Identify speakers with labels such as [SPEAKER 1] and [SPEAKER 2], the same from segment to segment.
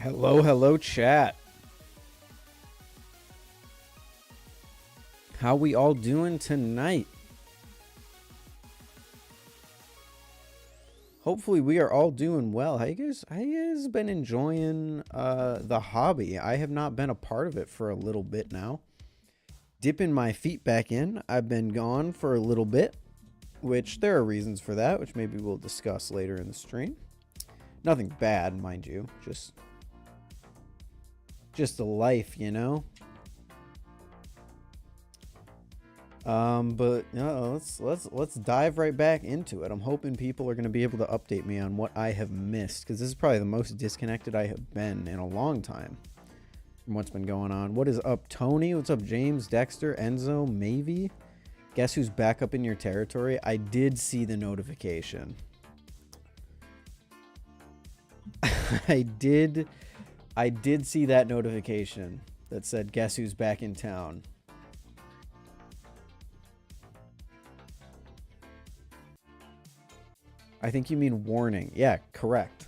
[SPEAKER 1] Hello, hello, chat. How we all doing tonight? Hopefully we are all doing well. How you guys been enjoying the hobby? I have not been a part of it for a little bit now. Dipping my feet back in. I've been gone for a little bit, which there are reasons for that, which maybe we'll discuss later in the stream. Nothing bad, mind you. Just a life, you know? But no, let's dive right back into it. I'm hoping people are going to be able to update me on what I have missed, because this is probably the most disconnected I have been in a long time from what's been going on. What is up, Tony? What's up, James, Dexter, Enzo, Mavie? Guess who's back up in your territory? I did see the notification. I did see that notification that said, guess who's back in town. I think you mean warning. Yeah, correct.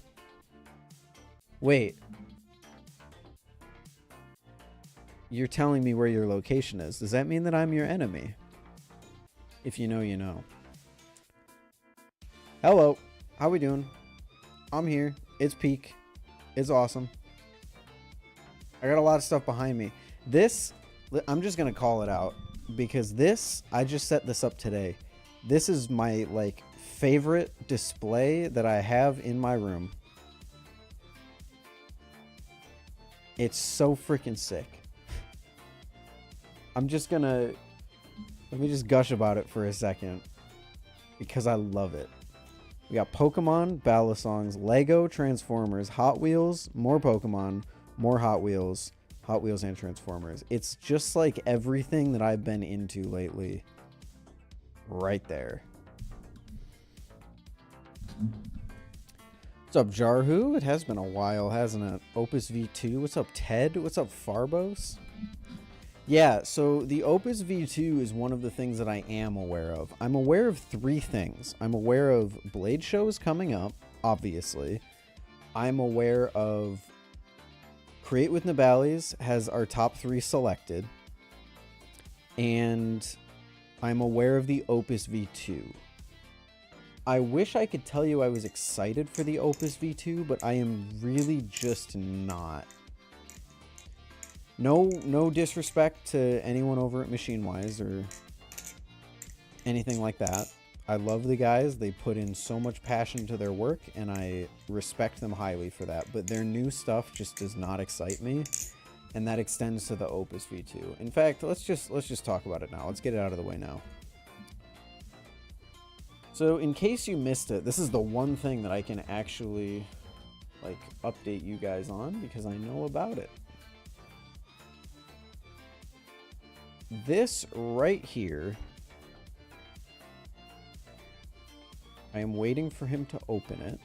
[SPEAKER 1] Wait. You're telling me where your location is. Does that mean that I'm your enemy? If you know, you know. Hello. How we doing? I'm here. It's peak. It's awesome. I got a lot of stuff behind me. This, I'm just going to call it out. Because this, I just set this up today. This is my, like, favorite display that I have in my room. It's so freaking sick. I'm just gonna, let me just gush about it for a second, because I love it. We got Pokemon, Balisongs, Lego, Transformers, Hot Wheels, more Pokemon, more Hot Wheels and Transformers. It's just like everything that I've been into lately right there. What's up, Jarhu? It has been a while, hasn't it? Opus V2. What's up, Ted? What's up, Farbos? Yeah, so the Opus V2 is one of the things that I am aware of. I'm aware of 3 things. I'm aware of Blade shows coming up, obviously. I'm aware of Create with Nibali's has our top 3 selected. And I'm aware of the Opus V2. I wish I could tell you I was excited for the Opus V2, but I am really just not. No disrespect to anyone over at Machinewise or anything like that. I love the guys. They put in so much passion to their work, and I respect them highly for that. But their new stuff just does not excite me, and that extends to the Opus V2. In fact, let's just talk about it now. Let's get it out of the way now. So in case you missed it, this is the one thing that I can actually like update you guys on because I know about it. This right here, I am waiting for him to open it.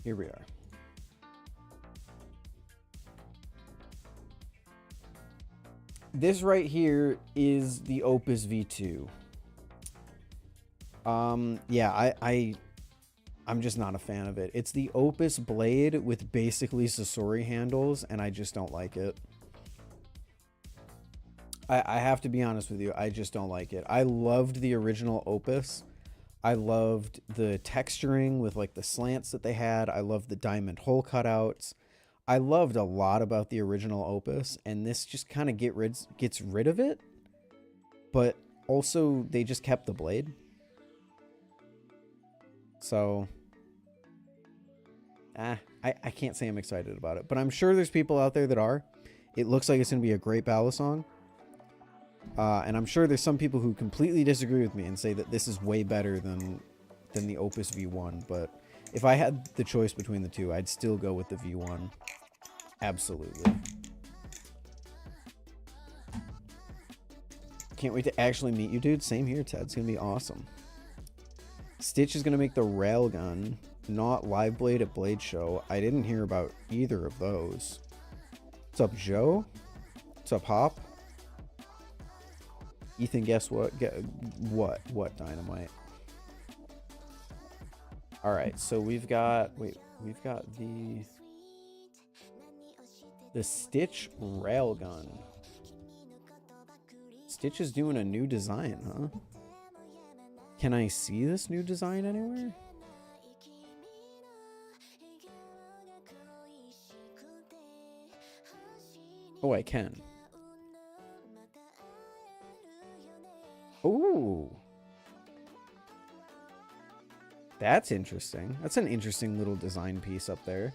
[SPEAKER 1] Here we are. This right here is the Opus V2. Yeah, I'm just not a fan of it. It's the Opus blade with basically Sasori handles, and I just don't like it. I have to be honest with you, I just don't like it. I loved the original Opus. I loved the texturing with like the slants that they had. I loved the diamond hole cutouts. I loved a lot about the original Opus, and this just kind of gets rid of it, but also they just kept the blade. So, I can't say I'm excited about it, but I'm sure there's people out there that are. It looks like it's going to be a great Balisong. And I'm sure there's some people who completely disagree with me and say that this is way better than the Opus V1, but if I had the choice between the two, I'd still go with the V1. Absolutely. Can't wait to actually meet you, dude. Same here, Ted. It's going to be awesome. Stitch is going to make the railgun, not live blade at Blade Show. I didn't hear about either of those. What's up, Joe? What's up, Hop? Ethan, guess what? What Dynamite? All right, so we've got we've got the Stitch railgun. Stitch is doing a new design, huh? Can I see this new design anywhere? Oh, I can. Ooh. That's interesting. That's an interesting little design piece up there.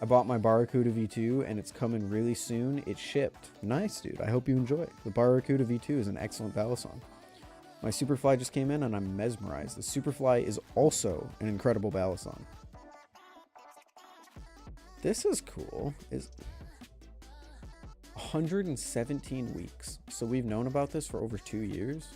[SPEAKER 1] I bought my Barracuda V2 and it's coming really soon. It shipped. Nice, dude. I hope you enjoy it. The Barracuda V2 is an excellent Balisong. My Superfly just came in and I'm mesmerized. The Superfly is also an incredible Balisong. This is cool. Is 117 weeks. So we've known about this for over 2 years.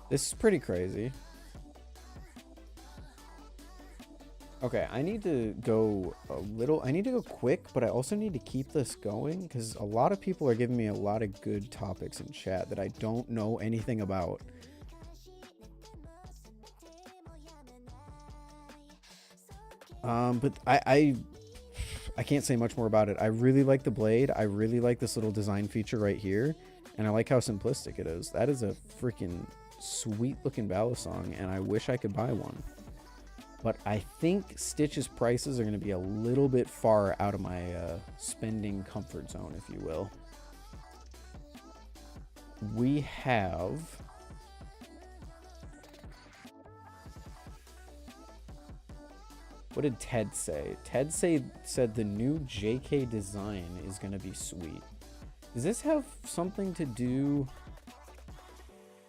[SPEAKER 1] This is pretty crazy. Okay, I need to go quick, but I also need to keep this going because a lot of people are giving me a lot of good topics in chat that I don't know anything about. But I can't say much more about it. I really like the blade. I really like this little design feature right here, and I like how simplistic it is. That is a freaking sweet looking Balisong, and I wish I could buy one. But I think Stitch's prices are going to be a little bit far out of my spending comfort zone, if you will. We have... What did Ted say? Ted said the new JK design is going to be sweet. Does this have something to do...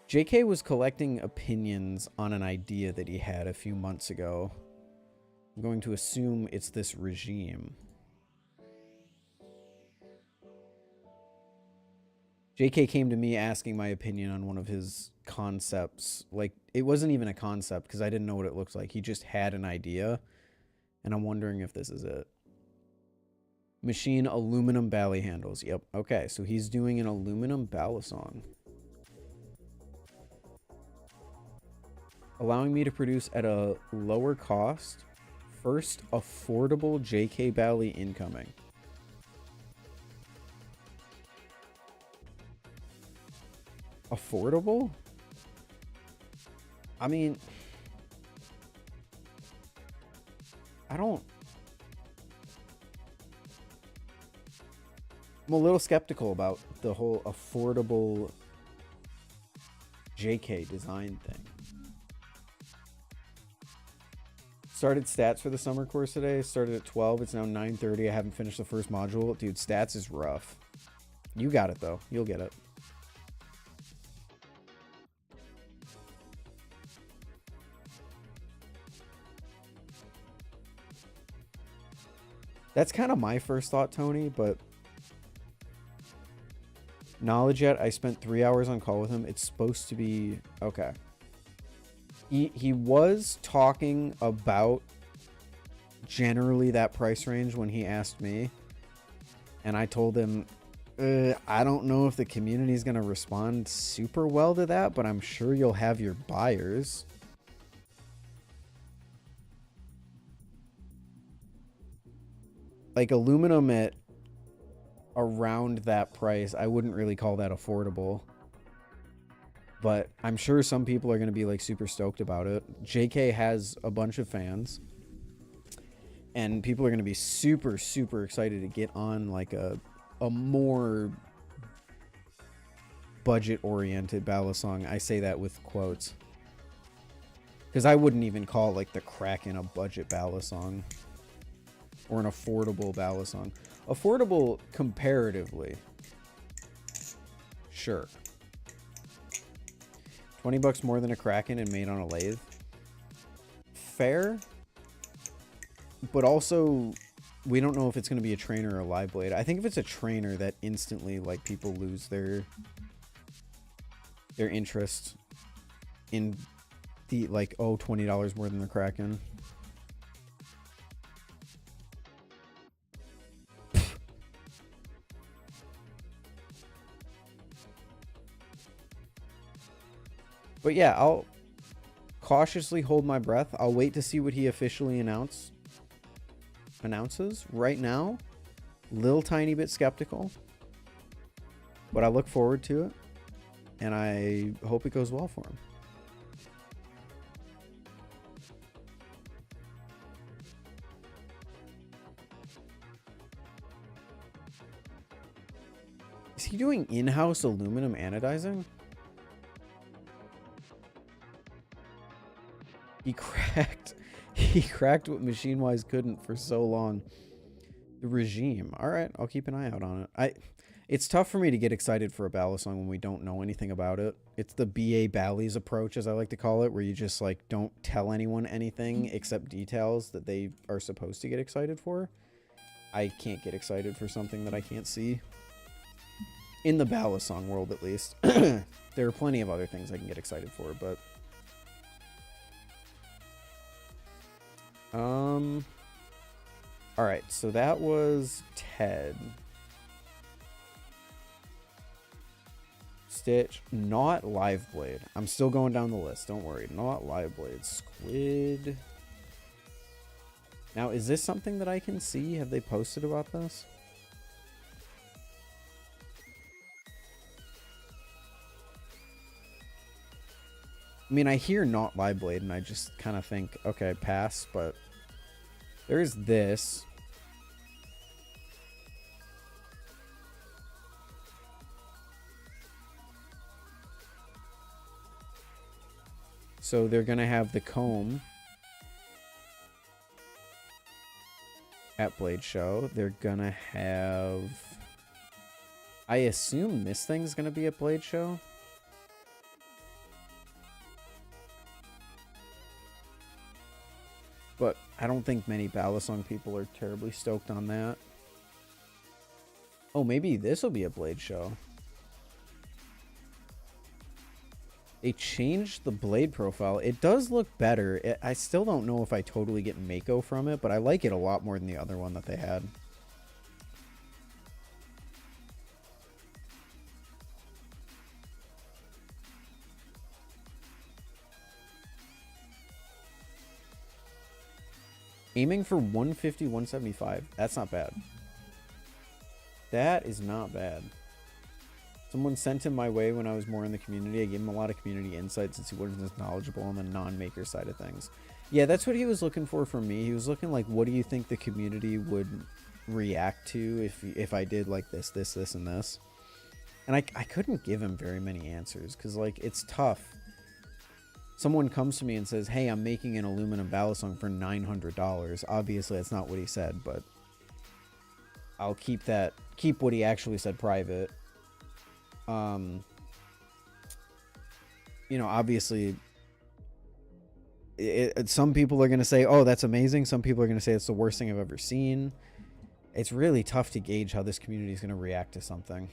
[SPEAKER 1] JK was collecting opinions on an idea that he had a few months ago. I'm going to assume it's this regime. JK came to me asking my opinion on one of his concepts. Like, it wasn't even a concept because I didn't know what it looked like. He just had an idea, and I'm wondering if this is it. Machine aluminum bally handles. Yep. Okay, so he's doing an aluminum Balisong, allowing me to produce at a lower cost. First affordable JK Bally incoming. Affordable? I mean, I'm a little skeptical about the whole affordable JK design thing. Started stats for the summer course today. Started at 12. It's now 9:30. I haven't finished the first module. Dude, stats is rough. You got it, though. You'll get it. That's kind of my first thought, Tony, but... Knowledge yet? I spent 3 hours on call with him. It's supposed to be... Okay. He was talking about generally that price range when he asked me, and I told him I don't know if the community is going to respond super well to that, but I'm sure you'll have your buyers. Like aluminum at around that price, I wouldn't really call that affordable. But I'm sure some people are going to be like super stoked about it. JK has a bunch of fans. And people are going to be super, super excited to get on like a more budget-oriented Balisong. I say that with quotes. Because I wouldn't even call like the Kraken a budget Balisong. Or an affordable Balisong. Affordable comparatively. Sure. 20 bucks more than a Kraken and made on a lathe. Fair. But also, we don't know if it's going to be a trainer or a live blade. I think if it's a trainer, that instantly, like, people lose their interest in the like, oh, $20 more than the Kraken. But yeah, I'll cautiously hold my breath. I'll wait to see what he officially announces. Right now, little tiny bit skeptical, but I look forward to it, and I hope it goes well for him. Is he doing in-house aluminum anodizing? He cracked what Machinewise couldn't for so long. The regime. All right, I'll keep an eye out on it. It's tough for me to get excited for a Balisong when we don't know anything about it. It's the BA Bally's approach, as I like to call it, where you just like don't tell anyone anything except details that they are supposed to get excited for. I can't get excited for something that I can't see. In the Balisong world, at least. There are plenty of other things I can get excited for, but all right, so that was Ted. Stitch, not Live Blade. I'm still going down the list, don't worry. Not Live Blade. Squid. Now, is this something that I can see? Have they posted about this? I mean, I hear not Live Blade, and I just kind of think, okay, pass, but there's this. So they're going to have the comb at Blade Show. They're going to have... I assume this thing's going to be at Blade Show. But I don't think many Balisong people are terribly stoked on that. Oh, maybe this will be a Blade Show. They changed the blade profile. It does look better. I still don't know if I totally get Mako from it, but I like it a lot more than the other one that they had. Aiming for 150, 175. That's not bad. That is not bad. Someone sent him my way when I was more in the community. I gave him a lot of community insights since he wasn't as knowledgeable on the non-maker side of things. Yeah, that's what he was looking for from me. He was looking like, what do you think the community would react to if I did like this, this, this, and this? And I couldn't give him very many answers because, like, it's tough. Someone comes to me and says, hey, I'm making an aluminum Balisong for $900. Obviously, that's not what he said, but I'll keep what he actually said private. You know, obviously, some people are going to say, oh, that's amazing. Some people are going to say it's the worst thing I've ever seen. It's really tough to gauge how this community is going to react to something.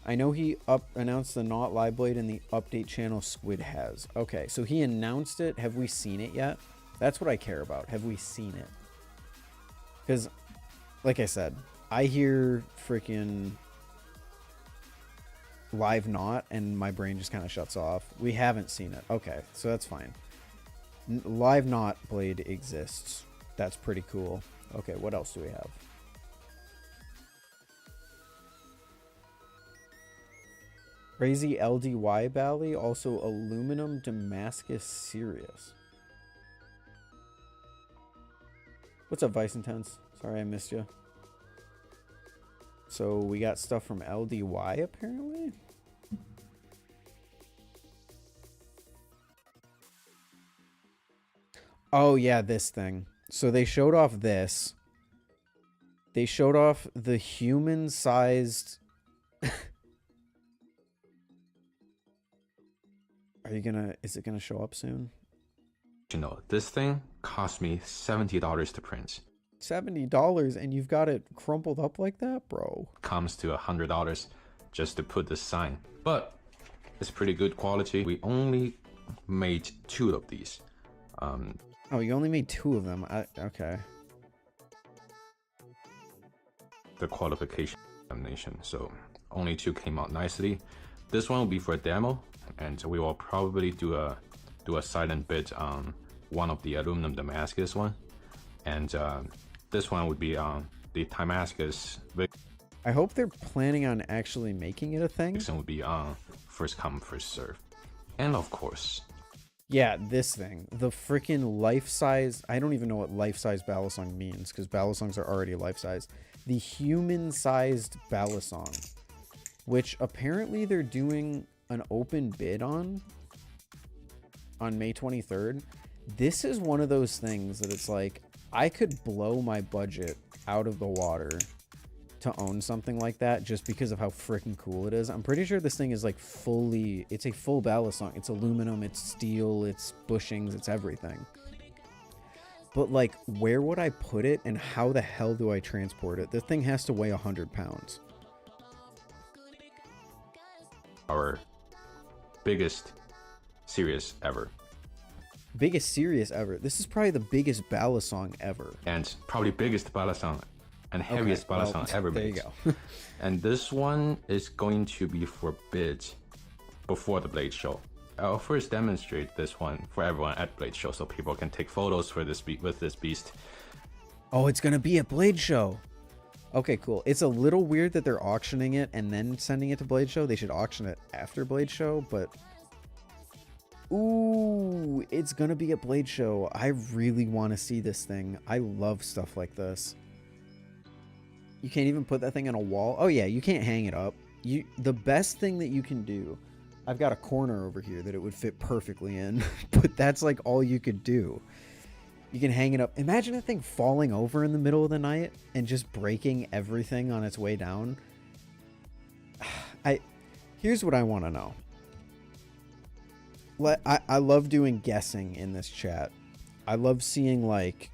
[SPEAKER 1] I know he announced the Not Live Blade in the update channel Squid has. Okay, so he announced it. Have we seen it yet? That's what I care about. Have we seen it? Because, like I said, I hear freaking Live Not, and my brain just kind of shuts off. We haven't seen it. Okay, so that's fine. Live Not Blade exists. That's pretty cool. Okay, what else do we have? Crazy LDY Bally, also aluminum Damascus Sirius. What's up, Vice Intense? Sorry I missed you. So we got stuff from LDY apparently. Oh yeah, this thing. So they showed off this. They showed off the human-sized... Is it gonna show up soon?
[SPEAKER 2] You know, this thing cost me $70 to print.
[SPEAKER 1] $70 and you've got it crumpled up like that, bro.
[SPEAKER 2] Comes to $100 just to put the sign, but it's pretty good quality. We only made 2 of these.
[SPEAKER 1] Oh, you only made 2 of them. Okay.
[SPEAKER 2] The qualification examination, so only 2 came out nicely. This one will be for a demo, and we will probably do a silent bit on one of the aluminum Damascus one, and this one would be the Damascus.
[SPEAKER 1] I hope they're planning on actually making it a thing.
[SPEAKER 2] This one would be first come first serve, and of course,
[SPEAKER 1] yeah, this thing, the freaking life-size. I don't even know what life-size Balisong means because Balisongs are already life-size. The human-sized Balisong, which apparently they're doing an open bid on May 23rd. This is one of those things that it's like, I could blow my budget out of the water to own something like that just because of how freaking cool it is. I'm pretty sure this thing is like fully, it's a full Balisong. It's aluminum, it's steel, it's bushings, it's everything. But like, where would I put it and how the hell do I transport it? This thing has to weigh 100 pounds.
[SPEAKER 2] Our biggest series ever.
[SPEAKER 1] Biggest series ever. This is probably the biggest Balisong ever.
[SPEAKER 2] And probably biggest Balisong and heaviest Balisong ever made.
[SPEAKER 1] There you go.
[SPEAKER 2] And this one is going to be for bid before the Blade Show. I'll first demonstrate this one for everyone at Blade Show so people can take photos for this with this beast.
[SPEAKER 1] Oh, it's gonna be a Blade Show. Okay, cool. It's a little weird that they're auctioning it and then sending it to Blade Show. They should auction it after Blade Show, but ooh, it's gonna be a Blade Show. I really want to see this thing. I love stuff like this. You can't even put that thing on a wall. Oh yeah, you can't hang it up. The best thing that you can do, I've got a corner over here that it would fit perfectly in, but that's like all you could do. You can hang it up. Imagine a thing falling over in the middle of the night and just breaking everything on its way down. Here's what I want to know. I love doing guessing in this chat. I love seeing like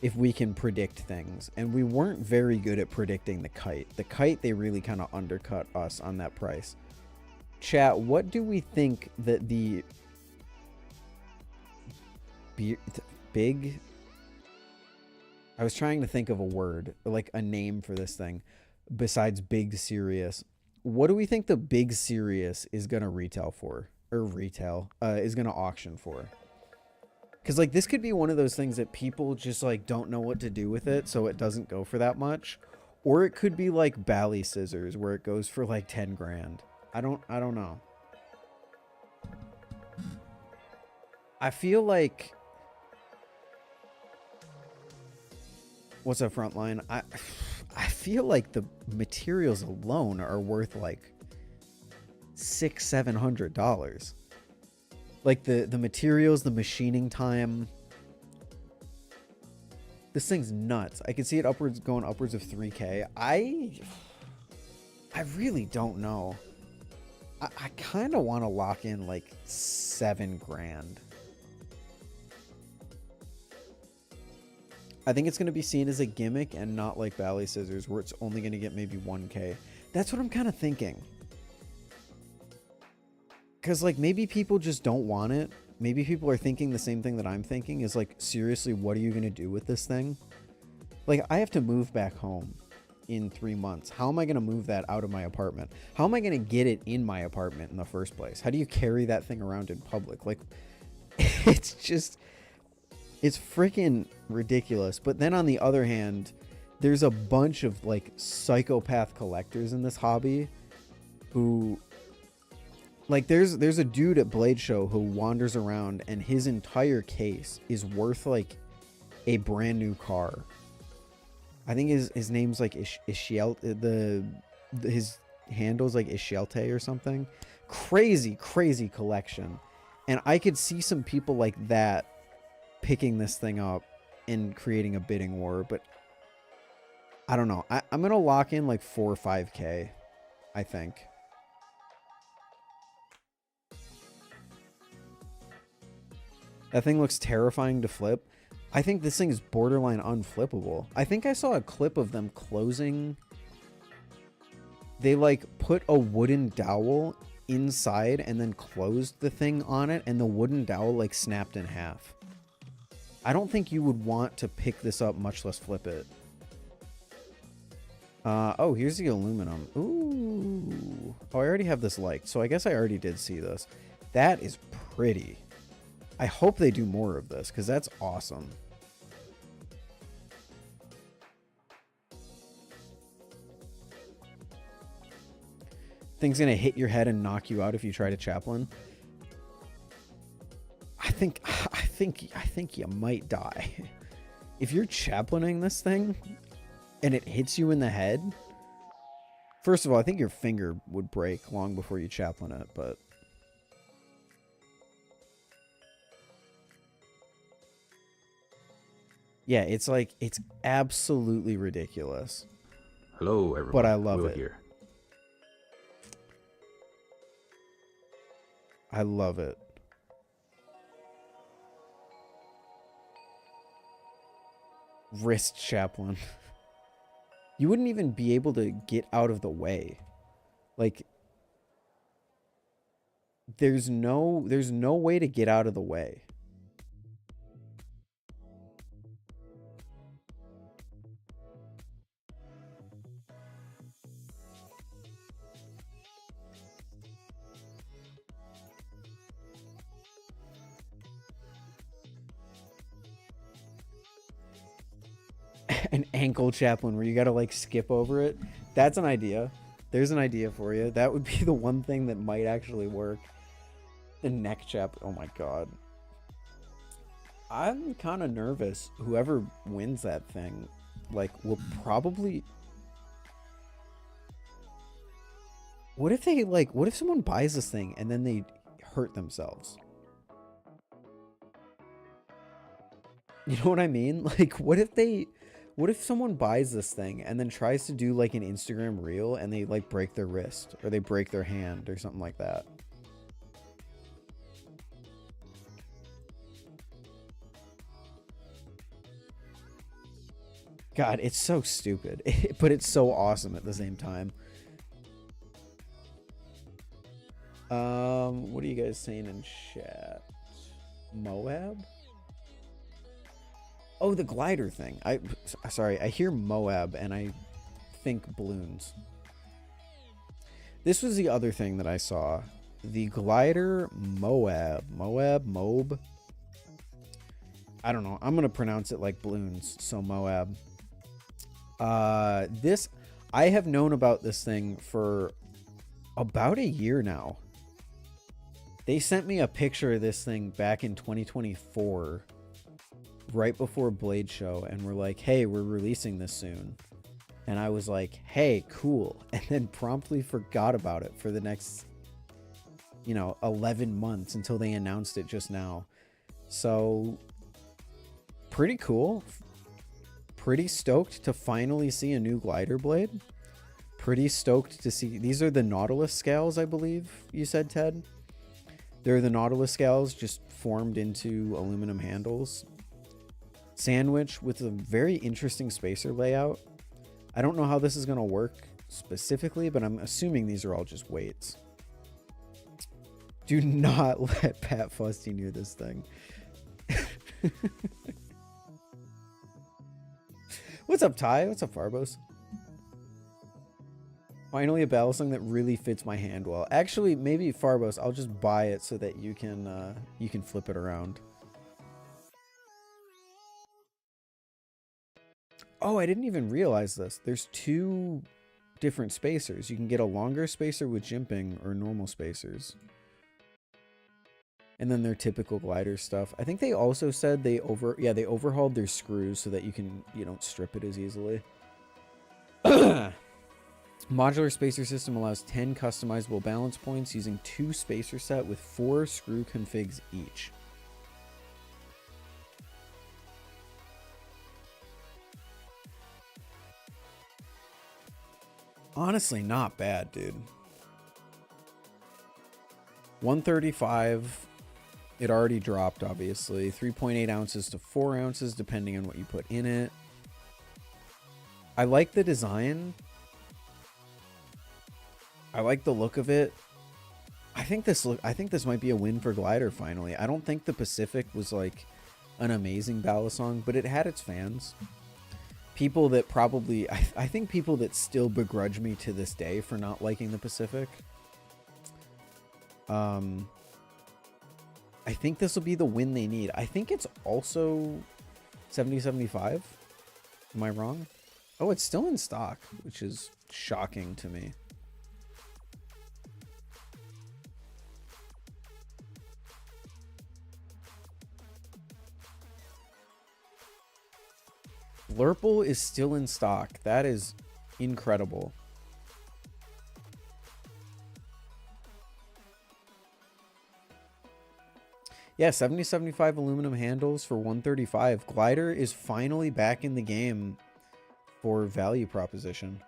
[SPEAKER 1] if we can predict things, and we weren't very good at predicting the kite. The kite, they really kind of undercut us on that price. Chat, what do we think that the big, I was trying to think of a word, like a name for this thing besides big serious. What do we think the big serious is gonna retail for, or is gonna auction for? Because like this could be one of those things that people just like don't know what to do with it, so it doesn't go for that much. Or it could be like Bally scissors where it goes for like 10 grand. I don't know. I feel like, what's up, Frontline? I feel like the materials alone are worth like $600-700. Like the materials, the machining time. This thing's nuts. I can see it going upwards of 3K. I really don't know. I kind of want to lock in like 7 grand. I think it's going to be seen as a gimmick and not like Bally Scissors where it's only going to get maybe 1K. That's what I'm kind of thinking. Because like maybe people just don't want it. Maybe people are thinking the same thing that I'm thinking is like, seriously, what are you going to do with this thing? Like I have to move back home in 3 months. How am I going to move that out of my apartment? How am I going to get it in my apartment in the first place? How do you carry that thing around in public? Like it's just, it's freaking ridiculous. But then on the other hand, there's a bunch of like psychopath collectors in this hobby who, like there's a dude at Blade Show who wanders around and his entire case is worth like a brand new car. I think his name's like Ishiel, his handle's like Ishielte or something. Crazy collection. And I could see some people like that picking this thing up and creating a bidding war, but I don't know. I'm gonna lock in like 4 or 5K, I think. That thing looks terrifying to flip. I think this thing is borderline unflippable. I think I saw a clip of them closing. They like put a wooden dowel inside and then closed the thing on it, and the wooden dowel like snapped in half. I don't think you would want to pick this up, much less flip it. Oh, here's the aluminum. Ooh. Oh, I already have this liked, so I guess I already did see this. That is pretty. I hope they do more of this, because that's awesome. Thing's gonna hit your head and knock you out if you try to chaplain. I think you might die. If you're chaplaining this thing and it hits you in the head, first of all, I think your finger would break long before you chaplain it, but yeah, it's like, it's absolutely ridiculous.
[SPEAKER 2] Hello, everyone.
[SPEAKER 1] But I love it.
[SPEAKER 2] Here.
[SPEAKER 1] I love it. Wrist chaplain. You wouldn't even be able to get out of the way. Like, there's no way to get out of the way. An ankle chaplain where you gotta like skip over it. That's an idea. There's an idea for you. That would be the one thing that might actually work. The neck chaplain. Oh my god. I'm kind of nervous. Whoever wins that thing, like, will probably... What if they, like, what if someone buys this thing and then they hurt themselves? You know what I mean? Like, what if someone buys this thing and then tries to do like an Instagram reel and they like break their wrist or they break their hand or something like that? God, it's so stupid, but it's so awesome at the same time. What are you guys saying in chat? Moab? Oh, the glider thing. Sorry, I hear Moab and I think balloons. This was the other thing that I saw. The glider Moab. I don't know. I'm going to pronounce it like balloons, so Moab. This, I have known about this thing for about a year now. They sent me a picture of this thing back in 2024. Right before Blade Show, and we're like, hey, we're releasing this soon. And I was like, hey, cool. And then promptly forgot about it for the next, 11 months until they announced it just now. So, pretty cool. Pretty stoked to finally see a new glider blade. Pretty stoked to see, these are the Nautilus scales, I believe you said, Ted. They're the Nautilus scales just formed into aluminum handles. Sandwich with a very interesting spacer layout. I don't know how this is going to work specifically, but I'm assuming these are all just weights. Do not let Pat Fusty near this thing. What's up, Ty? What's up, Farbos? Finally a Balisong that really fits my hand well. Actually, maybe Farbos, I'll just buy it so that you can flip it around. Oh, I didn't even realize this. There's two different spacers. You can get a longer spacer with jimping or normal spacers. And then their typical glider stuff. I think they also said they overhauled their screws so that you don't strip it as easily. Modular spacer system allows 10 customizable balance points using 2 spacer set with 4 screw configs each. Honestly, not bad, dude. 135 It already dropped, obviously. 3.8 ounces to 4 ounces, depending on what you put in it. I like the design. I like the look of it. I think this might be a win for Glider finally. I don't think the Pacific was like an amazing Balisong, but it had its fans. People that probably, I think people that still begrudge me to this day for not liking the Pacific. I think this will be the win they need. I think it's also 70-75. Am I wrong? Oh, it's still in stock, which is shocking to me. Blurple is still in stock. That is incredible. Yeah, 70-75 aluminum handles for 135. Glider is finally back in the game for value proposition.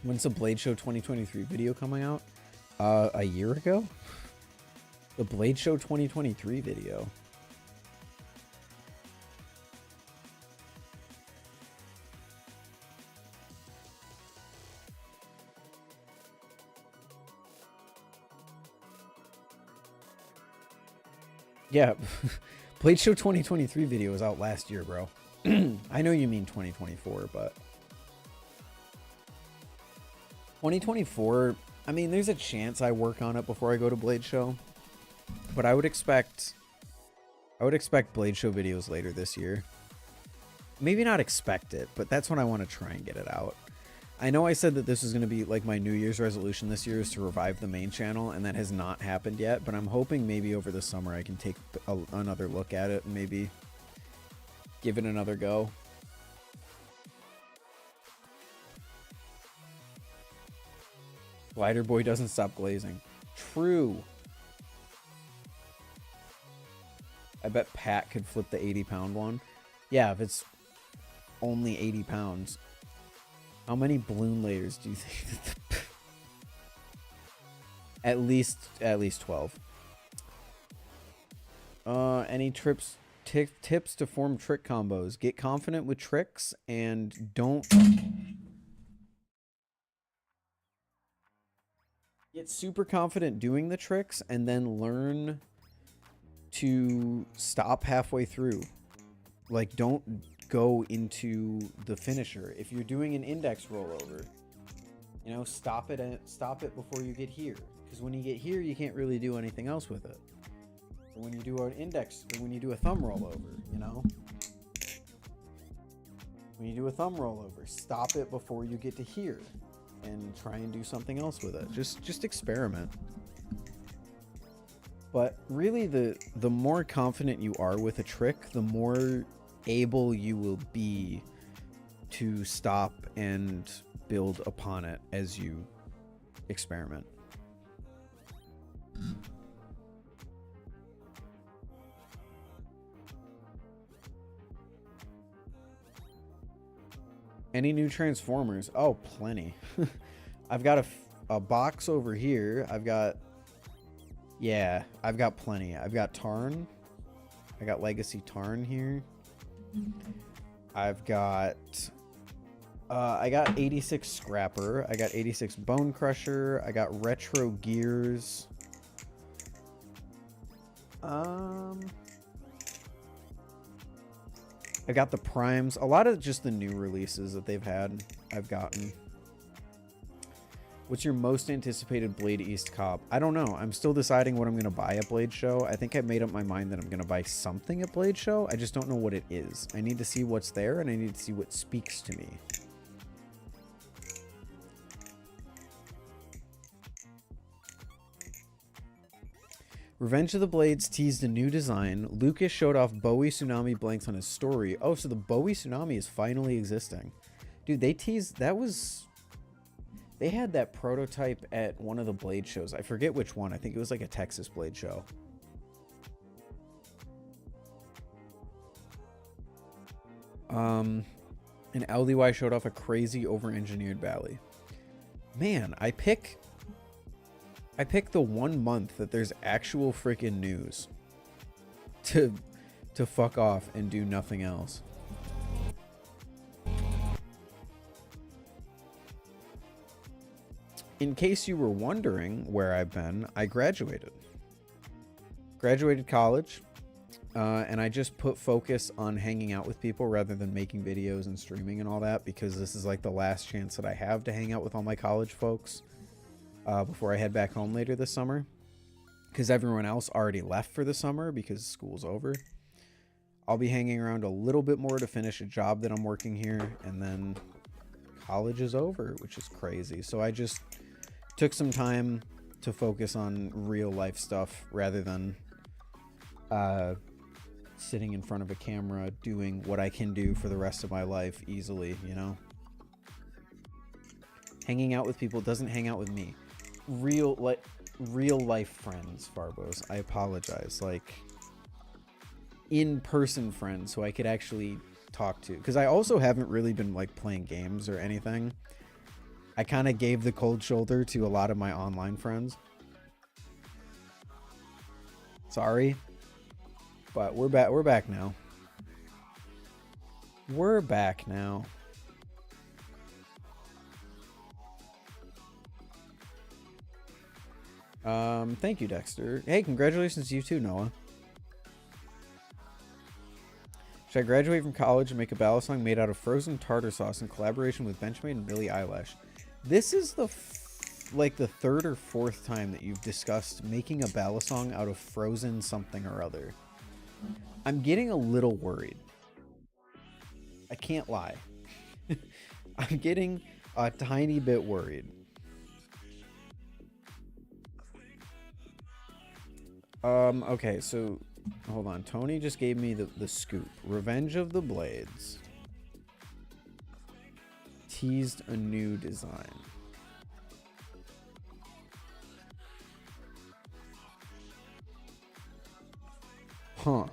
[SPEAKER 1] When's the Blade Show 2023 video coming out? A year ago? The Blade Show 2023 video. Yeah, Blade Show 2023 video was out last year, bro. I know you mean 2024, but 2024, I mean, there's a chance I work on it before I go to Blade Show, but I would expect Blade Show videos later this year. Maybe not expect it, but that's when I want to try and get it out. I know I said that this is going to be like my New Year's resolution this year is to revive the main channel, and that has not happened yet, but I'm hoping maybe over the summer I can take another look at it and maybe give it another go. Glider Boy doesn't stop glazing. True. I bet Pat could flip the 80-pound one. Yeah, if it's only 80 pounds. How many balloon layers do you think? At least 12. Any tips to form trick combos? Get confident with tricks and don't get super confident doing the tricks, and then learn to stop halfway through. Like, don't go into the finisher. If you're doing an index rollover, you know, stop it before you get here, because when you get here you can't really do anything else with it. So when you do an index, or when you do a thumb rollover, you know, when you do a thumb rollover, stop it before you get to here and try and do something else with it. Just experiment. But really, the more confident you are with a trick, the more able you will be to stop and build upon it as you experiment. Any new Transformers? Oh, plenty. I've got a box over here. I've got plenty. I've got Tarn. I got Legacy Tarn here. I've got I got 86 Scrapper. I got 86 Bone Crusher. I got Retro Gears. I got the Primes. A lot of just the new releases that they've had, I've gotten. What's your most anticipated Blade East cop? I don't know. I'm still deciding what I'm going to buy at Blade Show. I think I made up my mind that I'm going to buy something at Blade Show. I just don't know what it is. I need to see what's there, and I need to see what speaks to me. Revenge of the Blades teased a new design. Lucas showed off Bowie Tsunami blanks on his story. Oh, so the Bowie Tsunami is finally existing. Dude, they teased... That was... They had that prototype at one of the Blade shows. I forget which one. I think it was like a Texas Blade show. And LDY showed off a crazy over-engineered Bally. Man, I pick the 1 month that there's actual freaking news to fuck off and do nothing else. In case you were wondering where I've been, I graduated. Graduated college, and I just put focus on hanging out with people rather than making videos and streaming and all that, because this is like the last chance that I have to hang out with all my college folks before I head back home later this summer, because everyone else already left for the summer because school's over. I'll be hanging around a little bit more to finish a job that I'm working here, and then college is over, which is crazy. So I just took some time to focus on real life stuff rather than sitting in front of a camera doing what I can do for the rest of my life easily, you know? Hanging out with people doesn't hang out with me. Real life friends, Farbos. I apologize. Like, in-person friends who I could actually talk to. Because I also haven't really been, like, playing games or anything. I kind of gave the cold shoulder to a lot of my online friends. Sorry. But we're back now. We're back now. Thank you, Dexter. Hey, congratulations to you too, Noah. Should I graduate from college and make a Balisong made out of frozen tartar sauce in collaboration with Benchmade and Billie Eilish? This is the like the third or fourth time that you've discussed making a Balisong out of frozen something or other. I'm getting a little worried. I can't lie. I'm getting a tiny bit worried. Okay, so hold on. Tony just gave me the scoop. Revenge of the Blades teased a new design. Huh.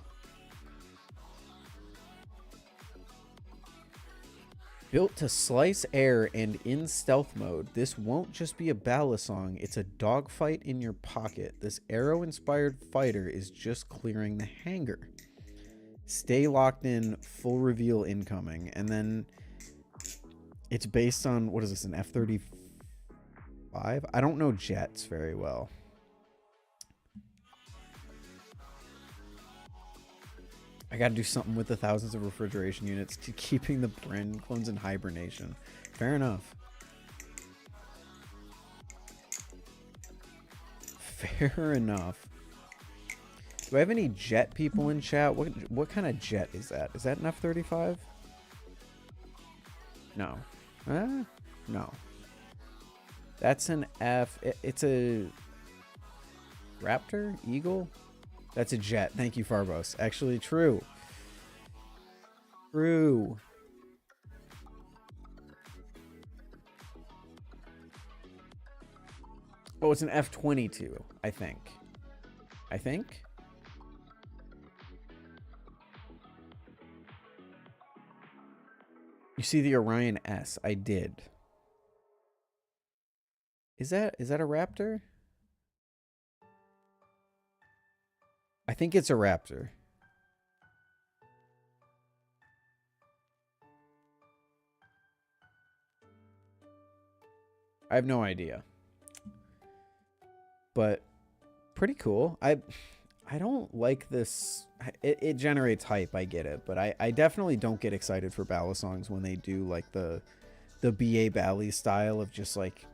[SPEAKER 1] Built to slice air and in stealth mode, this won't just be a Balisong, it's a dogfight in your pocket. This arrow-inspired fighter is just clearing the hangar. Stay locked in, full reveal incoming. And then it's based on, what is this, an F-35? I don't know jets very well. I gotta do something with the thousands of refrigeration units to keeping the brand clones in hibernation. Fair enough. Fair enough. Do I have any jet people in chat? What kind of jet is that? Is that an F-35? No. No. That's an F. It's a Raptor? Eagle? That's a jet. Thank you, Farbos. Actually, true. True. Oh, it's an F-22, I think. I think? You see the Orion S. I did. Is that a Raptor? I think it's a Raptor. I have no idea. But pretty cool. I don't like this. It generates hype, I get it. But I definitely don't get excited for Balisongs when they do like the BA Bally style of just like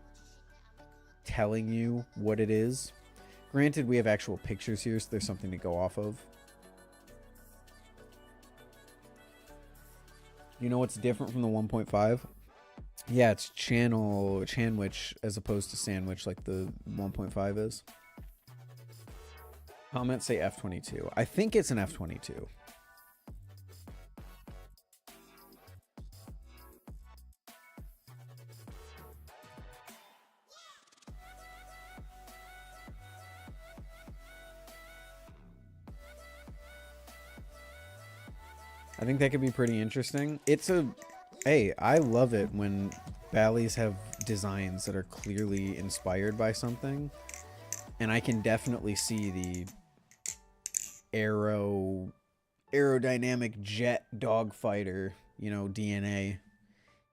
[SPEAKER 1] telling you what it is. Granted, we have actual pictures here, so there's something to go off of. You know what's different from the 1.5? Yeah, it's Chanwich as opposed to Sandwich like the 1.5 is. Comments say F-22. I think it's an F-22. I think that could be pretty interesting. It's a Hey, I love it when Bally's have designs that are clearly inspired by something, and I can definitely see the aerodynamic jet dogfighter, you know, DNA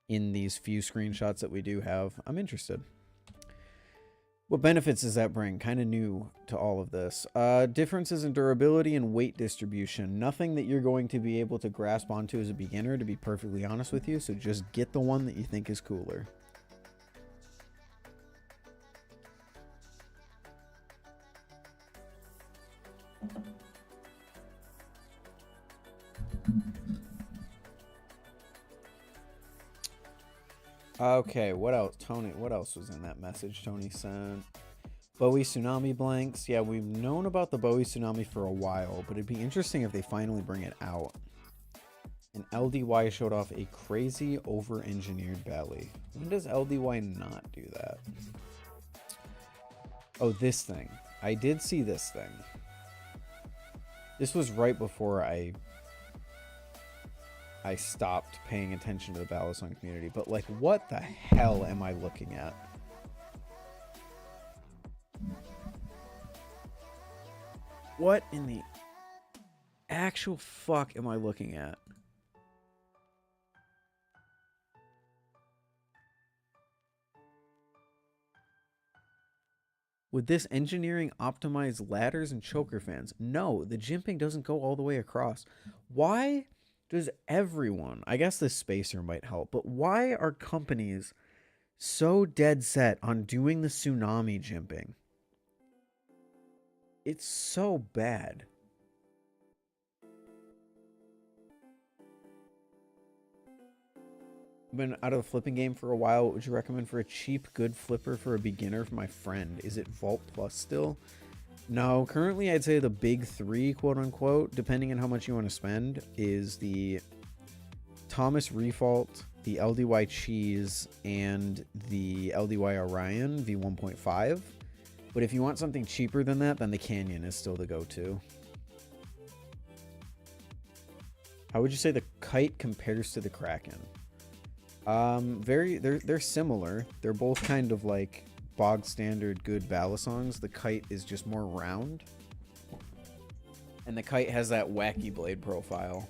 [SPEAKER 1] in these few screenshots that we do have. I'm interested. What benefits does that bring? Kind of new to all of this. Differences in durability and weight distribution. Nothing that you're going to be able to grasp onto as a beginner, to be perfectly honest with you. So just get the one that you think is cooler. Okay, what else? Tony, what else was in that message Tony sent? Bowie Tsunami blanks. Yeah, we've known about the Bowie Tsunami for a while, but it'd be interesting if they finally bring it out. And LDY showed off a crazy over-engineered belly. When does LDY not do that? Oh, this thing. I did see this thing. This was right before I stopped paying attention to the Balisong community. But, like, what the hell am I looking at? What in the actual fuck am I looking at? Would this engineering optimize ladders and choker fans? No, the jimping doesn't go all the way across. Why does everyone, I guess this spacer might help, but why are companies so dead set on doing the tsunami jimping? It's so bad. I've been out of the flipping game for a while. What would you recommend for a cheap, good flipper for a beginner for my friend? Is it Vault Plus still? No, currently I'd say the big three, quote unquote, depending on how much you want to spend, is the Thomas Refault, the LDY Cheese, and the LDY Orion V1.5. But if you want something cheaper than that, then the Canyon is still the go-to. How would you say the Kite compares to the Kraken? They're similar. They're both kind of like bog standard good Balisongs. The Kite is just more round, and the Kite has that wacky blade profile.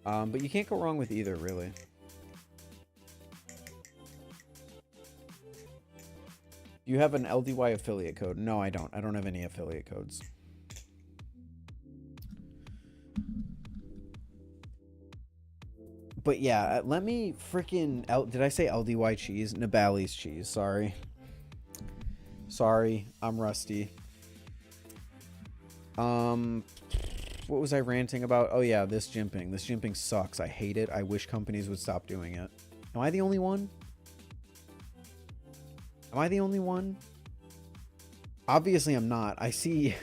[SPEAKER 1] But you can't go wrong with either, really. You have an LDY affiliate code? No, I don't. I don't have any affiliate codes. But yeah, let me freaking... Did I say LDY cheese? Nabali's cheese, sorry. Sorry, I'm rusty. What was I ranting about? Oh yeah, this jimping. This jimping sucks. I hate it. I wish companies would stop doing it. Am I the only one? Am I the only one? Obviously I'm not. I see...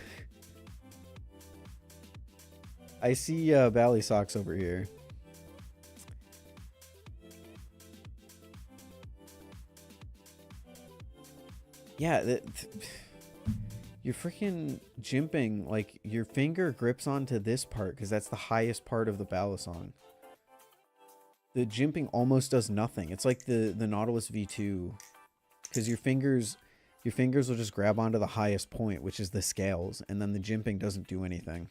[SPEAKER 1] I see Bally Socks over here. Yeah, you're freaking jimping, like, your finger grips onto this part because that's the highest part of the Balisong. The jimping almost does nothing. It's like the Nautilus V2, because your fingers will just grab onto the highest point, which is the scales, and then the jimping doesn't do anything.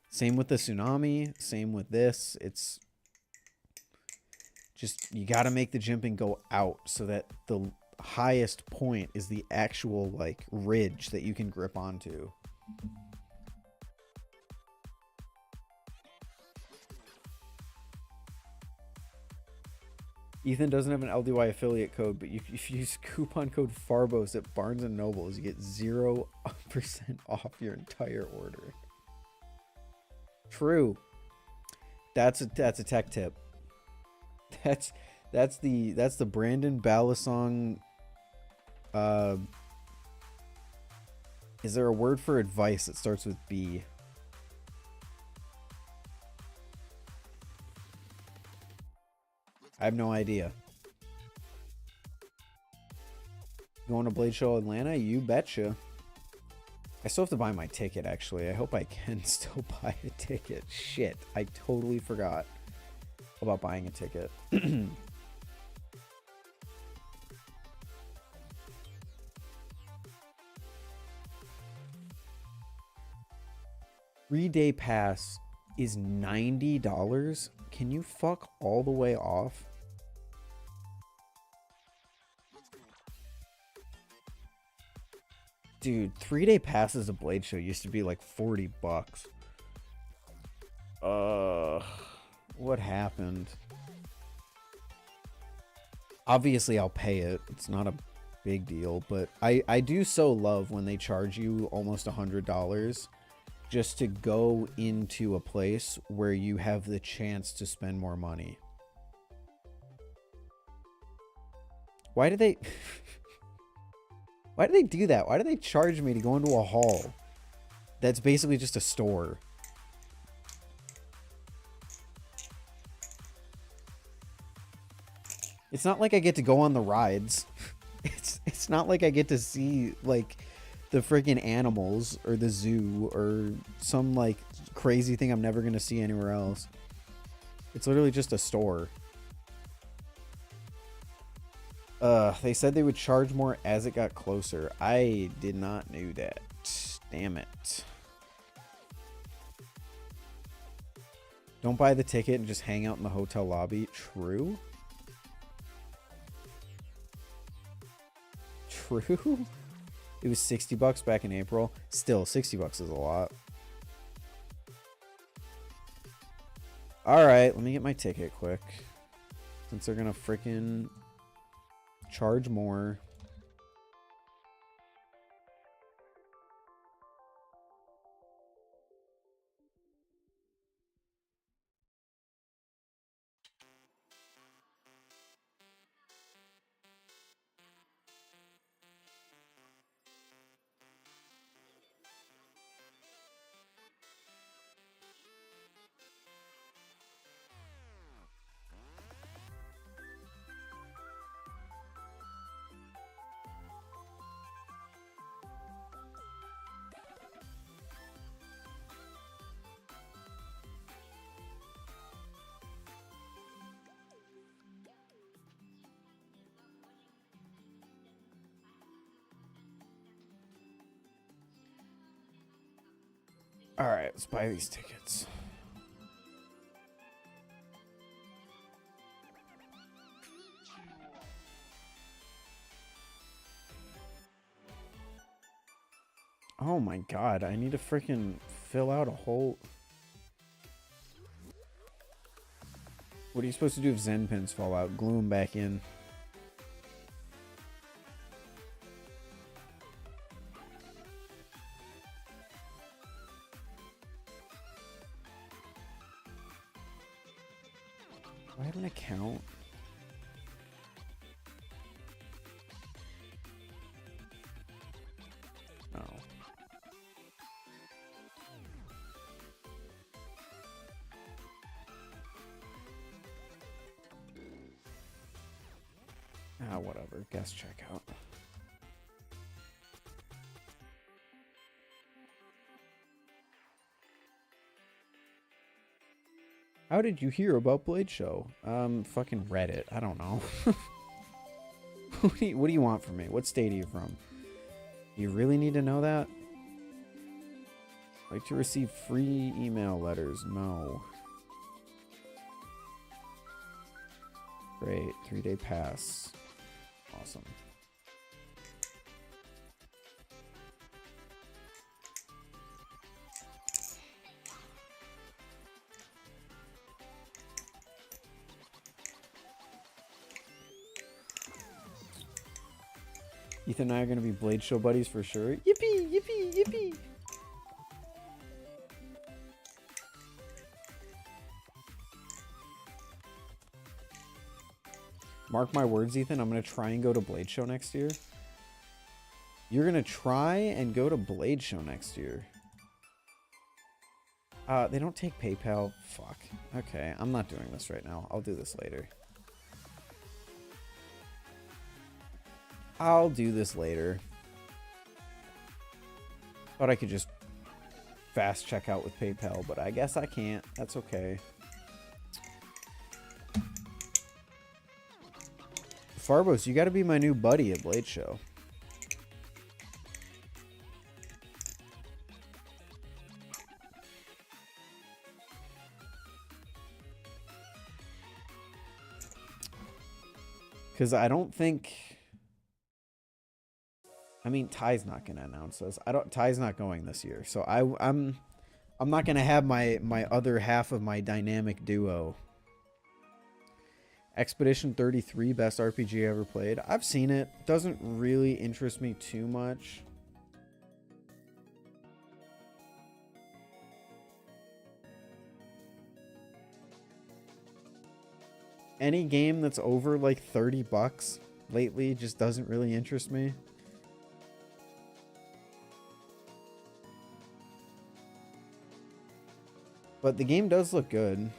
[SPEAKER 1] Same with the Tsunami, same with this. It's just, you got to make the jimping go out so that the highest point is the actual like ridge that you can grip onto. Ethan doesn't have an LDY affiliate code, but if you use coupon code FARBOS at Barnes & Nobles, you get 0% off your entire order. True. That's a tech tip. That's the Brandon Balisong. Is there a word for advice that starts with B? I have no idea. Going to Blade Show Atlanta? You betcha. I still have to buy my ticket, actually. I hope I can still buy a ticket. Shit, I totally forgot. about buying a ticket. 3-day pass is $90. Can you fuck all the way off? Dude, 3-day passes of Blade Show used to be like 40 bucks. What happened? Obviously, I'll pay it. It's not a big deal, but I do so love when they charge you almost $100 just to go into a place where you have the chance to spend more money. Why do they... Why do they do that? Why do they charge me to go into a hall that's basically just a store? It's not like I get to go on the rides. It's not like I get to see like the freaking animals or the zoo or some like crazy thing I'm never going to see anywhere else. It's literally just a store. They said they would charge more as it got closer. I did not know that. Damn it. Don't buy the ticket and just hang out in the hotel lobby. True. True. It was 60 bucks back in April. Still, 60 bucks is a lot. All right, let me get my ticket quick. Since they're going to freaking charge more. All right, let's buy these tickets. Oh my god, I need to freaking fill out a whole... What are you supposed to do if Zen pins fall out? Glue them back in. Do I have an account? No. Ah, whatever. Guest checkout. How did you hear about Blade Show? Fucking Reddit. I don't know. What do you want from me? What state are you from? Do you really need to know that? Like to receive free email letters? No. Great. 3-day pass. Awesome. Ethan and I are going to be Blade Show buddies for sure. Yippee, yippee, yippee. Mark my words, Ethan. I'm going to try and go to Blade Show next year. You're going to try and go to Blade Show next year. They don't take PayPal. Fuck. Okay, I'm not doing this right now. I'll do this later. I'll do this later. Thought I could just fast check out with PayPal, but I guess I can't. That's okay. Farbos, you got to be my new buddy at Blade Show. Because I don't think... I mean, Ty's not going to announce this. Ty's not going this year. So I'm not going to have my other half of my dynamic duo. Expedition 33, best RPG I ever played. I've seen it. Doesn't really interest me too much. Any game that's over like $30 lately just doesn't really interest me. But the game does look good.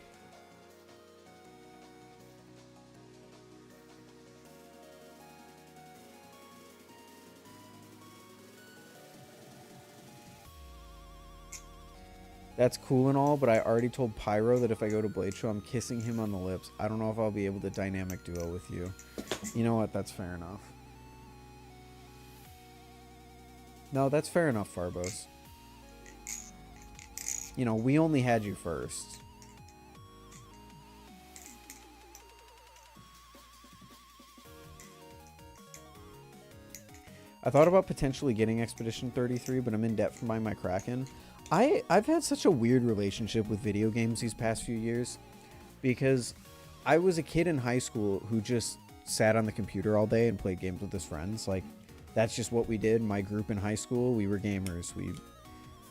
[SPEAKER 1] That's cool and all, but I already told Pyro that if I go to Blade Show, I'm kissing him on the lips. I don't know if I'll be able to dynamic duo with you. You know what? That's fair enough. No, that's fair enough, Farbos. You know, we only had you first. I thought about potentially getting Expedition 33, but I'm in debt for buying my Kraken. I've had such a weird relationship with video games these past few years because I was a kid in high school who just sat on the computer all day and played games with his friends. Like, that's just what we did. My group in high school, we were gamers. We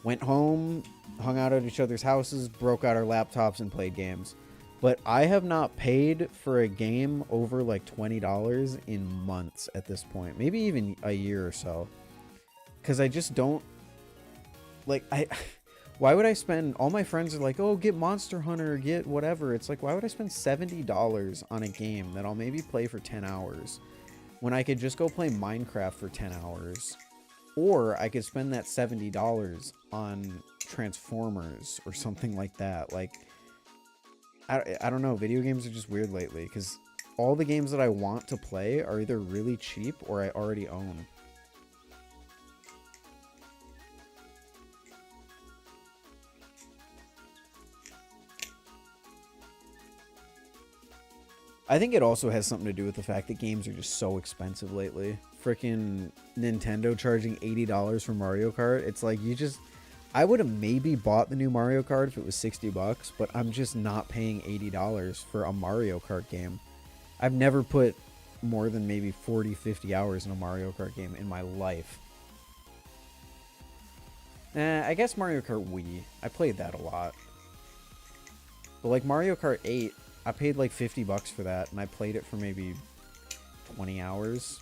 [SPEAKER 1] went home, hung out at each other's houses, broke out our laptops, and played games. But I have not paid for a game over like $20 in months at this point. Maybe even a year or so. Because I just don't... Like, why would I spend... All my friends are like, oh, get Monster Hunter, get whatever. It's like, why would I spend $70 on a game that I'll maybe play for 10 hours when I could just go play Minecraft for 10 hours? Or I could spend that $70 on Transformers or something like that. Like, I don't know. Video games are just weird lately because all the games that I want to play are either really cheap or I already own. I think it also has something to do with the fact that games are just so expensive lately. Frickin' Nintendo charging $80 for Mario Kart. It's like you just... I would have maybe bought the new Mario Kart if it was $60, but I'm just not paying $80 for a Mario Kart game. I've never put more than maybe 40, 50 hours in a Mario Kart game in my life. I guess Mario Kart Wii. I played that a lot. But like Mario Kart 8, I paid like $50 for that, and I played it for maybe 20 hours.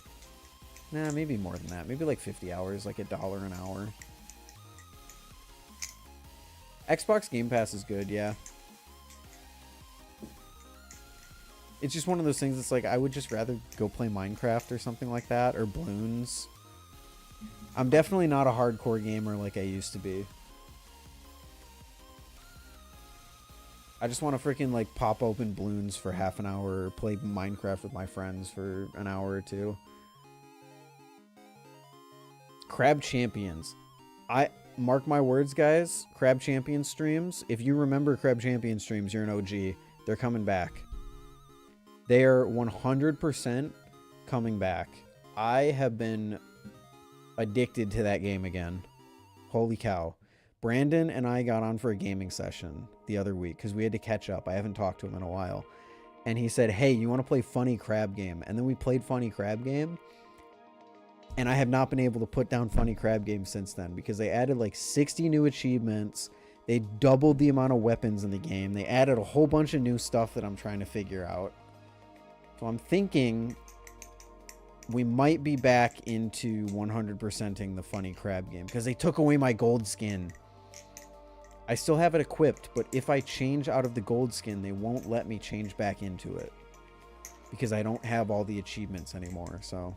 [SPEAKER 1] Nah, maybe more than that. Maybe like 50 hours, like $1 an hour. Xbox Game Pass is good, yeah. It's just one of those things that's like, I would just rather go play Minecraft or something like that, or Bloons. I'm definitely not a hardcore gamer like I used to be. I just want to freaking like pop open Bloons for half an hour or play Minecraft with my friends for an hour or two. Crab Champions. Mark my words, guys. Crab Champion streams. If you remember Crab Champion streams, you're an OG. They're coming back. They are 100% coming back. I have been addicted to that game again. Holy cow. Brandon and I got on for a gaming session the other week because we had to catch up. I haven't talked to him in a while. And he said, hey, you want to play Funny Crab Game? And then we played Funny Crab Game. And I have not been able to put down Funny Crab Game since then because they added like 60 new achievements. They doubled the amount of weapons in the game. They added a whole bunch of new stuff that I'm trying to figure out. So I'm thinking we might be back into 100%ing the Funny Crab Game because they took away my gold skin. I still have it equipped, but if I change out of the gold skin, they won't let me change back into it because I don't have all the achievements anymore. So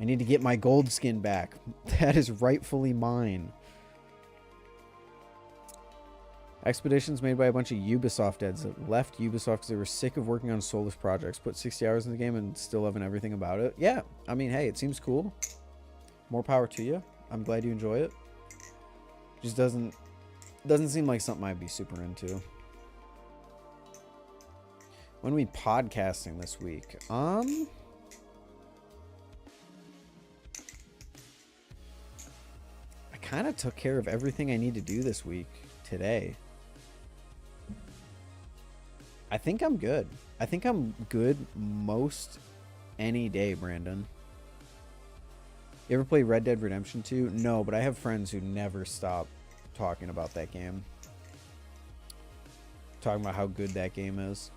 [SPEAKER 1] I need to get my gold skin back. That is rightfully mine. Expeditions made by a bunch of Ubisoft heads that left Ubisoft because they were sick of working on soulless projects. Put 60 hours in the game and still loving everything about it. Yeah, I mean, hey, it seems cool. More power to you. I'm glad you enjoy it. Just doesn't seem like something I'd be super into. When are we podcasting this week? I kind of took care of everything I need to do this week today. I think I'm good. I think I'm good most any day, Brandon. You ever play Red Dead Redemption 2? No, but I have friends who never stop talking about that game. Talking about how good that game is.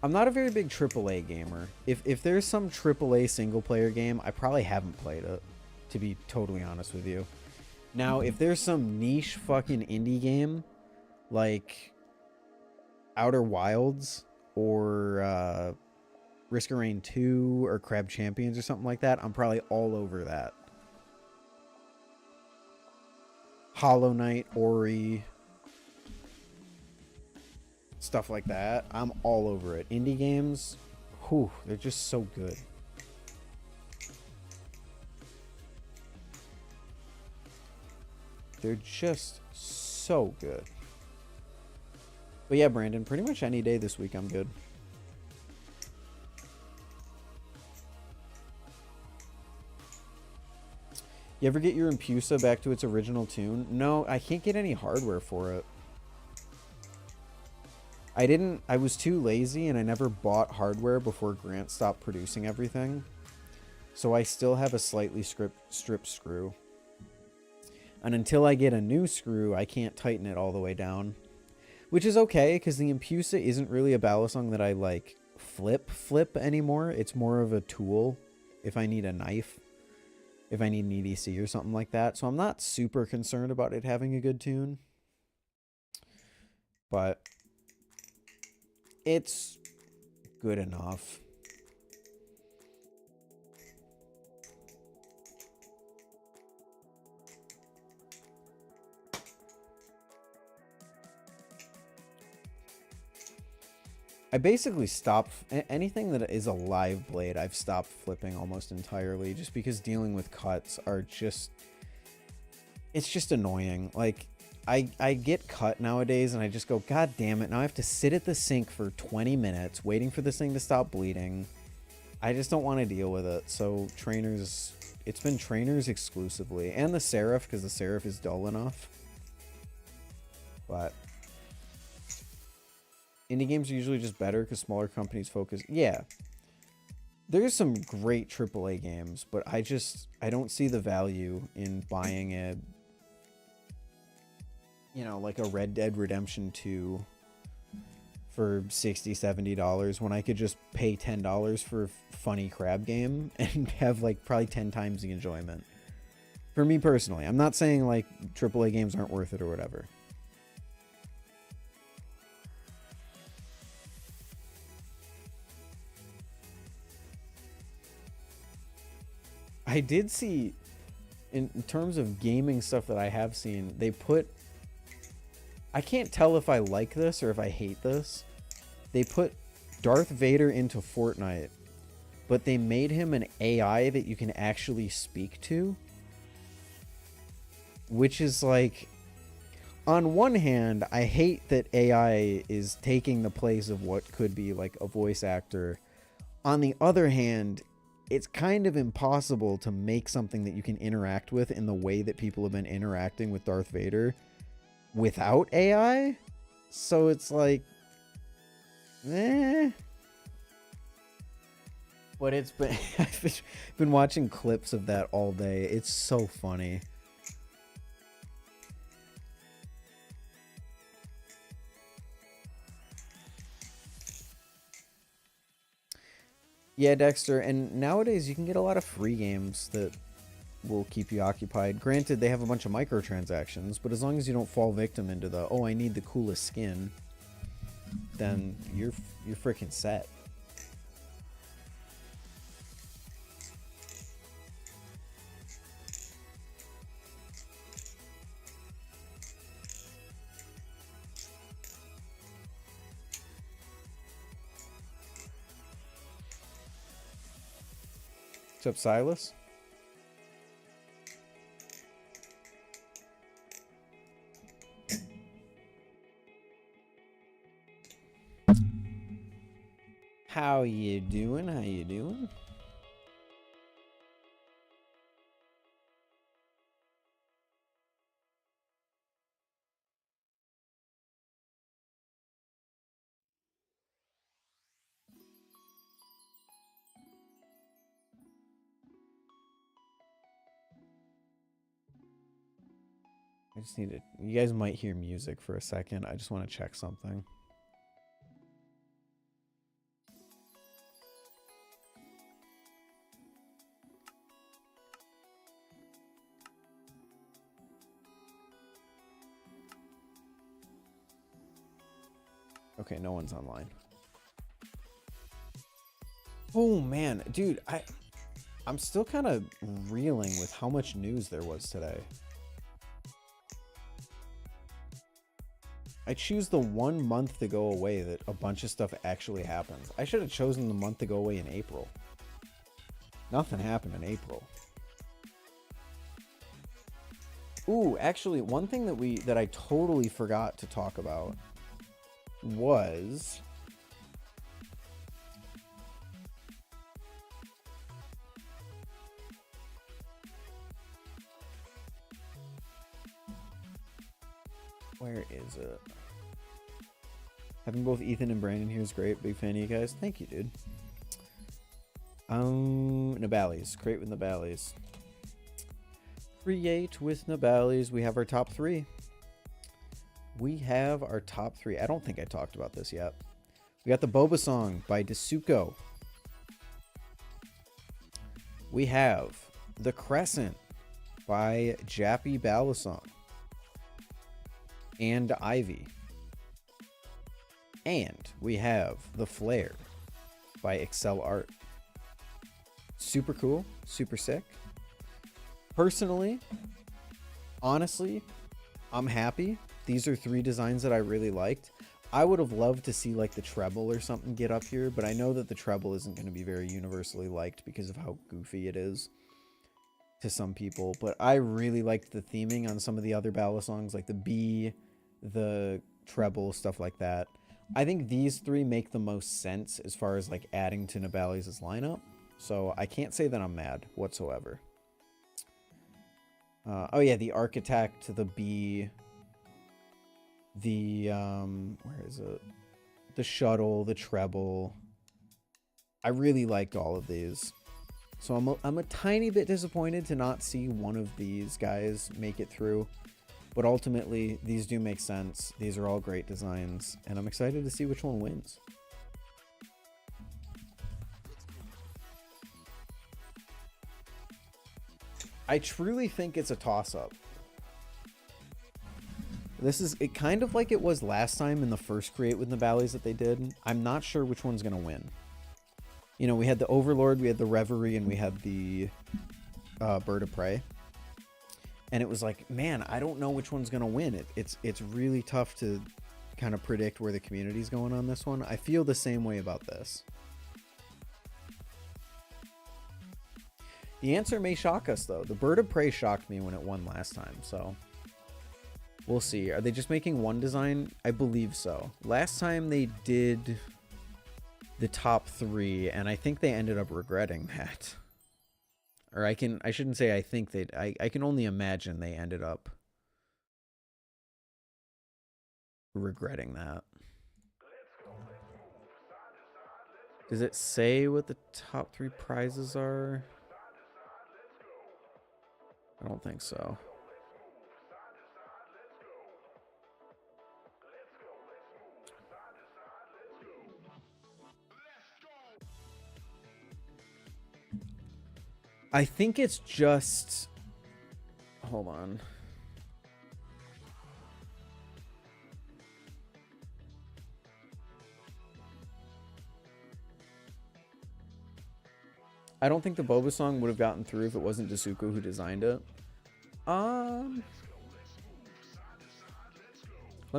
[SPEAKER 1] I'm not a very big AAA gamer. If there's some AAA single player game, I probably haven't played it, to be totally honest with you. Now, if there's some niche fucking indie game like Outer Wilds or Risk of Rain 2 or Crab Champions or something like that, I'm probably all over that. Hollow Knight, Ori, stuff like that, I'm all over it. Indie games, whew, they're just so good. They're just so good. But yeah, Brandon, pretty much any day this week I'm good. You ever get your Empusa back to its original tune? No, I can't get any hardware for it. I was too lazy and I never bought hardware before Grant stopped producing everything. So I still have a slightly stripped screw. And until I get a new screw, I can't tighten it all the way down. Which is okay, because the Empusa isn't really a Balisong that I like flip anymore. It's more of a tool if I need a knife. If I need an EDC or something like that. So I'm not super concerned about it having a good tune. But it's good enough. I basically stopped anything that is a live blade. I've stopped flipping almost entirely just because dealing with cuts are just, it's just annoying. Like I get cut nowadays and I just go, God damn it. Now I have to sit at the sink for 20 minutes waiting for this thing to stop bleeding. I just don't want to deal with it. So trainers, it's been trainers exclusively, and the SlifT, because the SlifT is dull enough. But indie games are usually just better because smaller companies focus. Yeah. There's some great AAA games, but I don't see the value in buying a, you know, like a Red Dead Redemption 2 for $60, $70 when I could just pay $10 for a funny crab game and have like probably 10 times the enjoyment. For me personally, I'm not saying like AAA games aren't worth it or whatever. I did see, in terms of gaming stuff that I have seen, they put, I can't tell if I like this or if I hate this. They put Darth Vader into Fortnite, but they made him an AI that you can actually speak to. Which is like, on one hand, I hate that AI is taking the place of what could be like a voice actor. On the other hand, it's kind of impossible to make something that you can interact with in the way that people have been interacting with Darth Vader without AI. So it's like, eh. But it's been, I've been watching clips of that all day. It's so funny. Yeah, Dexter, and nowadays you can get a lot of free games that will keep you occupied. Granted, they have a bunch of microtransactions, but as long as you don't fall victim into the, oh, I need the coolest skin, then you're freaking set. What's up, Silas? How you doing? How you doing? I just need to... You guys might hear music for a second. I just want to check something. Okay, no one's online. Oh man, dude, I'm still kind of reeling with how much news there was today. I choose the 1 month to go away that a bunch of stuff actually happened. I should have chosen the month to go away in April. Nothing happened in April. Ooh, actually, one thing that I totally forgot to talk about was where is it? Having both Ethan and Brandon here is great. Big fan of you guys. Thank you, dude. Nabali's. Create with Nabali's. Create with Nabali's. We have our top 3. We have our top 3. I don't think I talked about this yet. We got the Balisong by Dasuko. We have the Crescent by Jappy Balisong and Ivy. And we have the Flare by Excel Art. Super cool, super sick. Personally, honestly, I'm happy. These are 3 designs that I really liked. I would have loved to see like the treble or something get up here, but I know that the treble isn't going to be very universally liked because of how goofy it is to some people. But I really liked the theming on some of the other Balisongs, like the B, the treble, stuff like that. I think these 3 make the most sense as far as like adding to Nabali's lineup. So I can't say that I'm mad whatsoever. Oh yeah, the Architect, the B, the where is it? The Shuttle, the Treble. I really liked all of these. So I'm a tiny bit disappointed to not see one of these guys make it through. But ultimately, these do make sense. These are all great designs, and I'm excited to see which one wins. I truly think it's a toss-up. This is it, kind of like it was last time in the first Create with Nabali's that they did. I'm not sure which one's going to win. You know, we had the Overlord, we had the Reverie, and we had the Bird of Prey. And it was like, man, I don't know which one's going to win. It's really tough to kind of predict where the community's going on this one. I feel the same way about this. The answer may shock us, though. The Bird of Prey shocked me when it won last time, so we'll see. Are they just making one design? I believe so. Last time they did the top 3, and I think they ended up regretting that. Or I shouldn't say I think I can only imagine they ended up regretting that. Does it say what the top 3 prizes are? I don't think so. I think it's just... Hold on. I don't think the Balisong would have gotten through if it wasn't Dasuko who designed it. Let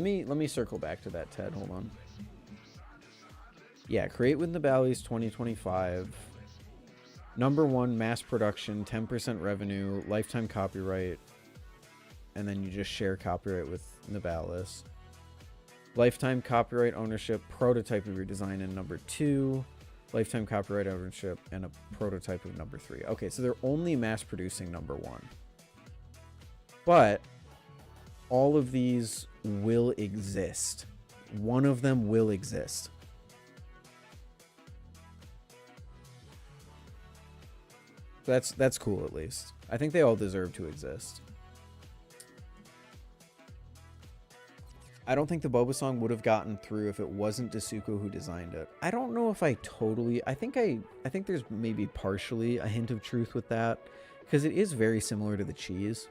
[SPEAKER 1] me circle back to that, Ted. Hold on. Yeah, Create with Nabali's 2025. Number 1, mass production, 10% revenue, lifetime copyright, and then you just share copyright with Nivalis. Lifetime copyright ownership, prototype of your design in number 2, lifetime copyright ownership, and a prototype of number 3. Okay, so they're only mass producing number 1. But all of these will exist. One of them will exist. That's cool, at least. I think they all deserve to exist. I don't think the Balisong would have gotten through if it wasn't Dasuko who designed it. I don't know if I totally... I think there's maybe partially a hint of truth with that, because it is very similar to the cheese.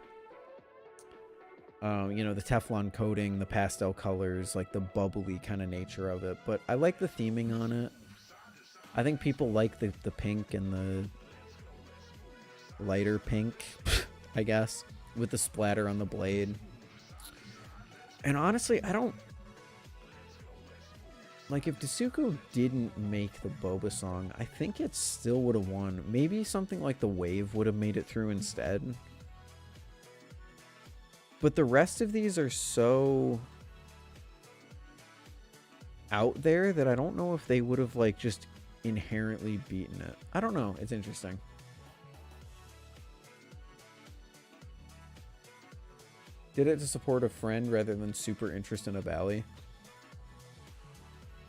[SPEAKER 1] You know, the Teflon coating, the pastel colors, like the bubbly kind of nature of it. But I like the theming on it. I think people like the pink and the lighter pink, I guess, with the splatter on the blade. And honestly, I don't... Like, if Dasuko didn't make the Balisong, I think it still would have won. Maybe something like the Wave would have made it through instead. But the rest of these are so out there that I don't know if they would have, like, just inherently beaten it. I don't know. It's interesting. Did it to support a friend rather than super interest in a Bali?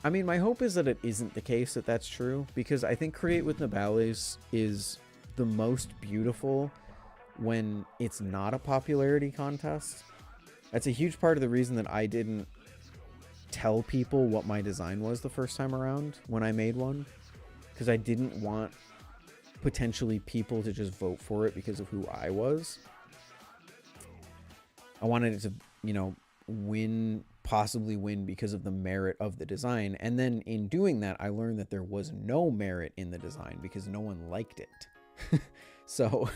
[SPEAKER 1] I mean, my hope is that it isn't the case that that's true, because I think Create with Nivalis is the most beautiful when it's not a popularity contest. That's a huge part of the reason that I didn't tell people what my design was the first time around when I made one, because I didn't want potentially people to just vote for it because of who I was. I wanted it to, you know, possibly win because of the merit of the design. And then in doing that, I learned that there was no merit in the design because no one liked it. So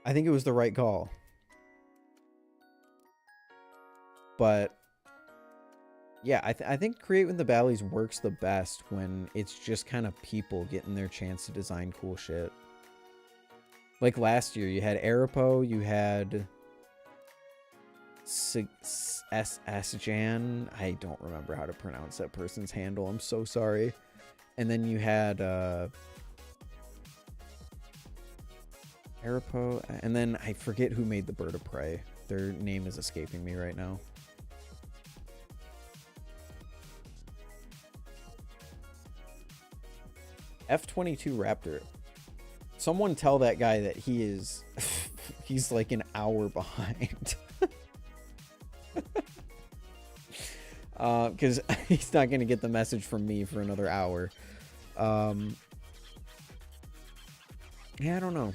[SPEAKER 1] I think it was the right call. But yeah, I think Create with the Bally's works the best when it's just kind of people getting their chance to design cool shit. Like last year, you had Arapo, you had Jan. I don't remember how to pronounce that person's handle. I'm so sorry. And then you had Arapo, and then I forget who made the Bird of Prey. Their name is escaping me right now. F22 Raptor. Someone tell that guy that he is... he's like an hour behind. Because he's not going to get the message from me for another hour. Yeah, I don't know.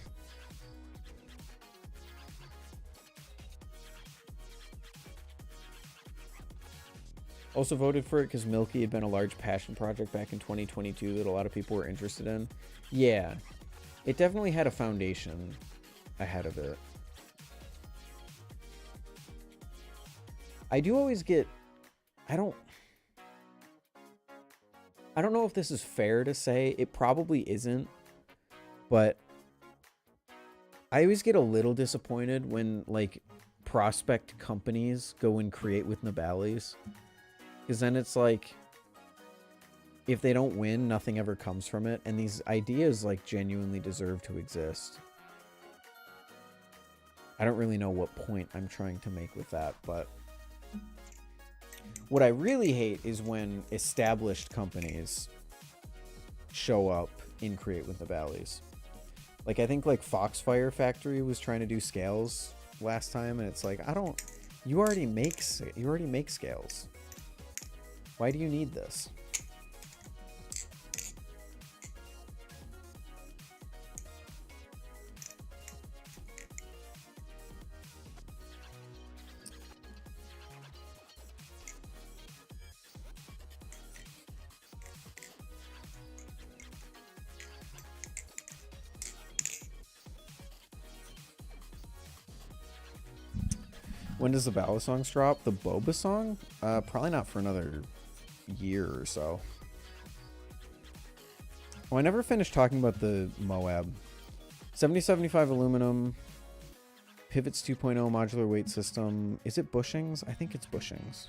[SPEAKER 1] Also voted for it because Milky had been a large passion project back in 2022 that a lot of people were interested in. Yeah. It definitely had a foundation ahead of it. I do always get... I don't know if this is fair to say. It probably isn't. But I always get a little disappointed when, like, prospect companies go and create with Nivalis. Because then it's like... if they don't win, nothing ever comes from it. And these ideas, like, genuinely deserve to exist. I don't really know what point I'm trying to make with that, but... what I really hate is when established companies show up in Create with the Valleys. Like, I think, like, Foxfire Factory was trying to do scales last time, and it's like, you already make scales. Why do you need this? When does the Balisongs drop? The Boba song? Probably not for another year or so. Oh, I never finished talking about the Moab. 7075 aluminum. Pivots 2.0 modular weight system. Is it bushings? I think it's bushings.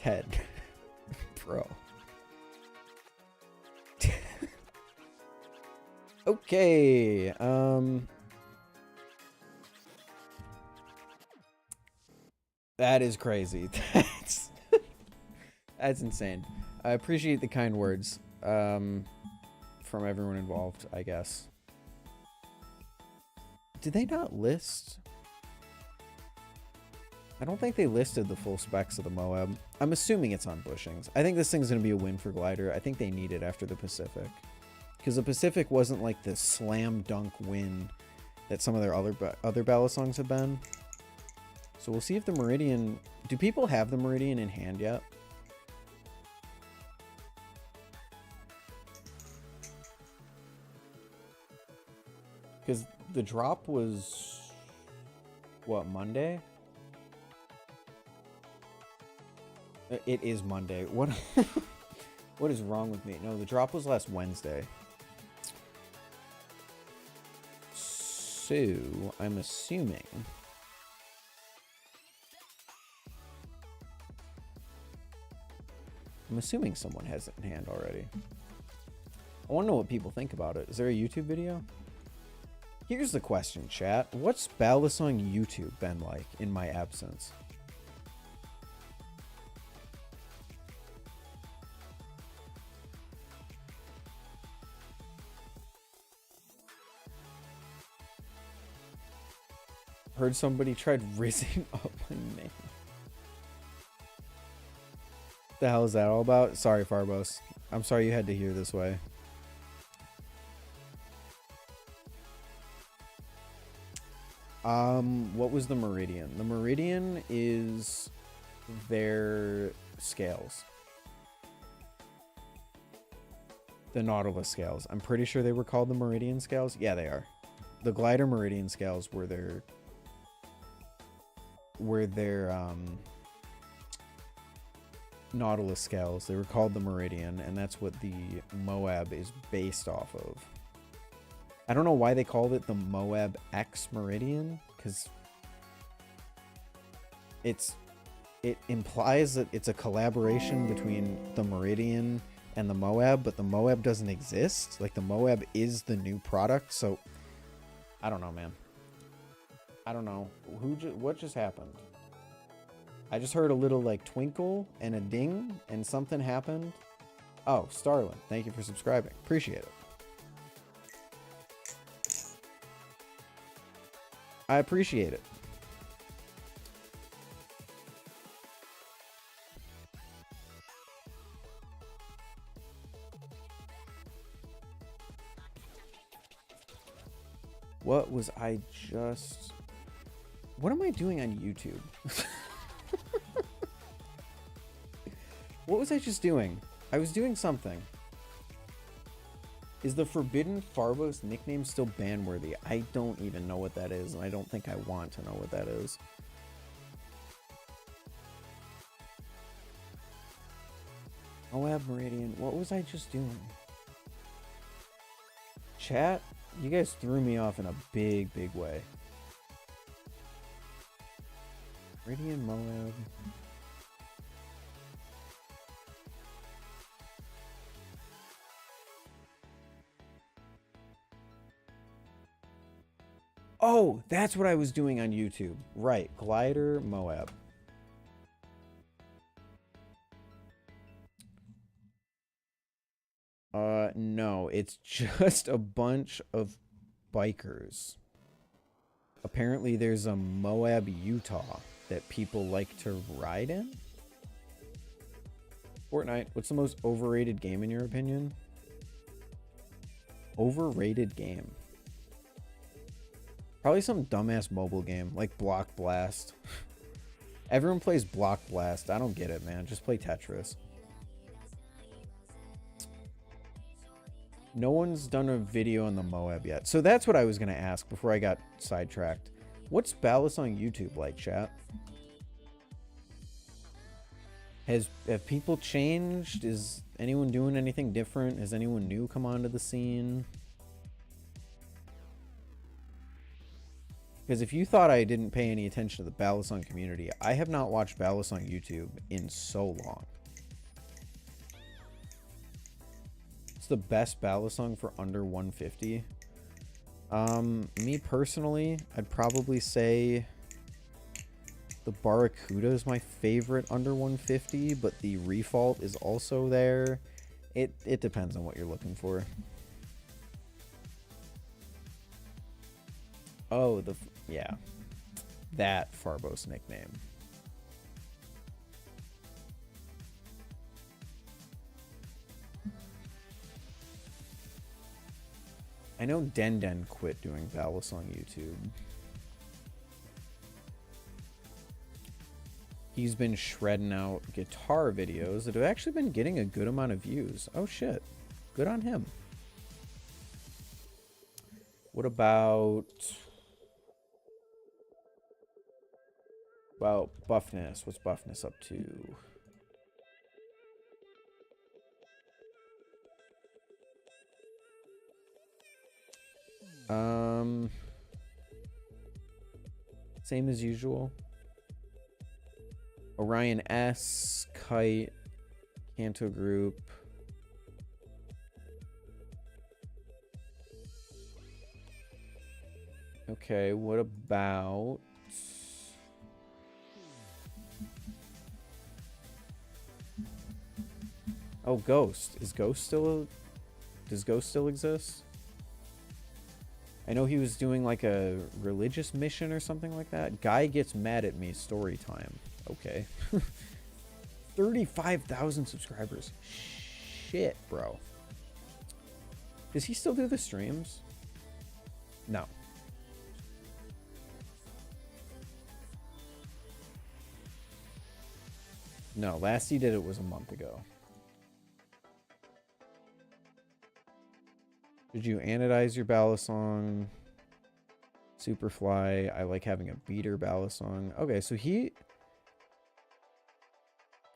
[SPEAKER 1] Ted. Bro. Okay. That is crazy. That's insane. I appreciate the kind words from everyone involved, I guess. Did they not list? I don't think they listed the full specs of the Moab. I'm assuming it's on bushings. I think this thing's going to be a win for Glider. I think they need it after the Pacific. Because the Pacific wasn't like the slam dunk win that some of their other Balisongs have been. So we'll see if the Meridian... Do people have the Meridian in hand yet? Because the drop was... What, Monday? It is Monday. What? What is wrong with me? No, the drop was last Wednesday. So, I'm assuming... someone has it in hand already. I want to know what people think about it. Is there a YouTube video? Here's the question, chat. What's Balisong YouTube been like in my absence? Heard somebody tried rizzing up my name. The hell is that all about? Sorry, Farbos. I'm sorry you had to hear this way. What was the Meridian? The Meridian is their scales. The Nautilus scales. I'm pretty sure they were called the Meridian scales. Yeah, they are. The Glider Meridian scales were their Nautilus scales. They were called the Meridian, and that's what the Moab is based off of. I don't know why they called it the Moab X Meridian, because it implies that it's a collaboration between the Meridian and the Moab, but the Moab doesn't exist. Like, the Moab is the new product, so I don't know, man. I don't know. What just happened? I just heard a little, like, twinkle and a ding, and something happened. Oh, Starlin, thank you for subscribing. Appreciate it. I appreciate it. What was I just... What am I doing on YouTube? What was I just doing? I was doing something. Is the Forbidden Farbos nickname still ban-worthy? I don't even know what that is, and I don't think I want to know what that is. Moab Meridian, what was I just doing? Chat, you guys threw me off in a big, big way. Meridian Moab... Oh, that's what I was doing on YouTube. Right, Glider Moab. No, it's just a bunch of bikers. Apparently there's a Moab, Utah that people like to ride in. Fortnite, what's the most overrated game in your opinion? Overrated game. Probably some dumbass mobile game, like Block Blast. Everyone plays Block Blast. I don't get it, man. Just play Tetris. No one's done a video on the Moab yet. So that's what I was going to ask before I got sidetracked. What's Balisong YouTube like, chat? Have people changed? Is anyone doing anything different? Has anyone new come onto the scene? Because if you thought I didn't pay any attention to the Balisong community, I have not watched Balisong YouTube in so long. It's the best Balisong for under 150. Me personally, I'd probably say the Barracuda is my favorite under 150, but the Refault is also there. It depends on what you're looking for. Oh, yeah. That Farbos nickname. I know Den quit doing Balisong YouTube. He's been shredding out guitar videos that have actually been getting a good amount of views. Oh shit. Good on him. What about Buffness? What's Buffness up to? Same as usual. Orion S, Kite, Canto Group. Okay, what about... Oh, Ghost. Is Ghost still... Does Ghost still exist? I know he was doing like a religious mission or something like that. Guy gets mad at me, story time. Okay. 35,000 subscribers. Shit, bro. Does he still do the streams? No. No, last he did it was a month ago. Did you anodize your Balisong? Superfly. I like having a beater Balisong. Okay, so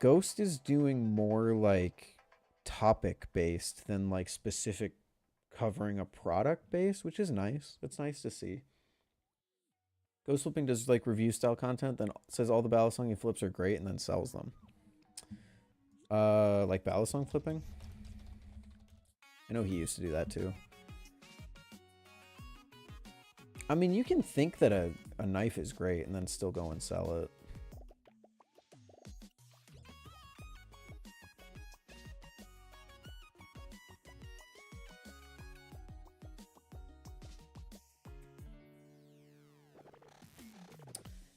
[SPEAKER 1] Ghost is doing more like topic based than like specific covering a product base, which is nice. That's nice to see. Ghost flipping does like review style content, then says all the Balisong he flips are great and then sells them. Like Balisong flipping? I know he used to do that too. I mean, you can think that a knife is great and then still go and sell it.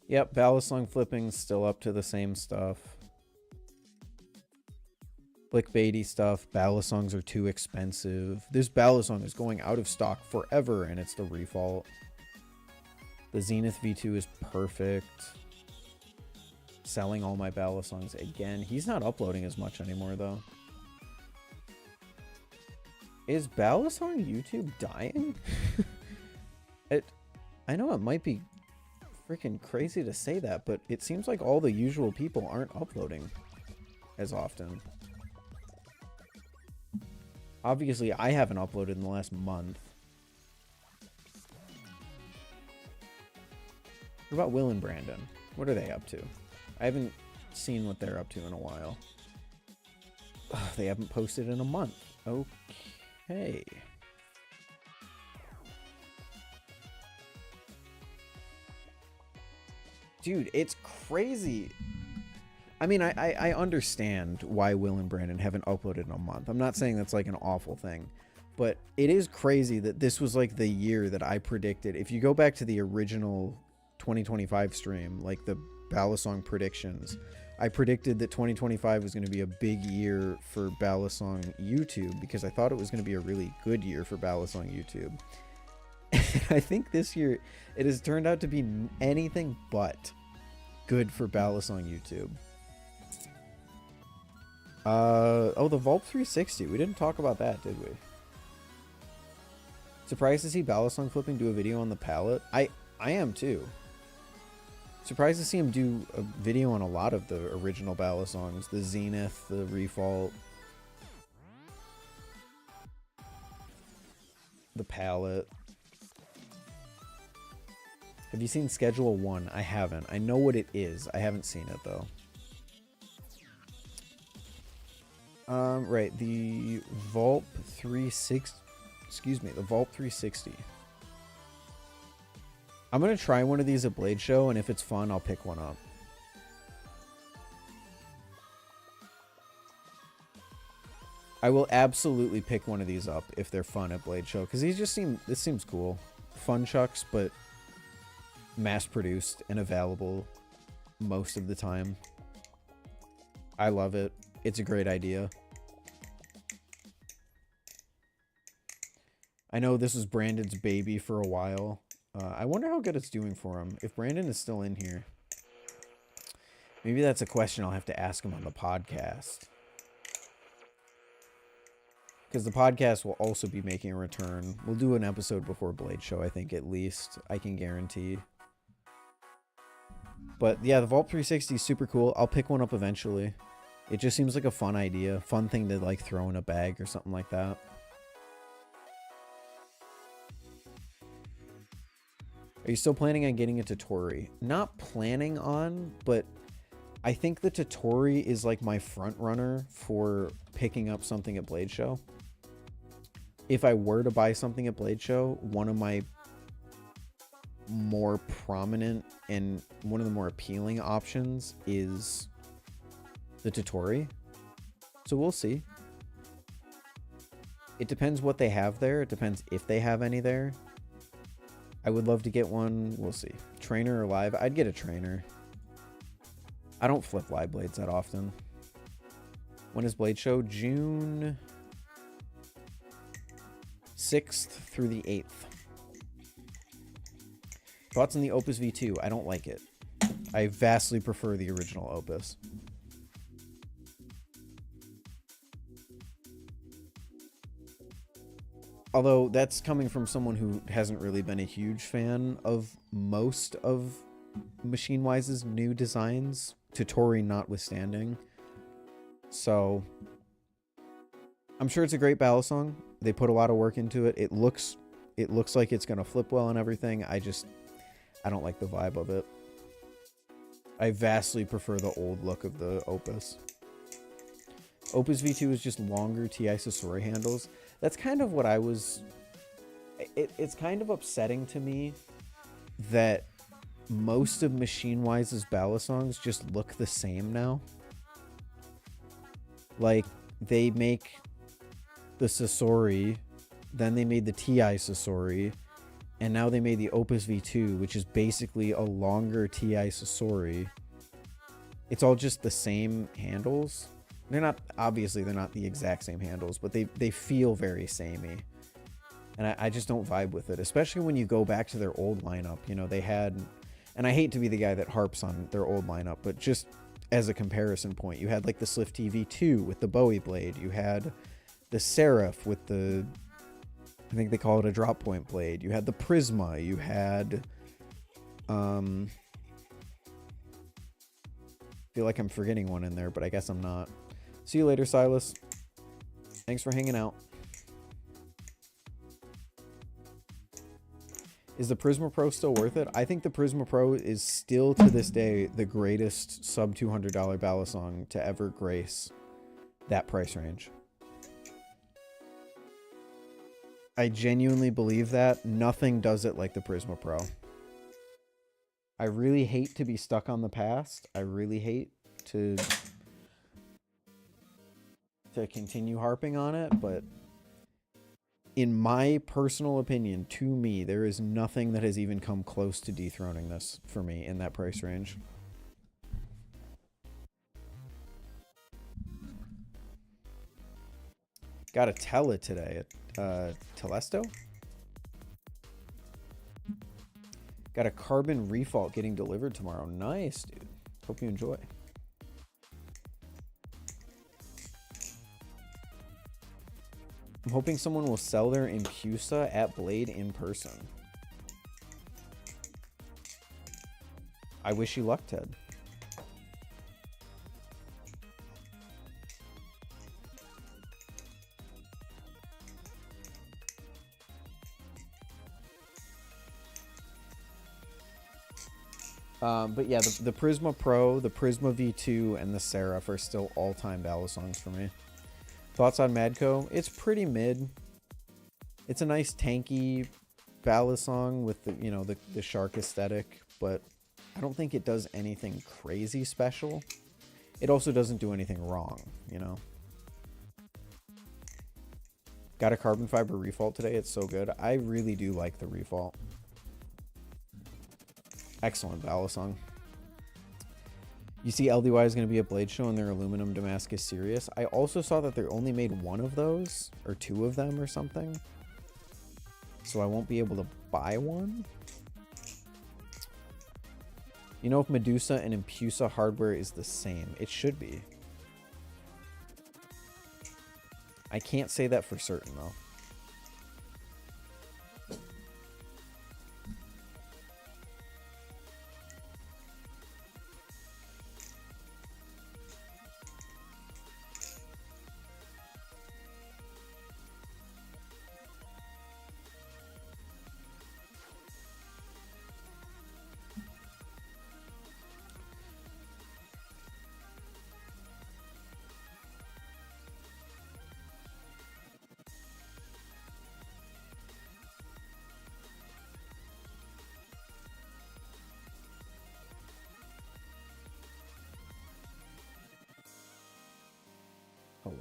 [SPEAKER 1] Yep, Balisong flipping's still up to the same stuff. Clickbaity stuff. Balisongs are too expensive. This Balisong is going out of stock forever, and it's the Refault. The Zenith V2 is perfect. Selling all my Balisongs again. He's not uploading as much anymore, though. Is Balisong YouTube dying? I know it might be freaking crazy to say that, but it seems like all the usual people aren't uploading as often. Obviously, I haven't uploaded in the last month. What about Will and Brandon? What are they up to? I haven't seen what they're up to in a while. Ugh, they haven't posted in a month. Okay. Dude, it's crazy. I mean, I understand why Will and Brandon haven't uploaded in a month. I'm not saying that's like an awful thing, but it is crazy that this was like the year that I predicted. If you go back to the original 2025 stream, like the Balisong predictions, I predicted that 2025 was going to be a big year for Balisong YouTube because I thought it was going to be a really good year for Balisong YouTube. And I think this year it has turned out to be anything but good for Balisong YouTube. Oh, the Vulp 360. We didn't talk about that, did we? Surprised to see Balisong flipping do a video on the palette. I am too. Surprised to see him do a video on a lot of the original Balisongs. The Zenith, the Refault, the palette. Have you seen Schedule 1? I haven't. I know what it is. I haven't seen it though. Right, the Vault 360. Excuse me, the Vault 360. I'm gonna try one of these at Blade Show, and if it's fun, I'll pick one up. I will absolutely pick one of these up if they're fun at Blade Show, because these just seem, this seems cool. Fun chucks, but mass-produced and available most of the time. I love it. It's a great idea. I know this was Brandon's baby for a while. I wonder how good it's doing for him. If Brandon is still in here, maybe that's a question I'll have to ask him on the podcast. Because the podcast will also be making a return. We'll do an episode before Blade Show, I think, at least. I can guarantee. But yeah, the Vault 360 is super cool. I'll pick one up eventually. It just seems like a fun idea. Fun thing to like throw in a bag or something like that. Are you still planning on getting a Totori? Not planning on, but I think the Totori is like my front runner for picking up something at Blade Show. If I were to buy something at Blade Show, one of my more prominent and one of the more appealing options is the Totori. So we'll see. It depends what they have there. It depends if they have any there. I would love to get one. We'll see. Trainer or live? I'd get a trainer. I don't flip live blades that often. When is Blade Show? June 6th through the 8th. Thoughts on the Opus V2? I don't like it. I vastly prefer the original Opus. Although that's coming from someone who hasn't really been a huge fan of most of Machinewise's new designs, Totori notwithstanding. So I'm sure it's a great Balisong. They put a lot of work into it. It looks like it's gonna flip well and everything. I don't like the vibe of it. I vastly prefer the old look of the Opus. Opus V2 is just longer TI Sasori handles. That's kind of what I was... It's kind of upsetting to me that most of Machinewise's Balisongs just look the same now. Like, they make the Sasori, then they made the TI Sasori, and now they made the Opus V2, which is basically a longer TI Sasori. It's all just the same handles. They're not, obviously they're not the exact same handles, but they feel very samey. And I just don't vibe with it, especially when you go back to their old lineup. You know, they had, and I hate to be the guy that harps on their old lineup, but just as a comparison point, you had like the SlifT V2 with the Bowie blade. You had the Seraph with the, I think they call it a drop point blade. You had the Prisma. You had, I feel like I'm forgetting one in there, but I guess I'm not. See you later, Silas. Thanks for hanging out. Is the Prisma Pro still worth it? I think the Prisma Pro is still, to this day, the greatest sub $200 Balisong to ever grace that price range. I genuinely believe that. Nothing does it like the Prisma Pro. I really hate to be stuck on the past. I really hate to continue harping on it, but in my personal opinion, to me, there is nothing that has even come close to dethroning this for me in that price range. Got a Tele today at Telesto. Got a Carbon Refault getting delivered tomorrow. Nice, dude. Hope you enjoy. I'm hoping someone will sell their Empusa at Blade in person. I wish you luck, Ted. But yeah, the Prisma Pro, the Prisma V2, and the Seraph are still all-time Balisongs for me. Thoughts on Madco? It's pretty mid. It's a nice tanky Balisong with the, you know, the shark aesthetic, but I don't think it does anything crazy special. It also doesn't do anything wrong, you know. Got a carbon fiber refault today. It's so good. I really do like the refault. Excellent Balisong. You see LDY is going to be a Blade show in their aluminum Damascus Sirius. I also saw that they only made one of those, or two of them or something. So I won't be able to buy one. You know if Medusa and Empusa hardware is the same? It should be. I can't say that for certain though.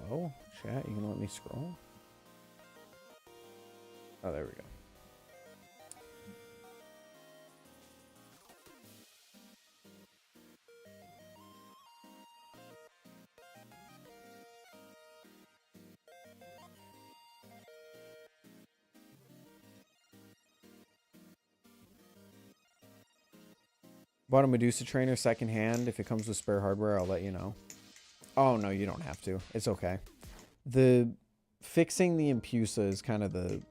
[SPEAKER 1] Hello? Chat, you gonna let me scroll? Oh, there we go. Bought a Medusa trainer secondhand. If it comes with spare hardware, I'll let you know. Oh, no, you don't have to. It's okay. The fixing the Empusa is kind of the...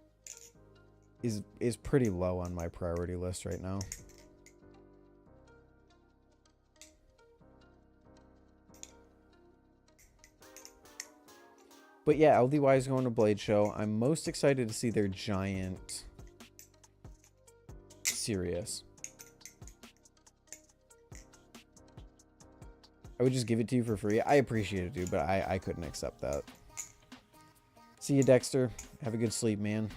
[SPEAKER 1] is pretty low on my priority list right now. But yeah, LDY is going to Blade Show. I'm most excited to see their giant Sirius. I would just give it to you for free. I appreciate it, dude, but I couldn't accept that. See you, Dexter. Have a good sleep, man.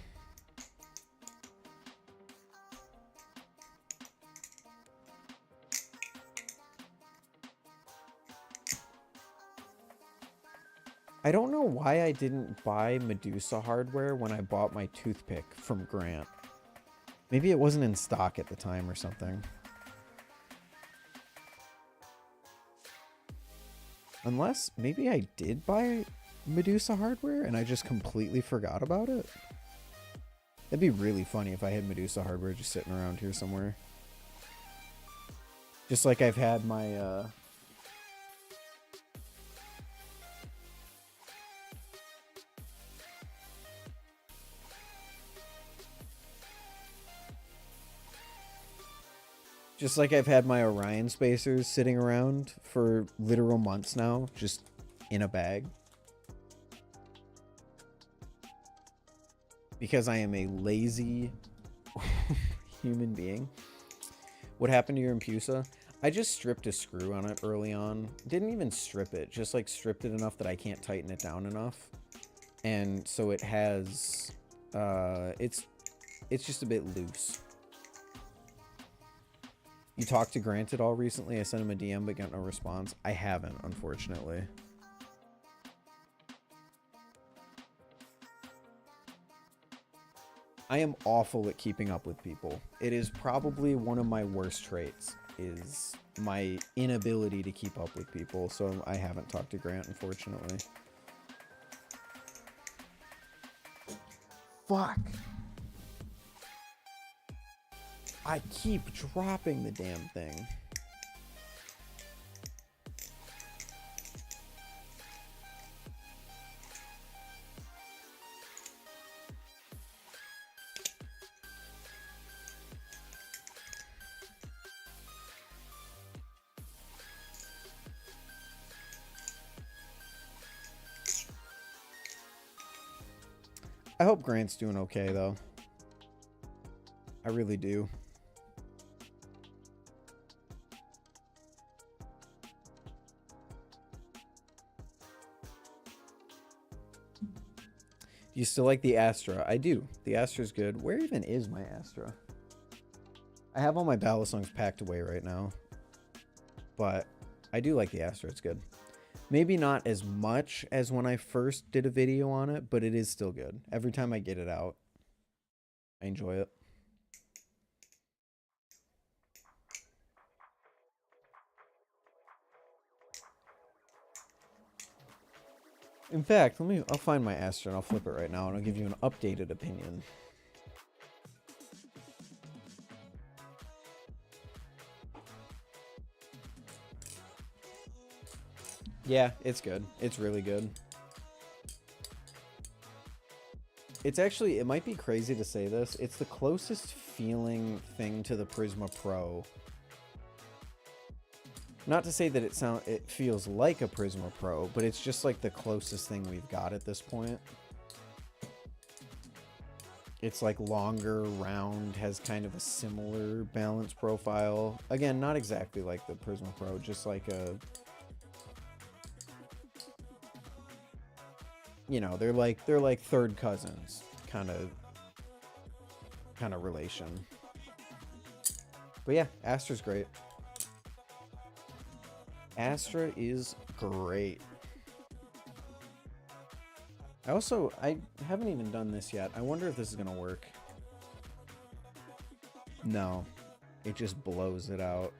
[SPEAKER 1] I don't know why I didn't buy Medusa hardware when I bought my toothpick from Grant. Maybe it wasn't in stock at the time or something. Unless, maybe I did buy Medusa hardware and I just completely forgot about it. That'd be really funny if I had Medusa hardware just sitting around here somewhere. Just like I've had my, just like I've had my Orion spacers sitting around for literal months now, just in a bag. Because I am a lazy human being. What happened to your Empusa? I just stripped a screw on it early on. Didn't even strip it, just like stripped it enough that I can't tighten it down enough. And so it has, it's just a bit loose. You talked to Grant at all recently? I sent him a DM but got no response. I haven't, unfortunately. I am awful at keeping up with people. It is probably one of my worst traits, is my inability to keep up with people. So I haven't talked to Grant, unfortunately. Fuck. I keep dropping the damn thing. I hope Grant's doing okay, though. I really do. You still like the Astra? I do. The Astra's good. Where even is my Astra? I have all my Balisongs packed away right now. But I do like the Astra. It's good. Maybe not as much as when I first did a video on it, but it is still good. Every time I get it out, I enjoy it. In fact, I'll find my Astra and I'll flip it right now and I'll give you an updated opinion. Yeah, it's good. It's really good. It's actually, it might be crazy to say this, it's the closest feeling thing to the Prisma Pro. Not to say that it feels like a Prisma Pro, but it's just like the closest thing we've got at this point. It's like longer, round, has kind of a similar balance profile. Again, not exactly like the Prisma Pro, just like a... You know, they're like third cousins kind of relation. But yeah, Astra's great. Astra is great. I haven't even done this yet. I wonder if this is gonna work. No, it just blows it out.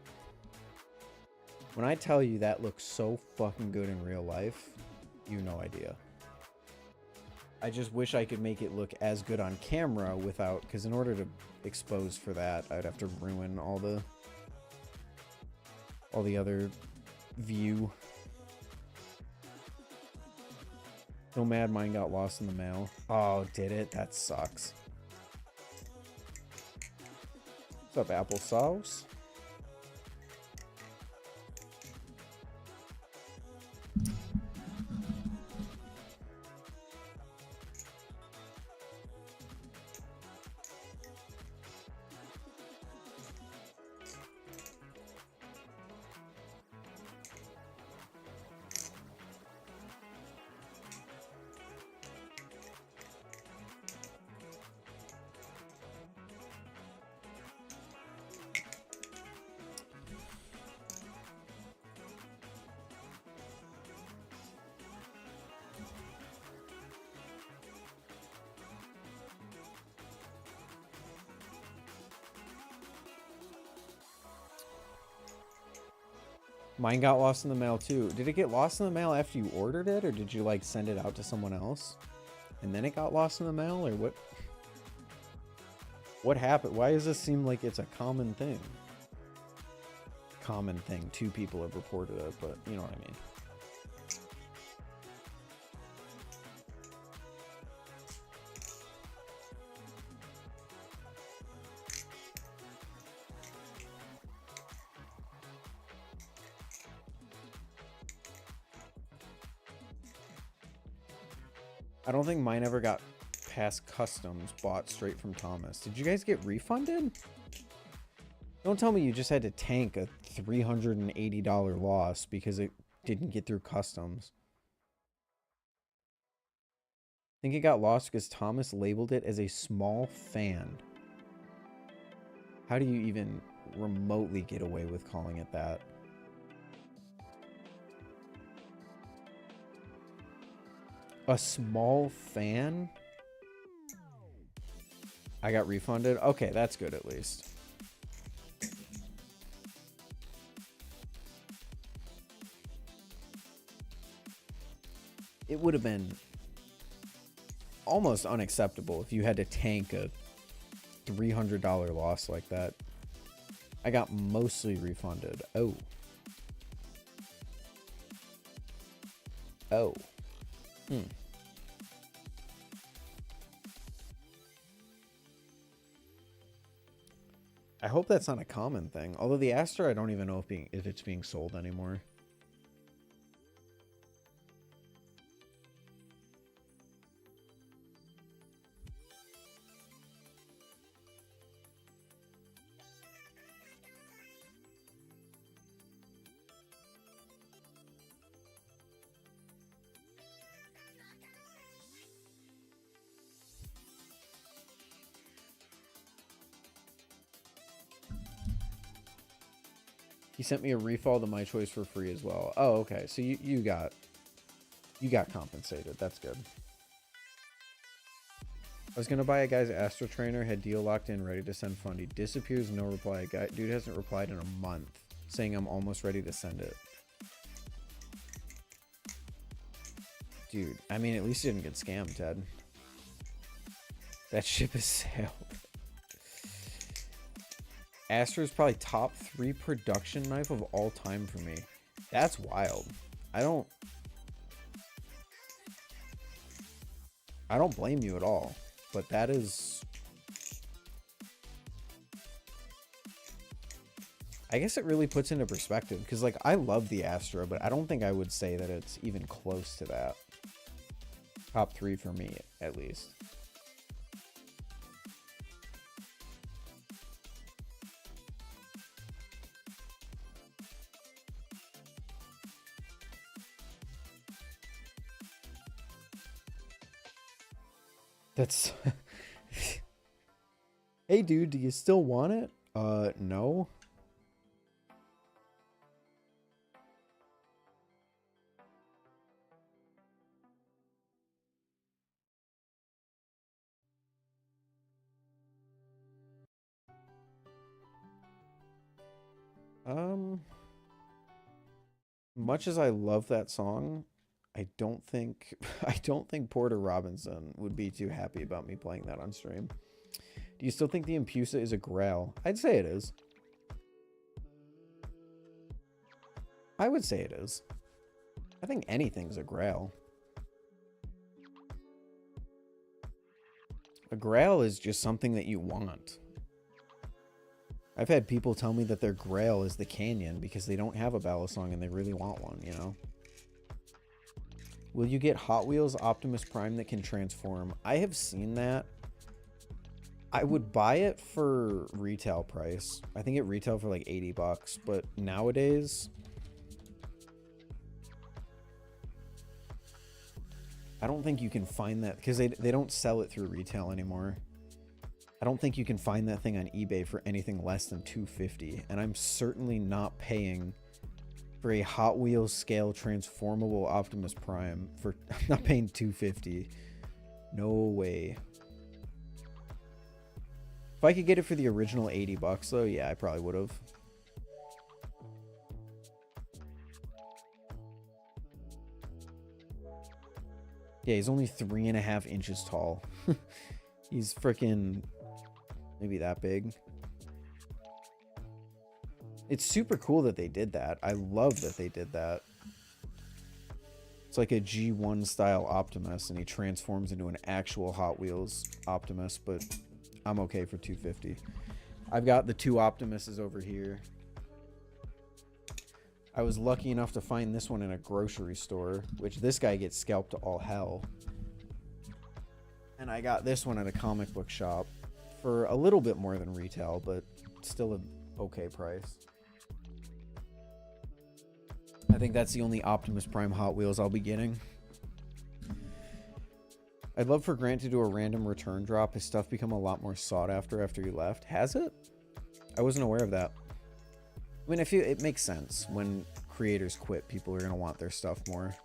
[SPEAKER 1] When I tell you that looks so fucking good in real life, you have no idea. I just wish I could make it look as good on camera without, because in order to expose for that, I'd have to ruin all the other view. So mad mine got lost in the mail. Oh, did it? That sucks. What's up, applesauce? Mine got lost in the mail too. Did it get lost in the mail after you ordered it, or did you like send it out to someone else and then it got lost in the mail, or what? What happened? Why does this seem like it's a common thing? Common thing. 2 people have reported it, but you know what I mean. I don't think mine ever got past customs, bought straight from Thomas. Did you guys get refunded? Don't tell me you just had to tank a $380 loss because it didn't get through customs. I think it got lost because Thomas labeled it as a small fan. How do you even remotely get away with calling it that? A small fan? I got refunded? Okay, that's good at least. It would have been almost unacceptable if you had to tank a $300 loss like that. I got mostly refunded. Oh. Oh. I hope that's not a common thing. Although the Astra, I don't even know if it's being sold anymore. He sent me a refill of the My Choice for free as well. Oh, okay. So you got compensated. That's good. I was gonna buy a guy's Astro Trainer, had deal locked in, ready to send Fundy. Disappears, no reply. Dude hasn't replied in a month, saying I'm almost ready to send it. Dude, I mean, at least you didn't get scammed, Ted. That ship has sailed. Astro is probably top 3 production knife of all time for me. That's wild. I don't blame you at all, but that is... I guess it really puts into perspective, because like I love the Astro, but I don't think I would say that it's even close to that. Top 3 for me, at least. That's... Hey dude, do you still want it? No. Much as I love that song, I don't think Porter Robinson would be too happy about me playing that on stream. Do you still think the Empusa is a grail? I'd say it is. I would say it is. I think anything's a grail. A grail is just something that you want. I've had people tell me that their grail is the Canyon because they don't have a Balisong and they really want one, you know? Will you get Hot Wheels Optimus Prime that can transform? I have seen that. I would buy it for retail price. I think it retail for like 80 bucks, but nowadays... I don't think you can find that because they don't sell it through retail anymore. I don't think you can find that thing on eBay for anything less than $250, and I'm certainly not paying for a Hot Wheels scale transformable Optimus Prime for... I'm not paying $250. No way. If I could get it for the original 80 bucks though, yeah, I probably would have. Yeah, he's only 3.5 inches tall. He's freaking maybe that big. It's super cool that they did that. I love that they did that. It's like a G1 style Optimus, and he transforms into an actual Hot Wheels Optimus, but I'm okay for $250. I've got the 2 Optimuses over here. I was lucky enough to find this one in a grocery store, which this guy gets scalped to all hell. And I got this one at a comic book shop for a little bit more than retail, but still an okay price. I think that's the only Optimus Prime Hot Wheels I'll be getting. I'd love for Grant to do a random return drop. His stuff become a lot more sought after he left. Has it? I wasn't aware of that. I mean, I feel it makes sense. When creators quit, people are going to want their stuff more.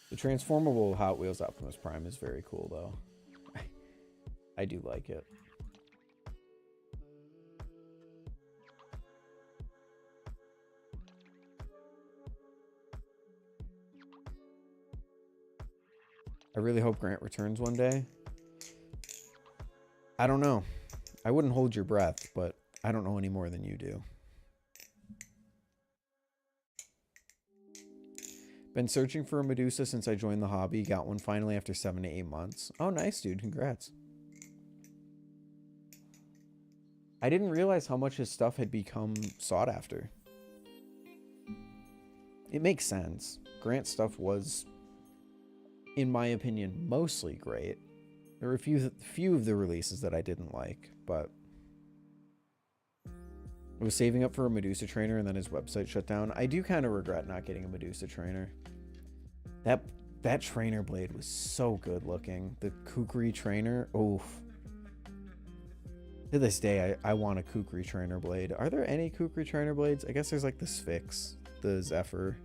[SPEAKER 1] The transformable Hot Wheels Optimus Prime is very cool, though. I do like it. I really hope Grant returns one day. I don't know. I wouldn't hold your breath, but I don't know any more than you do. Been searching for a Medusa since I joined the hobby. Got one finally after 7 to 8 months. Oh, nice, dude. Congrats. I didn't realize how much his stuff had become sought after. It makes sense. Grant's stuff was, in my opinion, mostly great. There were a few of the releases that I didn't like, but I was saving up for a Medusa trainer and then his website shut down. I do kind of regret not getting a Medusa trainer. That trainer blade was so good looking. The Kukri trainer, oof. To this day, I want a Kukri trainer blade. Are there any Kukri trainer blades? I guess there's like the Sphinx, the Zephyr.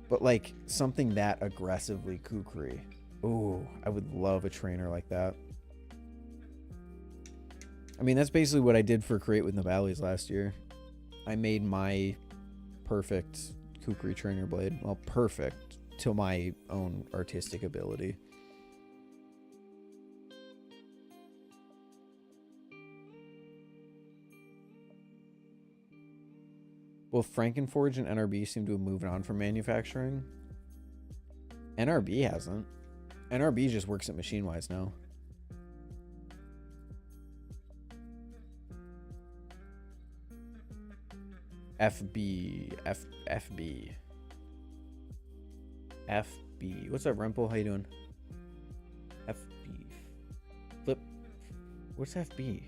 [SPEAKER 1] But like something that aggressively Kukri. Ooh, I would love a trainer like that. I mean, that's basically what I did for Create with Nabali's last year. I made my perfect Kukri trainer blade. Well, perfect to my own artistic ability. Both Frankenforge and NRB seem to have moved on from manufacturing. NRB hasn't. NRB just works at Machinewise now. FB. What's up, Rempel? How you doing? FB. Flip. What's FB?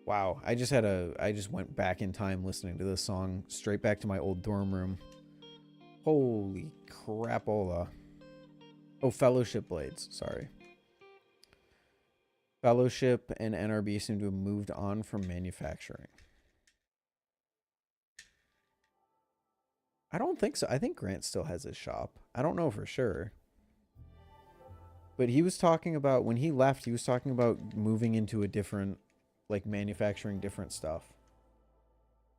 [SPEAKER 1] Wow, I just went back in time listening to this song, straight back to my old dorm room. Holy crapola. Oh, Fellowship blades, sorry. Fellowship and NRB seem to have moved on from manufacturing. I don't think so. I think Grant still has his shop. I don't know for sure. But he was talking about, when he left, he was talking about moving into a different, like manufacturing different stuff.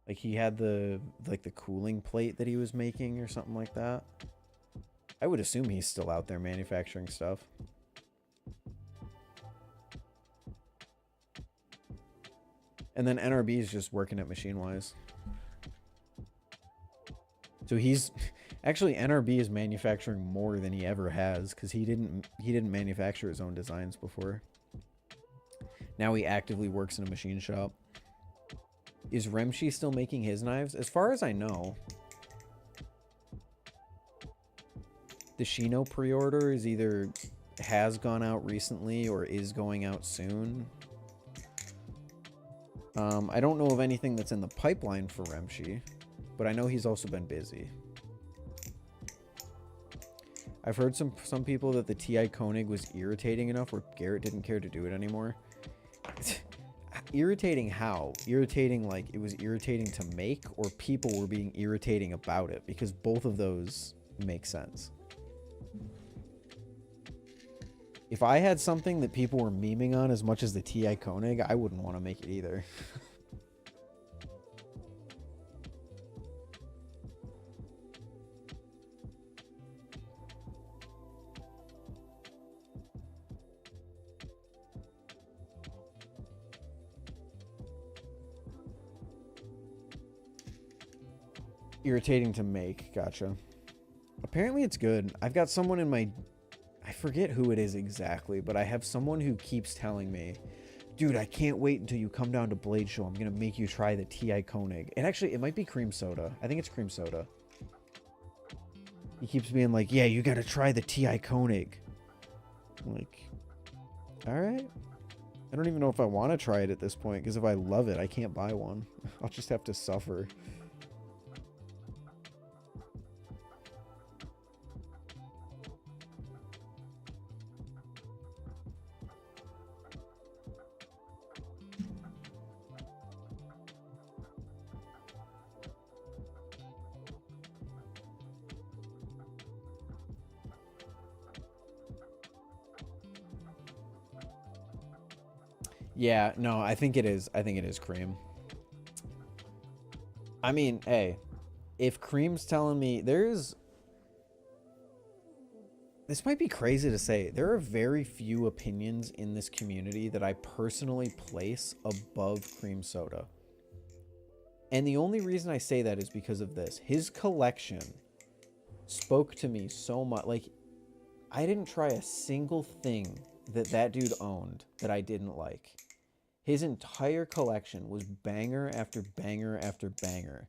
[SPEAKER 1] Like he had the cooling plate that he was making or something like that. I would assume he's still out there manufacturing stuff. And then NRB is just working at Machinewise. So he's actually, NRB is manufacturing more than he ever has, because he didn't manufacture his own designs before. Now he actively works in a machine shop. Is Remshi still making his knives? As far as I know, the Shino pre-order is either has gone out recently or is going out soon. I don't know of anything that's in the pipeline for Remshi, but I know he's also been busy. I've heard some people that the TI Koenig was irritating enough where Garrett didn't care to do it anymore. Irritating how? Irritating like it was irritating to make, or people were being irritating about it? Because both of those make sense. If I had something that people were memeing on as much as the TI Koenig, I wouldn't want to make it either. Irritating to make. Gotcha. Apparently it's good. I've got someone in my... I forget who it is exactly, but I have someone who keeps telling me, dude, I can't wait until you come down to Blade Show. I'm going to make you try the TI Koenig. And actually, it might be cream soda. I think it's cream soda. He keeps being like, yeah, you got to try the TI Koenig. I'm like, all right. I don't even know if I want to try it at this point, because if I love it, I can't buy one. I'll just have to suffer. Yeah, no, I think it is. I think it is cream. I mean, hey, if cream's telling me this might be crazy to say. There are very few opinions in this community that I personally place above cream soda. And the only reason I say that is because of this. His collection spoke to me so much. Like, I didn't try a single thing that dude owned that I didn't like. His entire collection was banger after banger after banger.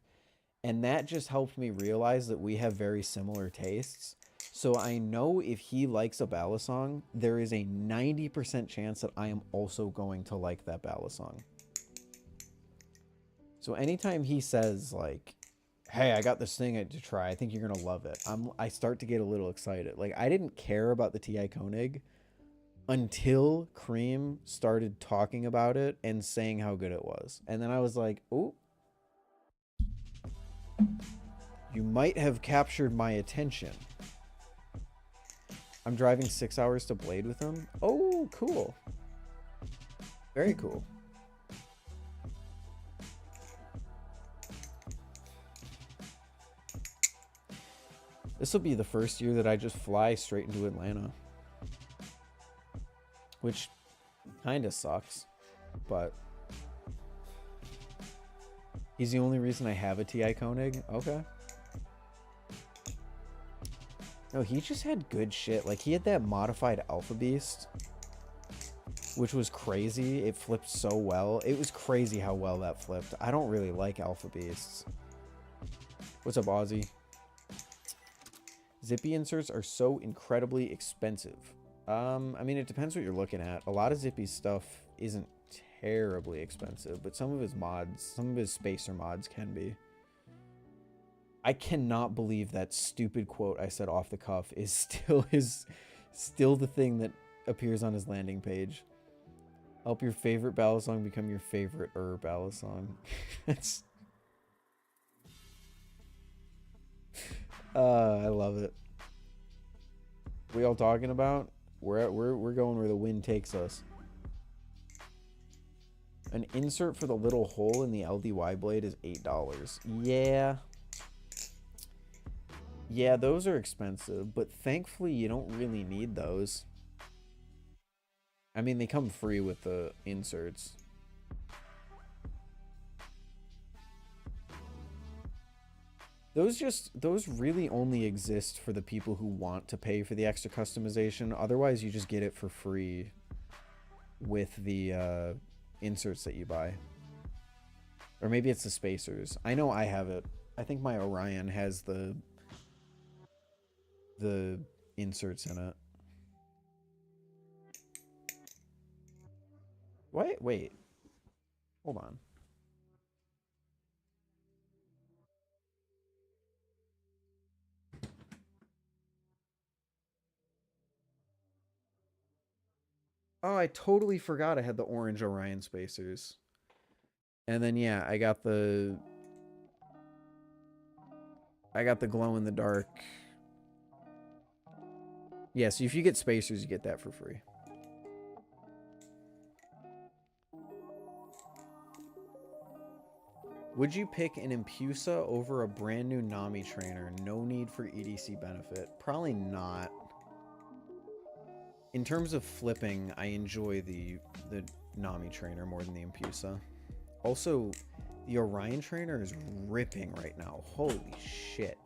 [SPEAKER 1] And that just helped me realize that we have very similar tastes. So I know if he likes a Balisong, there is a 90% chance that I am also going to like that Balisong. So anytime he says like, hey, I got this thing to try, I think you're going to love it, I start to get a little excited. Like, I didn't care about the TI Koenig until Cream started talking about it and saying how good it was. And then I was like, oh, you might have captured my attention. I'm driving 6 hours to Blade with him. Oh, cool. Very cool. This will be the first year that I just fly straight into Atlanta. Which kind of sucks, but he's the only reason I have a TI Koenig. Okay. No, he just had good shit. Like, he had that modified Alpha Beast, which was crazy. It flipped so well. It was crazy how well that flipped. I don't really like Alpha Beasts. What's up, Ozzy? Zippy inserts are so incredibly expensive. I mean, it depends what you're looking at. A lot of Zippy's stuff isn't terribly expensive, but some of his mods, some of his spacer mods can be. I cannot believe that stupid quote I said off the cuff is still the thing that appears on his landing page. Help your favorite Balisong become your favorite Balisong. That's I love it. We all talking about? We're going where the wind takes us. An insert for the little hole in the LDY blade is $8. Yeah. Yeah, those are expensive, but thankfully you don't really need those. I mean, they come free with the inserts. Those really only exist for the people who want to pay for the extra customization. Otherwise, you just get it for free with the inserts that you buy. Or maybe it's the spacers. I know I have it. I think my Orion has the inserts in it. Wait. Hold on. Oh, I totally forgot I had the orange Orion spacers. And then yeah, I got the glow in the dark. Yeah, so if you get spacers, you get that for free. Would you pick an Empusa over a brand new Nami trainer? No need for EDC benefit. Probably not. In terms of flipping, I enjoy the Nami trainer more than the Empusa. Also, the Orion trainer is ripping right now. Holy shit.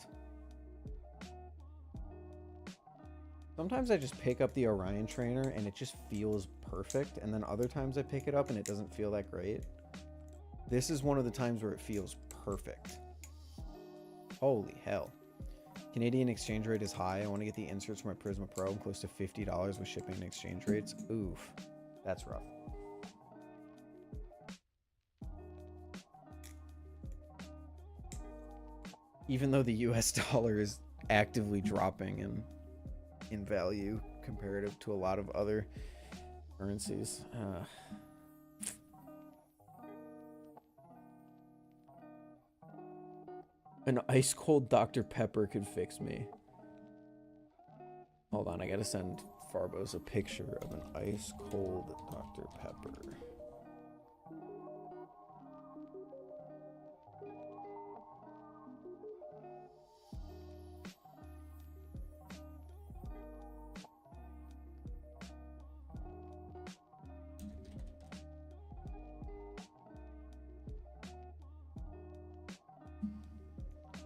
[SPEAKER 1] Sometimes I just pick up the Orion trainer and it just feels perfect, and then other times I pick it up and it doesn't feel that great. This is one of the times where it feels perfect. Holy hell. Canadian exchange rate is high. I want to get the inserts for my Prisma Pro. I'm close to $50 with shipping and exchange rates. Oof. That's rough. Even though the US dollar is actively dropping in value comparative to a lot of other currencies. An ice cold Dr. Pepper could fix me. Hold on, I gotta send Farbos a picture of an ice cold Dr. Pepper.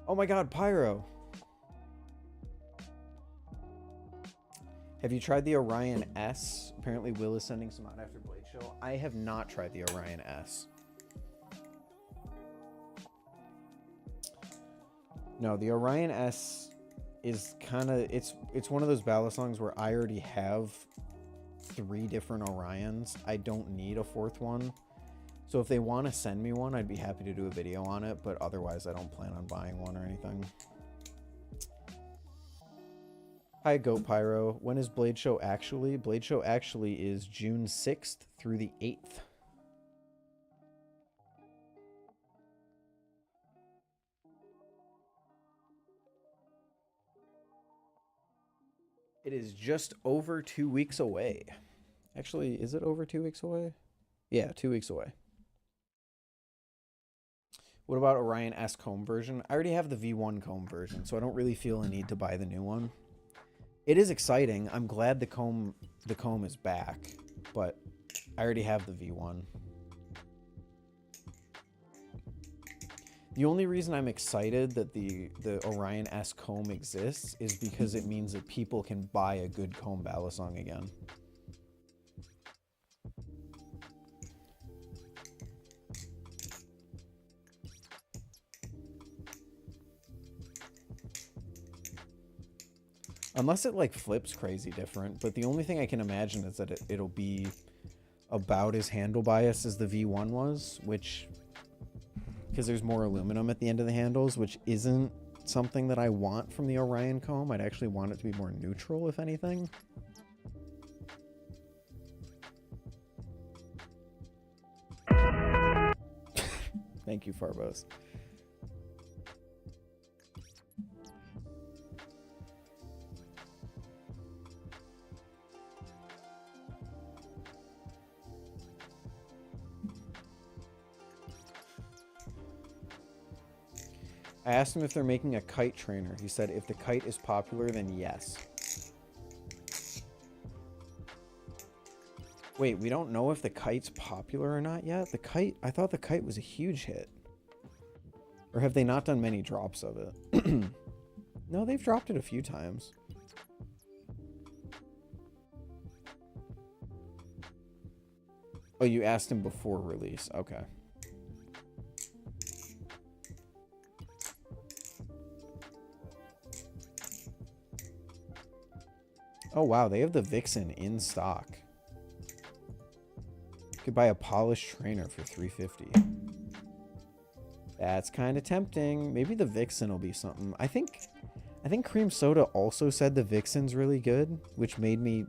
[SPEAKER 1] Oh my god, Pyro! Have you tried the Orion S? Apparently Will is sending some out after Blade Show. I have not tried the Orion S. No, the Orion S is kind of, it's one of those Balisongs where I already have 3 different Orions. I don't need a 4th one. So if they want to send me one, I'd be happy to do a video on it, but otherwise I don't plan on buying one or anything. Hi, Goat Pyro. When is Blade Show actually? Blade Show actually is June 6th through the 8th. It is just over 2 weeks away. Actually, is it over 2 weeks away? Yeah, 2 weeks away. What about Orion S comb version? I already have the V1 comb version, so I don't really feel a need to buy the new one. It is exciting. I'm glad the comb is back, but I already have the V1. The only reason I'm excited that the Orion S comb exists is because it means that people can buy a good comb Balisong again. Unless it like flips crazy different, but the only thing I can imagine is that it'll be about as handle biased as the V1 was, which, because there's more aluminum at the end of the handles, which isn't something that I want from the Orion comb. I'd actually want it to be more neutral, if anything. Thank you, Farbos. I asked him if they're making a kite trainer. He said if the kite is popular, then yes. Wait, we don't know if the kite's popular or not yet? The kite, I thought the kite was a huge hit. Or have they not done many drops of it? No, they've dropped it a few times. Oh, you asked him before release. Okay. Oh, wow. They have the Vixen in stock. You could buy a polished trainer for $350. That's kind of tempting. Maybe the Vixen will be something. I think Cream Soda also said the Vixen's really good, which made me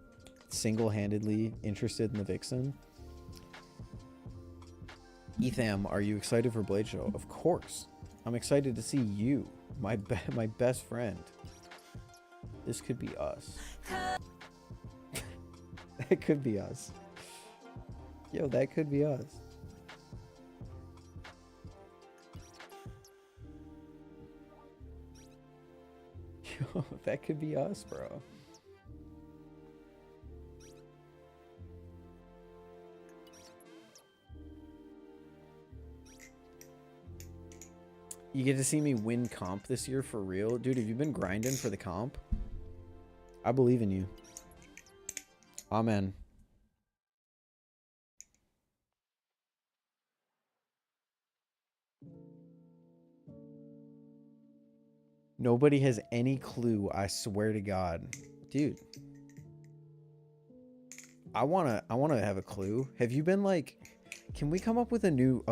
[SPEAKER 1] single-handedly interested in the Vixen. Etham, are you excited for Blade Show? Of course. I'm excited to see you, my best friend. This could be us. That could be us. Yo, that could be us. Yo, that could be us, bro. You get to see me win comp this year for real? Dude, have you been grinding for the comp? I believe in you. Amen. Nobody has any clue, I swear to God. Dude. I wanna have a clue. Have you been like, can we come up with a new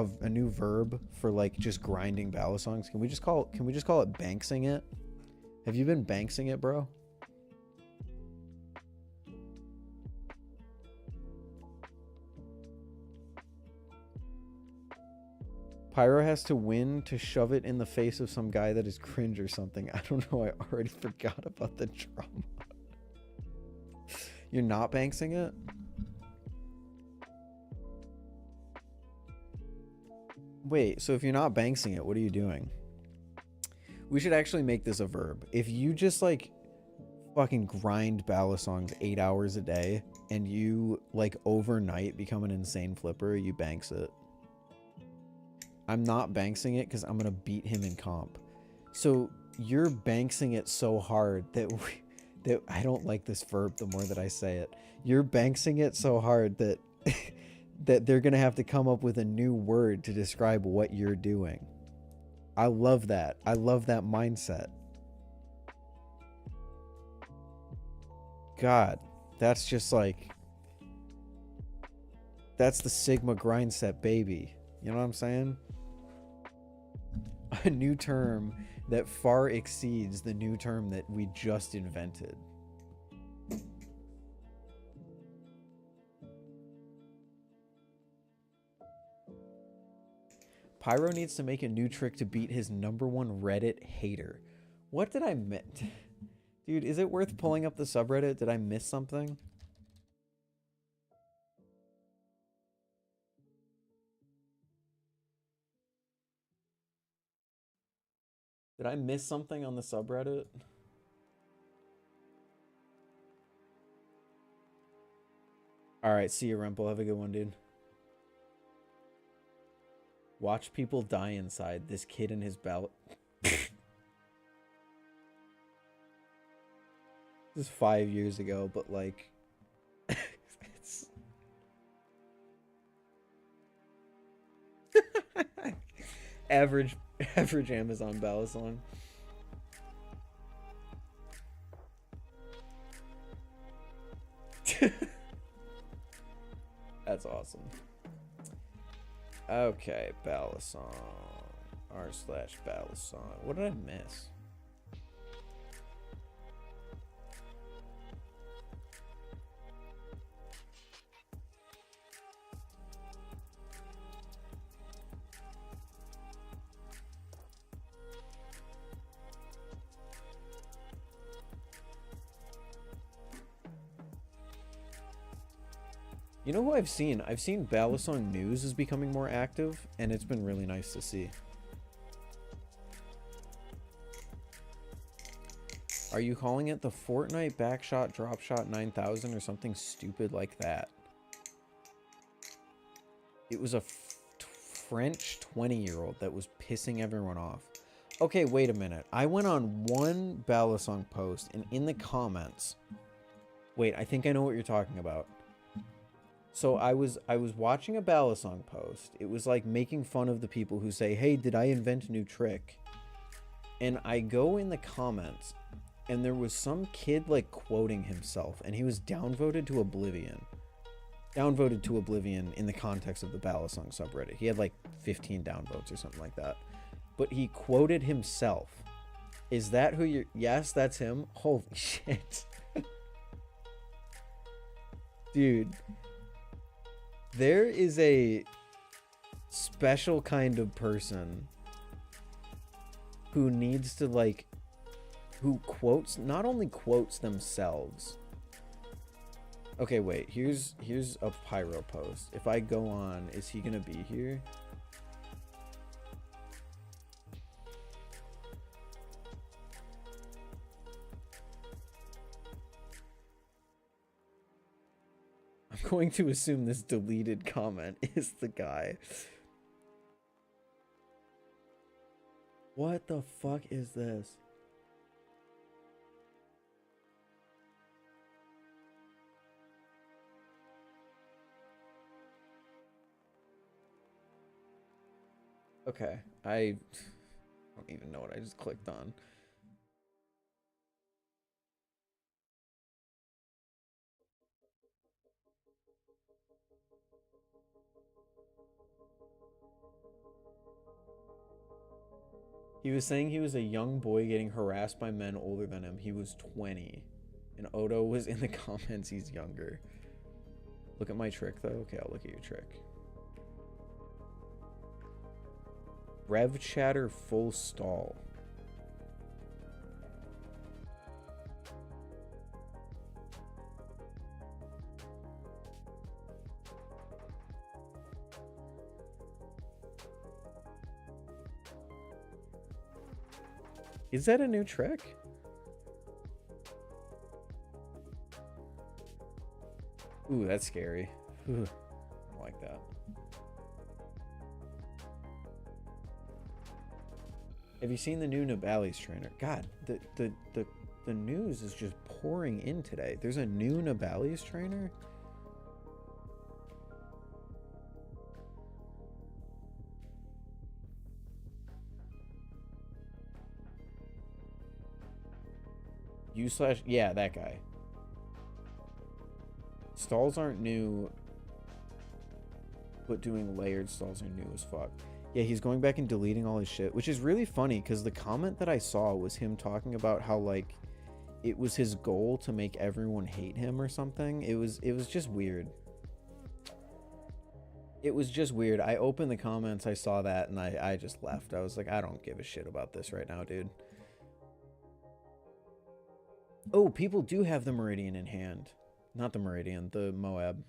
[SPEAKER 1] verb for like just grinding Balisongs? Can we just call it banksing it? Have you been banksing it, bro? Pyro has to win to shove it in the face of some guy that is cringe or something. I don't know. I already forgot about the drama. You're not banksing it? Wait, so if you're not banksing it, what are you doing? We should actually make this a verb. If you just like fucking grind Balisongs 8 hours a day and you like overnight become an insane flipper, you banks it. I'm not banksing it because I'm going to beat him in comp. So you're banksing it so hard I don't like this verb the more that I say it. You're banksing it so hard that that they're gonna have to come up with a new word to describe what you're doing. I love that. I love that mindset. God, that's just like, that's the Sigma grind set, baby. You know what I'm saying? A new term that far exceeds the new term that we just invented. Pyro needs to make a new trick to beat his #1 Reddit hater. What did I miss? Dude, is it worth pulling up the subreddit? Did I miss something? Did I miss something on the subreddit? Alright, see you, Rempel. Have a good one, dude. Watch people die inside. This kid and his ballot. This is 5 years ago, but like... it's... average Amazon Balisong. That's awesome. Okay, Balisong. r/Balisong. What did I miss? You know who I've seen? I've seen Balisong News is becoming more active, and it's been really nice to see. Are you calling it the Fortnite Backshot Dropshot 9000 or something stupid like that? It was a French 20-year-old that was pissing everyone off. Okay, wait a minute. I went on one Balisong post, and in the comments... Wait, I think I know what you're talking about. So I was watching a Balisong post. It was like making fun of the people who say, hey, did I invent a new trick? And I go in the comments, and there was some kid like quoting himself, and he was downvoted to oblivion. Downvoted to oblivion in the context of the Balisong subreddit. He had like 15 downvotes or something like that. But he quoted himself. Is that who you're... Yes, that's him. Holy shit. Dude. There is a special kind of person who needs to like, who quotes, not only quotes themselves. Okay, wait, here's a Pyro post. If I go on, is he gonna be here? I'm going to assume this deleted comment is the guy. What the fuck is this? Okay, I don't even know what I just clicked on. He was saying he was a young boy getting harassed by men older than him. He was 20. And Odo was in the comments, he's younger. Look at my trick, though. Okay, I'll look at your trick. Rev chatter full stall. Is that a new trick? Ooh, that's scary. Ooh, I don't like that. Have you seen the new Nabali's trainer? God, the The news is just pouring in today. There's a new Nabali's trainer. Yeah, that guy. Stalls aren't new, but doing layered stalls are new as fuck. Yeah, he's going back and deleting all his shit, which is really funny because the comment that I saw was him talking about how, like, it was his goal to make everyone hate him or something. It was just weird. It was just weird. I opened the comments, I saw that, and I just left. I was like, I don't give a shit about this right now, dude. Oh, people do have the Meridian in hand. Not the Meridian, the Moab.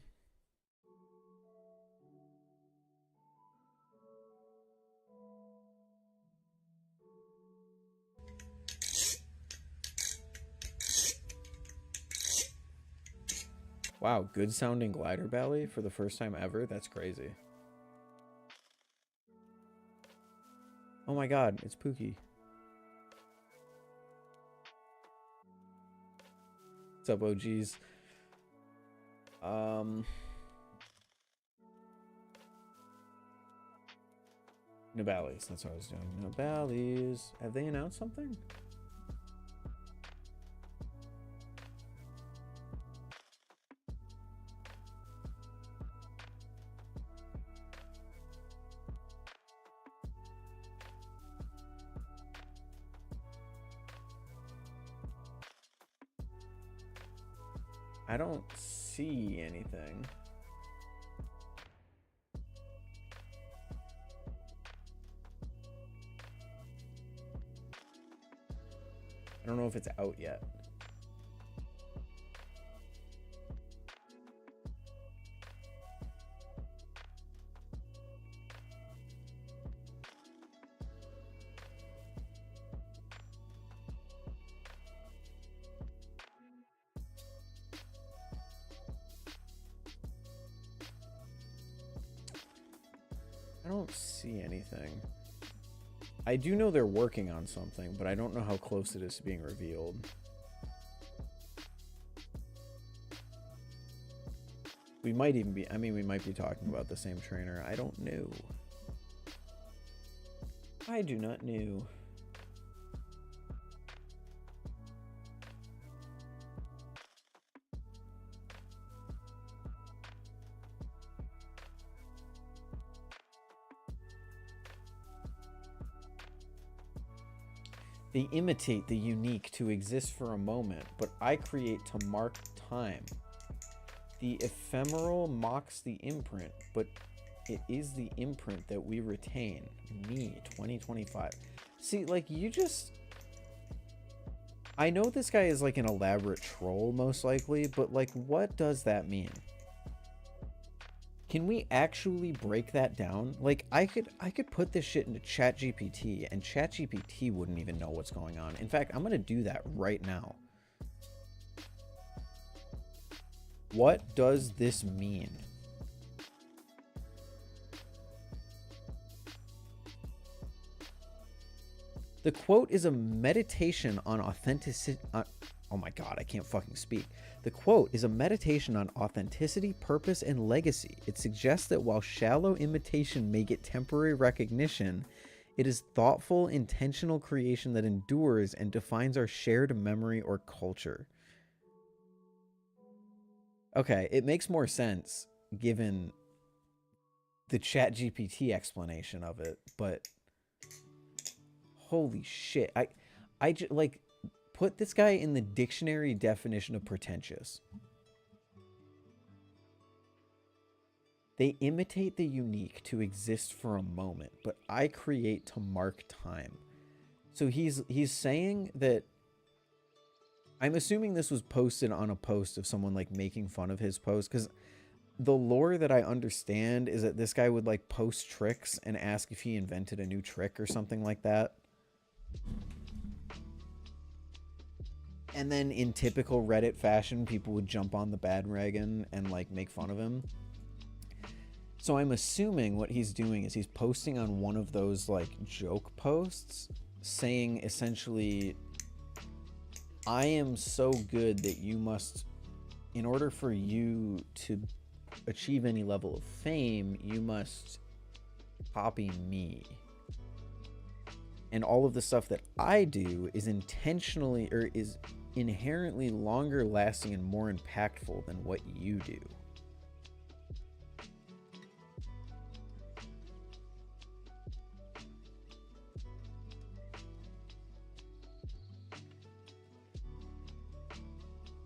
[SPEAKER 1] Wow, good sounding glider belly for the first time ever? That's crazy. Oh my god, it's Pookie. What's up, OGs? Nabali's, that's what I was doing. Nabali's. Have they announced something? I don't see anything. I don't know if it's out yet. I don't see anything. I do know they're working on something, but I don't know how close it is to being revealed. We might even be, I mean, we might be talking about the same trainer. I don't know. I do not know. They imitate the unique to exist for a moment, but I create to mark time. The ephemeral mocks the imprint, but it is the imprint that we retain. Me, 2025. See, like, you just... I know this guy is like an elaborate troll, most likely, but like, what does that mean? Can we actually break that down? Like, I could put this shit into ChatGPT, and ChatGPT wouldn't even know what's going on. In fact, I'm gonna do that right now. What does this mean? The quote is a meditation on authenticity. Oh my god, I can't fucking speak. The quote is a meditation on authenticity, purpose, and legacy. It suggests that while shallow imitation may get temporary recognition, it is thoughtful, intentional creation that endures and defines our shared memory or culture. Okay, it makes more sense given the ChatGPT explanation of it, but holy shit. I just, like, put this guy in the dictionary definition of pretentious. They imitate the unique to exist for a moment, but I create to mark time. So he's saying that, I'm assuming this was posted on a post of someone like making fun of his post, because the lore that I understand is that this guy would like post tricks and ask if he invented a new trick or something like that. And then in typical Reddit fashion, people would jump on the bandwagon and like make fun of him. So I'm assuming what he's doing is he's posting on one of those like joke posts saying essentially, I am so good that you must, in order for you to achieve any level of fame, you must copy me. And all of the stuff that I do is intentionally or is inherently longer lasting and more impactful than what you do.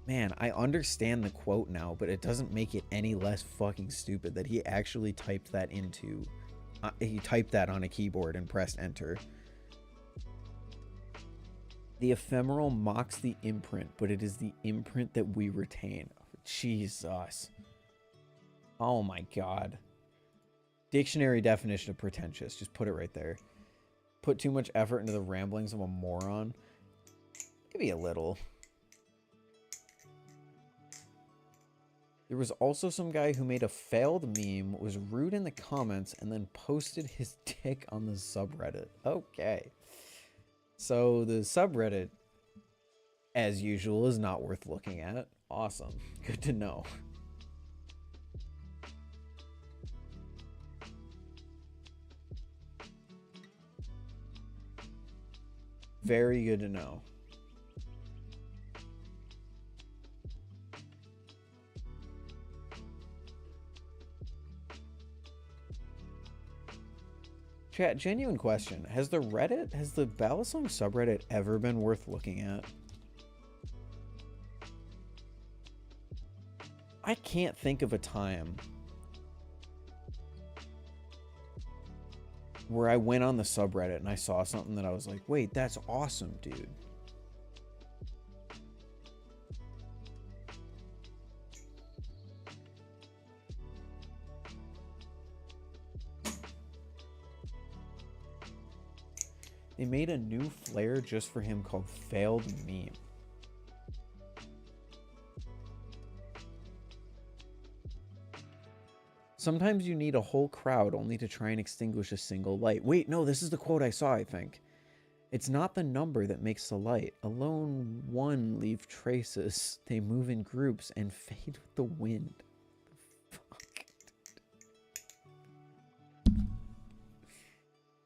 [SPEAKER 1] Man, I understand the quote now, but it doesn't make it any less fucking stupid that he actually typed that into... he typed that on a keyboard and pressed enter. The ephemeral mocks the imprint, but it is the imprint that we retain. Jesus. Oh my god. Dictionary definition of pretentious. Just put it right there. Put too much effort into the ramblings of a moron. Maybe a little. There was also some guy who made a failed meme, was rude in the comments, and then posted his dick on the subreddit. Okay. So the subreddit, as usual, is not worth looking at. Awesome. Good to know. Very good to know. Chat, genuine question. Has the Balisong subreddit ever been worth looking at? I can't think of a time where I went on the subreddit and I saw something that I was like, wait, that's awesome, dude. They made a new flare just for him called Failed Meme. Sometimes you need a whole crowd only to try and extinguish a single light. Wait, no, this is the quote I saw, I think. It's not the number that makes the light. Alone one leave traces. They move in groups and fade with the wind. Fuck.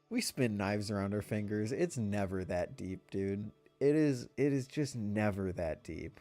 [SPEAKER 1] We spin knives around our fingers. It's never that deep, dude. It is just never that deep.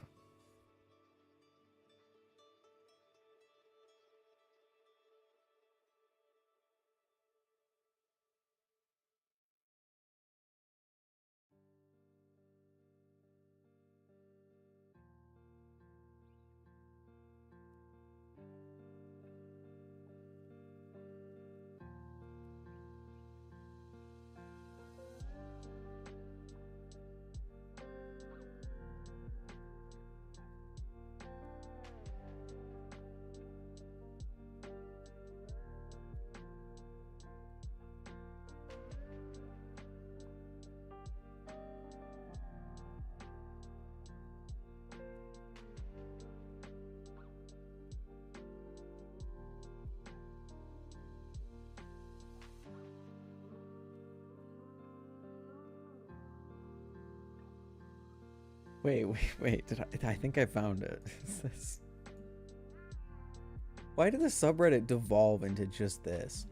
[SPEAKER 1] Wait. I think I found it. Why did the subreddit devolve into just this?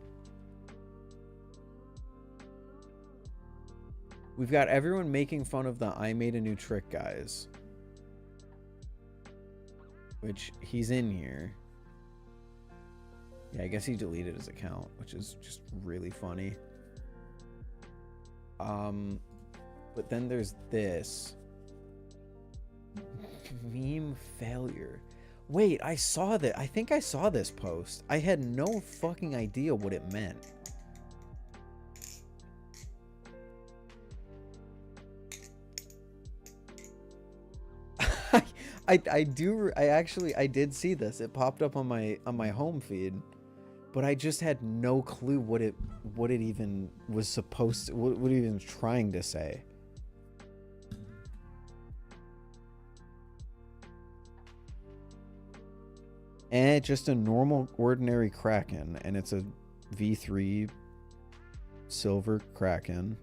[SPEAKER 1] We've got everyone making fun of the I made a new trick guys. Which, he's in here. Yeah, I guess he deleted his account, which is just really funny. But then there's this. Meme failure. Wait, I saw that. I think I saw this post. I had no fucking idea what it meant. I did see this. It popped up on my home feed, but I just had no clue what it even was supposed to, what it even was trying to say. And just a normal ordinary Kraken, and it's a V3 silver Kraken.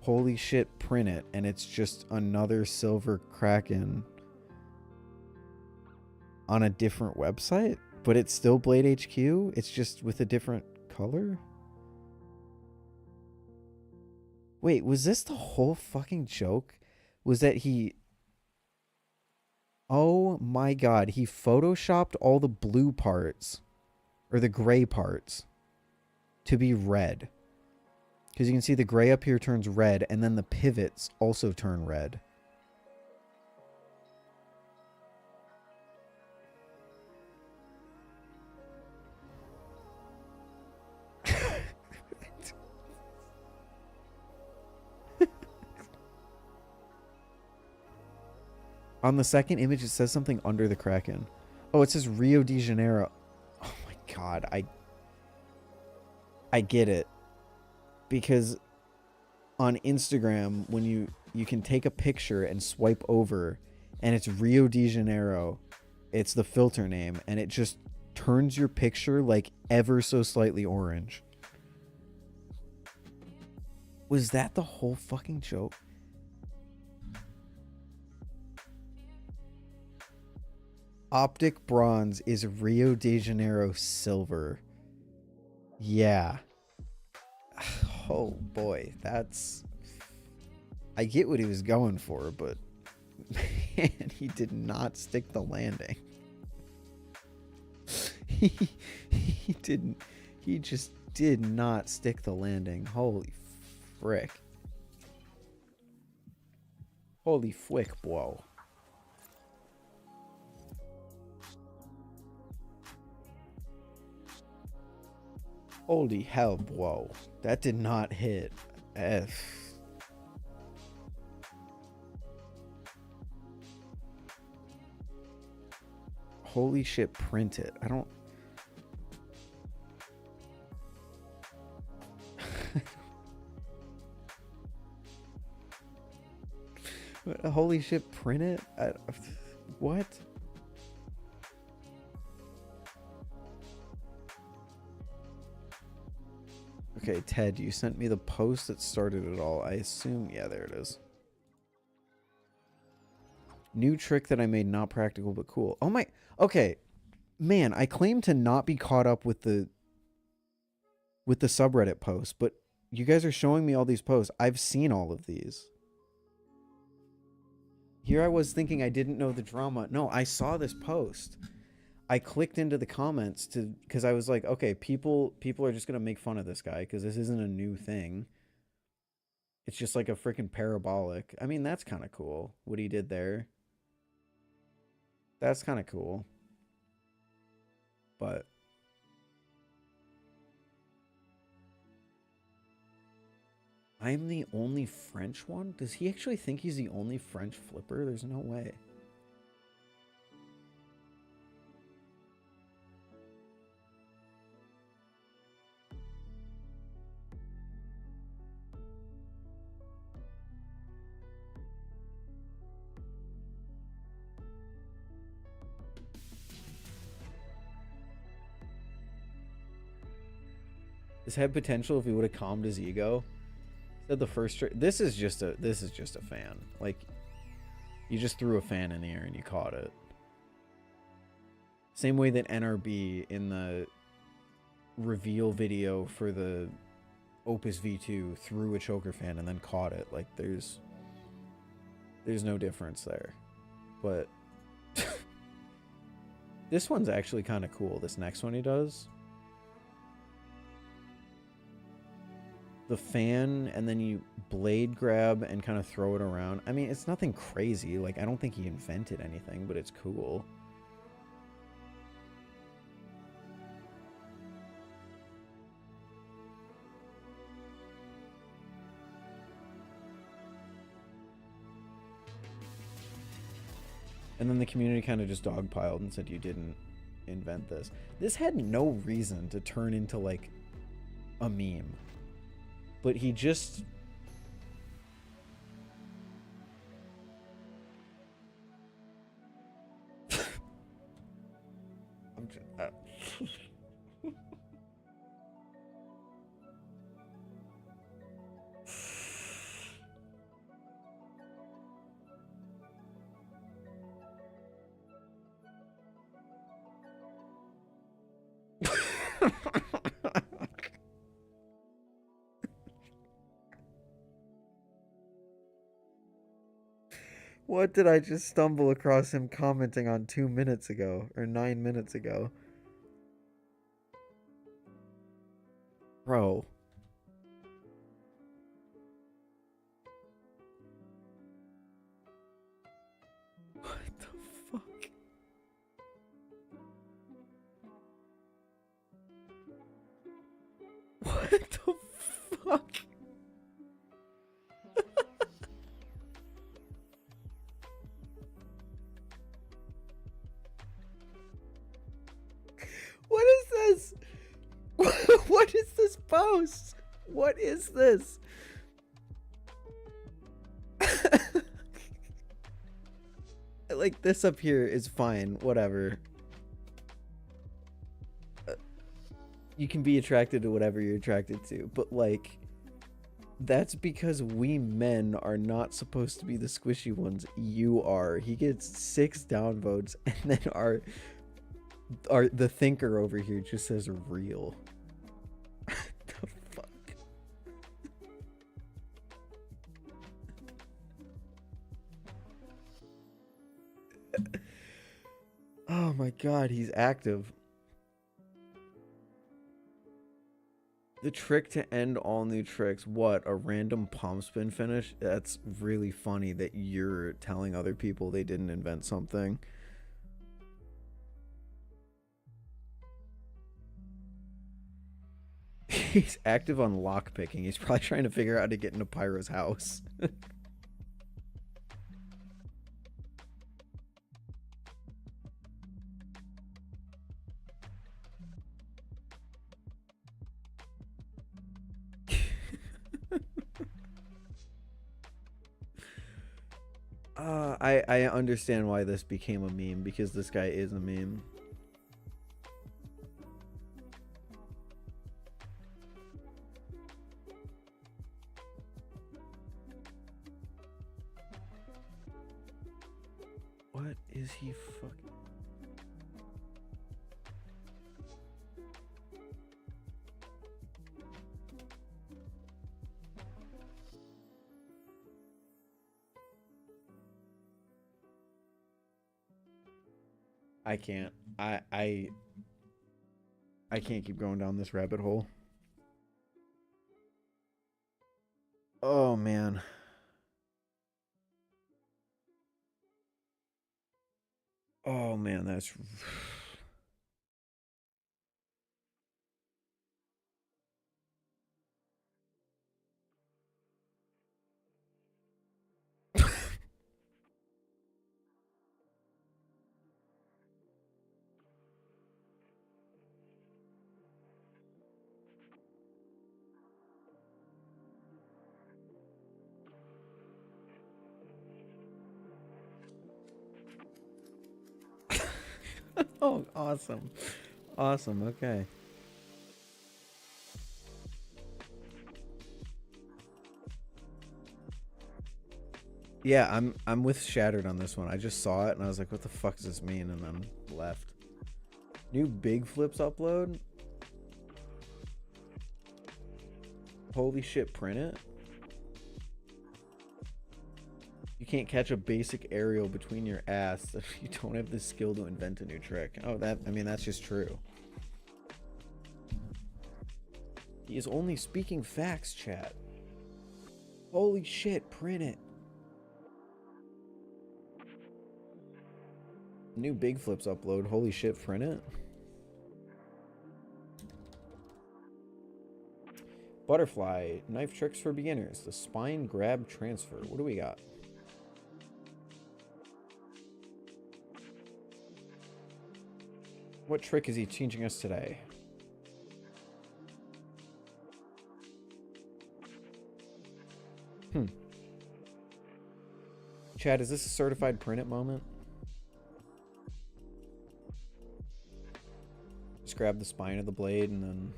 [SPEAKER 1] Holy shit, print it. And it's just another silver Kraken on a different website. But it's still Blade HQ. It's just with a different color. Wait, was this the whole fucking joke? Was that he... Oh my god, he photoshopped all the blue parts, or the gray parts, to be red. Because you can see the gray up here turns red, and then the pivots also turn red. On the second image, it says something under the Kraken. Oh, it says Rio de Janeiro. Oh my god, I get it. Because on Instagram, when you can take a picture and swipe over, and it's Rio de Janeiro, it's the filter name, and it just turns your picture like ever so slightly orange. Was that the whole fucking joke? Optic bronze is Rio de Janeiro silver. Yeah. Oh boy, that's... I get what he was going for, but man, he did not stick the landing. He didn't. He just did not stick the landing. Holy frick. Holy fwick, whoa. Holy hell, whoa. That did not hit. F. Holy shit, print it. I don't... Holy shit, print it? What? Okay, Ted, you sent me the post that started it all. I assume... Yeah, there it is. New trick that I made, not practical, but cool. Oh my... Okay. Man, I claim to not be caught up with the subreddit posts, but you guys are showing me all these posts. I've seen all of these. Here I was thinking I didn't know the drama. No, I saw this post. I clicked into the comments because I was like, okay, people are just gonna make fun of this guy because this isn't a new thing. It's just like a freaking parabolic. I mean, that's kind of cool what he did there. That's kind of cool. But I'm the only French one? Does he actually think he's the only French flipper? There's no way. This had potential if he would have calmed his ego. Said the first trick. This is just a fan. Like, you just threw a fan in the air and you caught it. Same way that NRB in the reveal video for the Opus V2 threw a choker fan and then caught it. Like, there's no difference there. But this one's actually kind of cool. This next one he does. The fan, and then you blade grab and kind of throw it around. I mean, it's nothing crazy. Like, I don't think he invented anything, but it's cool. And then the community kind of just dogpiled and said you didn't invent this. This had no reason to turn into, like, a meme. But he just... I'm just, What did I just stumble across him commenting on 2 minutes ago? Or 9 minutes ago? Bro. What the fuck? What the fuck? What is this? What is this post? What is this? Like, this up here is fine, whatever. You can be attracted to whatever you're attracted to, but like, that's because we men are not supposed to be the squishy ones. You are. He gets 6 downvotes, and then the thinker over here just says real. The fuck? Oh my god, he's active. The trick to end all new tricks. What? A random palm spin finish? That's really funny that you're telling other people they didn't invent something. He's active on lockpicking. He's probably trying to figure out how to get into Pyro's house. I understand why this became a meme, because this guy is a meme. What is he fucking... I can't. I can't keep going down this rabbit hole. Oh man. Oh man, that's oh, awesome. Awesome, okay. Yeah, I'm with Shattered on this one. I just saw it and I was like, what the fuck does this mean? And then left. New big flips upload? Holy shit, print it? You can't catch a basic aerial between your ass if you don't have the skill to invent a new trick. Oh, I mean, that's just true. He is only speaking facts, chat. Holy shit, print it. New big flips upload. Holy shit, print it. Butterfly, knife tricks for beginners. The spine grab transfer. What do we got? What trick is he teaching us today? Chad, is this a certified print it moment? Just grab the spine of the blade and then...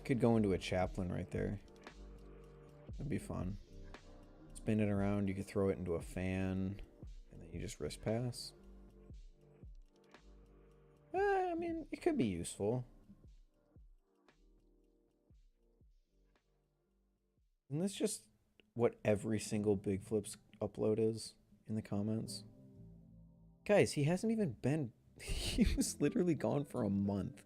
[SPEAKER 1] Could go into a chaplain right there. That'd be fun. Spin it around, you could throw it into a fan, and then you just wrist pass. could be useful. Isn't this just what every single Big Flip's upload is in the comments? Guys, he hasn't even been... He was literally gone for a month.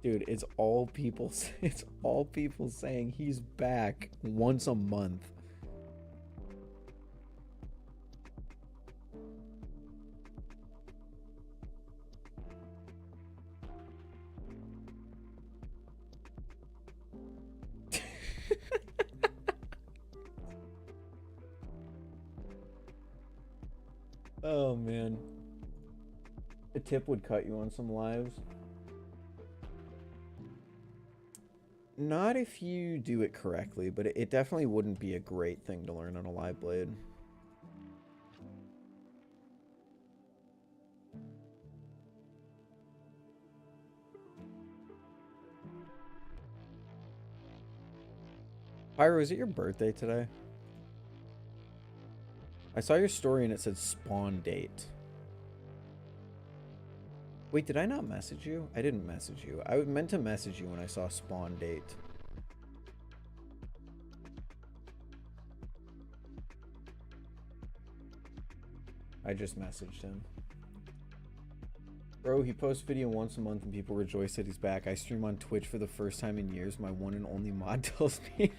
[SPEAKER 1] Dude, it's all people saying he's back once a month. Oh man. A tip would cut you on some lives. Not if you do it correctly, but it definitely wouldn't be a great thing to learn on a live blade. Pyro, is it your birthday today? I saw your story and it said spawn date. Wait, did I not message you? I didn't message you. I meant to message you when I saw spawn date. I just messaged him. Bro, he posts video once a month and people rejoice that he's back. I stream on Twitch for the first time in years. My one and only mod tells me.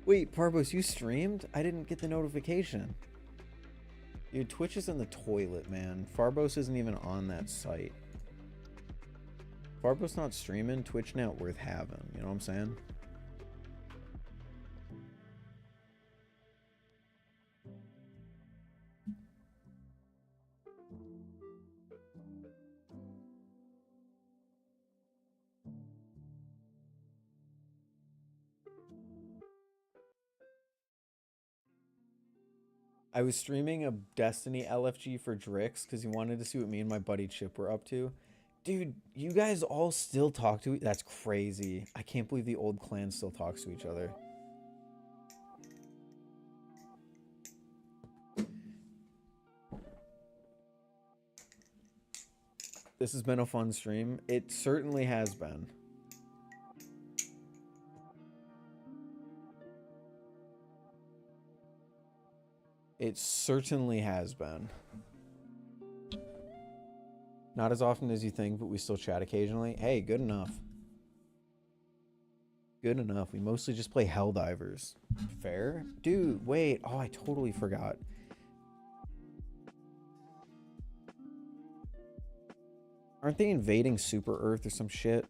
[SPEAKER 1] Wait, Parbos, you streamed? I didn't get the notification. Dude, Twitch is in the toilet, man. Farbos isn't even on that site. Farbos not streaming, Twitch not worth having. You know what I'm saying? I was streaming a Destiny LFG for Drix because he wanted to see what me and my buddy Chip were up to. Dude, you guys all still talk to each other? That's crazy. I can't believe the old clan still talks to each other. This has been a fun stream. It certainly has been. It certainly has been. Not as often as you think, but we still chat occasionally. Hey, good enough. Good enough. We mostly just play Helldivers. Fair? Dude, wait. Oh, I totally forgot. Aren't they invading Super Earth or some shit?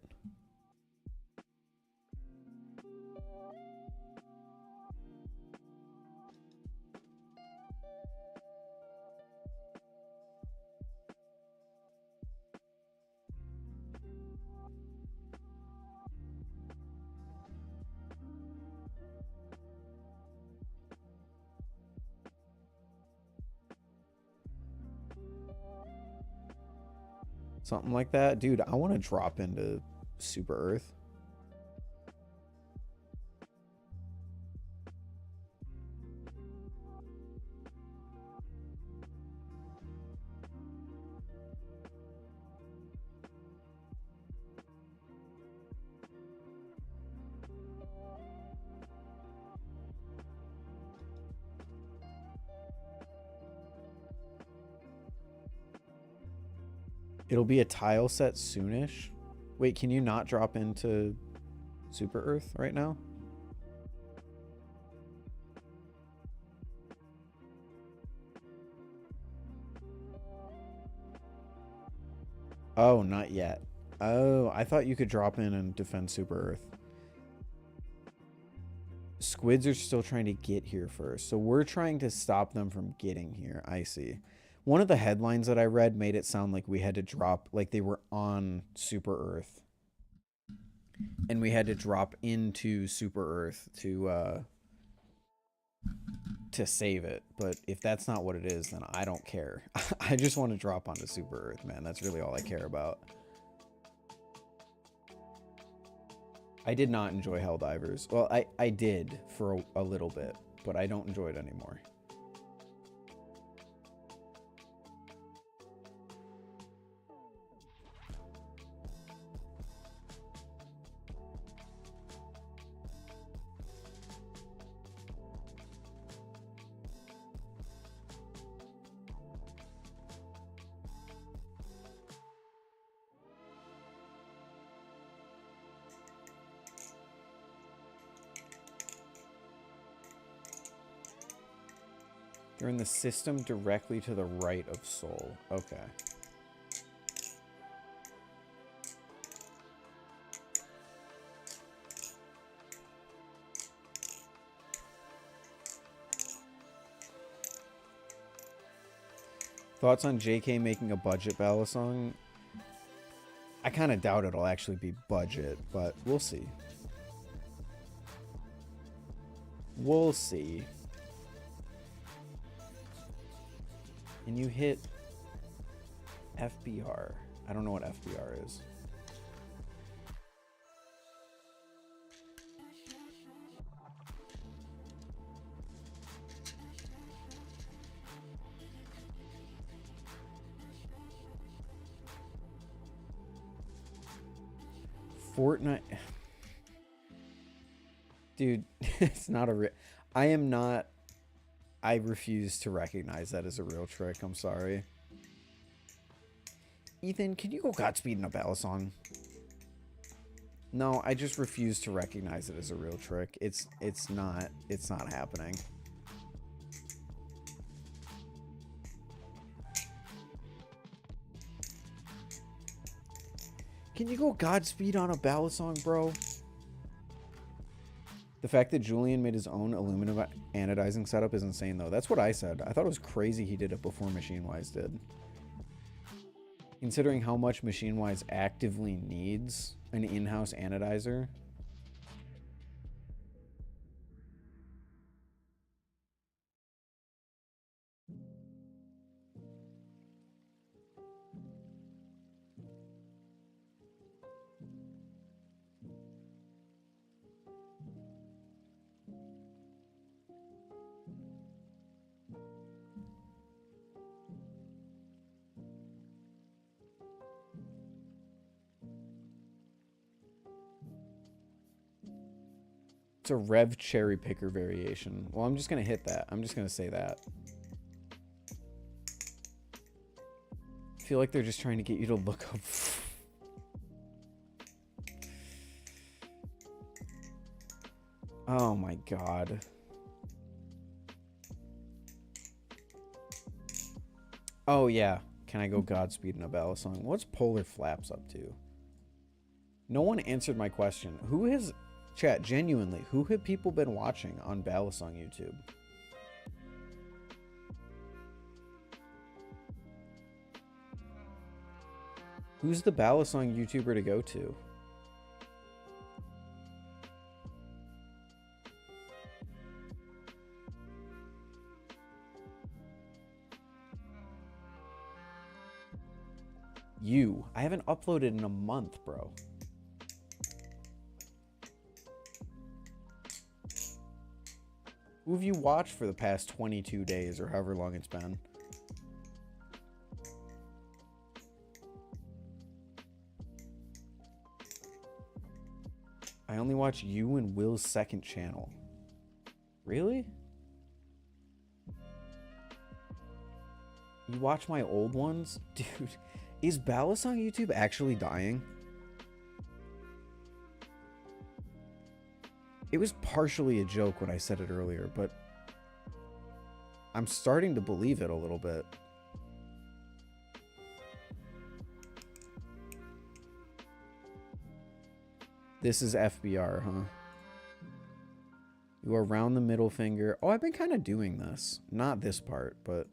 [SPEAKER 1] Something like that. Dude, I want to drop into Super Earth. It'll be a tile set soonish. Wait, can you not drop into Super Earth right now? Oh, not yet. Oh, I thought you could drop in and defend Super Earth. Squids are still trying to get here first. So we're trying to stop them from getting here. I see. One of the headlines that I read made it sound like we had to drop, like they were on Super Earth. And we had to drop into Super Earth to save it. But if that's not what it is, then I don't care. I just want to drop onto Super Earth, man. That's really all I care about. I did not enjoy Helldivers. Well, I did for a little bit, but I don't enjoy it anymore. You're in the system directly to the right of Soul. Okay. Thoughts on JK making a budget Balisong? I kind of doubt it'll actually be budget, but we'll see. We'll see. And you hit FBR. I don't know what FBR is. Fortnite. Dude, it's not a real... I am not... I refuse to recognize that as a real trick. I'm sorry. Ethan, can you go Godspeed in a Balisong? No, I just refuse to recognize it as a real trick. It's not happening. Can you go Godspeed on a Balisong, bro? The fact that Julian made his own aluminum anodizing setup is insane, though. That's what I said. I thought it was crazy he did it before Machinewise did. Considering how much Machinewise actively needs an in-house anodizer. It's a Rev Cherry Picker variation. Well, I'm just going to hit that. I'm just going to say that. I feel like they're just trying to get you to look up. Oh my god. Oh yeah. Can I go Godspeed in a Balisong? What's Polar Flaps up to? No one answered my question. Who has... Chat, genuinely, who have people been watching on Balisong YouTube? Who's the Balisong YouTuber to go to? You. I haven't uploaded in a month, bro. Who have you watched for the past 22 days or however long it's been? I only watch you and Will's second channel. Really? You watch my old ones? Dude, is Balisong YouTube actually dying? It was partially a joke when I said it earlier, but I'm starting to believe it a little bit. This is FBR, huh? You are around the middle finger. Oh, I've been kind of doing this. Not this part, but...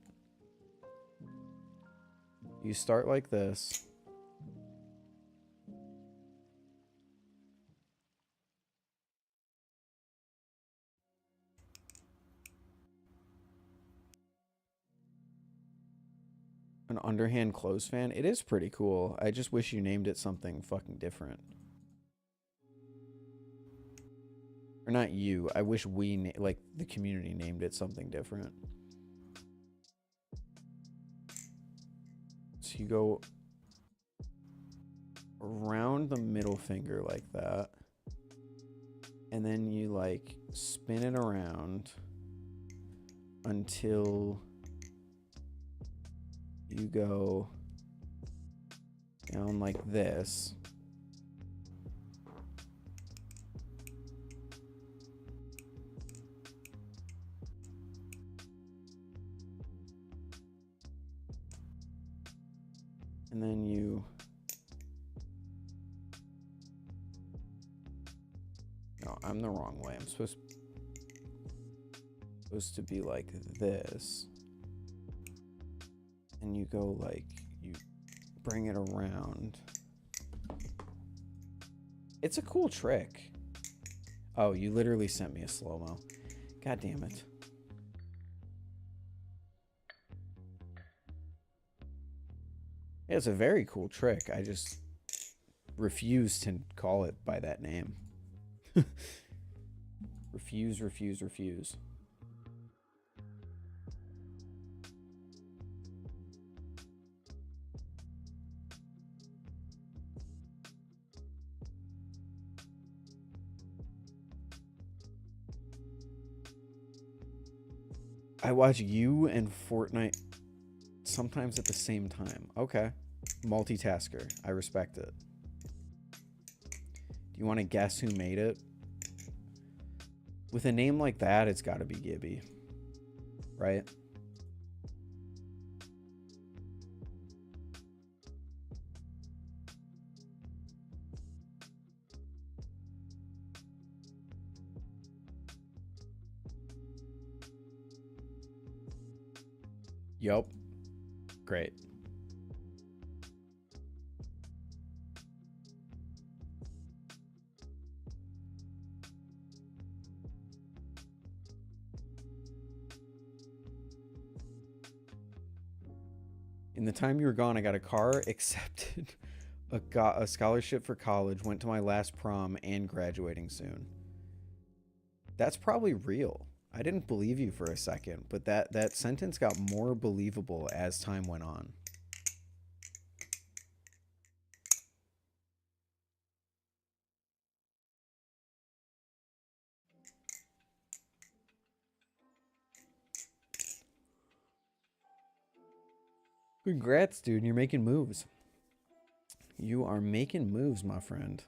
[SPEAKER 1] You start like this. An underhand close fan? It is pretty cool. I just wish you named it something fucking different. Or not you. I wish we, like, the community named it something different. So you go around the middle finger like that. And then you, like, spin it around until you go down like this. And then you... No, I'm the wrong way. I'm supposed to be like this. And you go like, you bring it around. It's a cool trick. Oh, you literally sent me a slow-mo. God damn it. Yeah, it's a very cool trick. I just refuse to call it by that name. Refuse, refuse, refuse. I watch you and Fortnite sometimes at the same time. Okay. Multitasker. I respect it. Do you want to guess who made it? With a name like that, it's got to be Gibby. Right? Yup. Great. In the time you were gone, I got a car, accepted a scholarship for college, went to my last prom, and graduating soon. That's probably real. I didn't believe you for a second, but that sentence got more believable as time went on. Congrats, dude. You're making moves. You are making moves, my friend.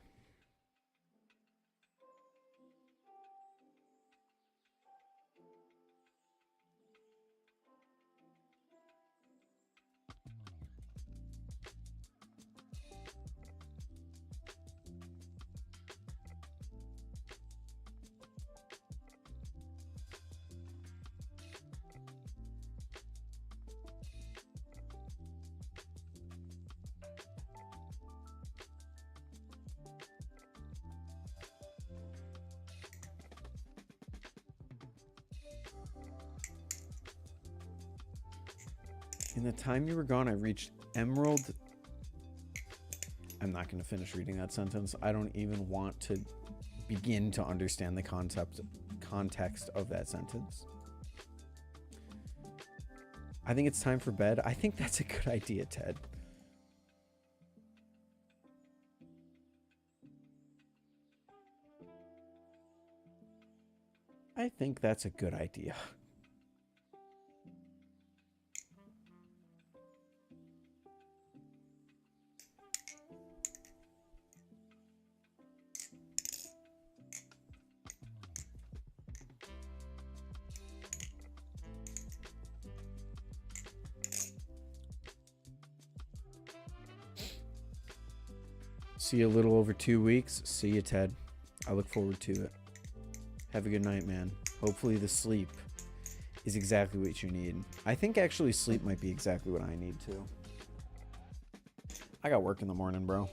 [SPEAKER 1] In the time you were gone, I reached Emerald. I'm not going to finish reading that sentence. I don't even want to begin to understand the context of that sentence. I think it's time for bed. I think that's a good idea, Ted. I think that's a good idea. See you a little over 2 weeks. See you, Ted. I look forward to it. Have a good night, man. Hopefully the sleep is exactly what you need. I think actually sleep might be exactly what I need too. I got work in the morning, bro.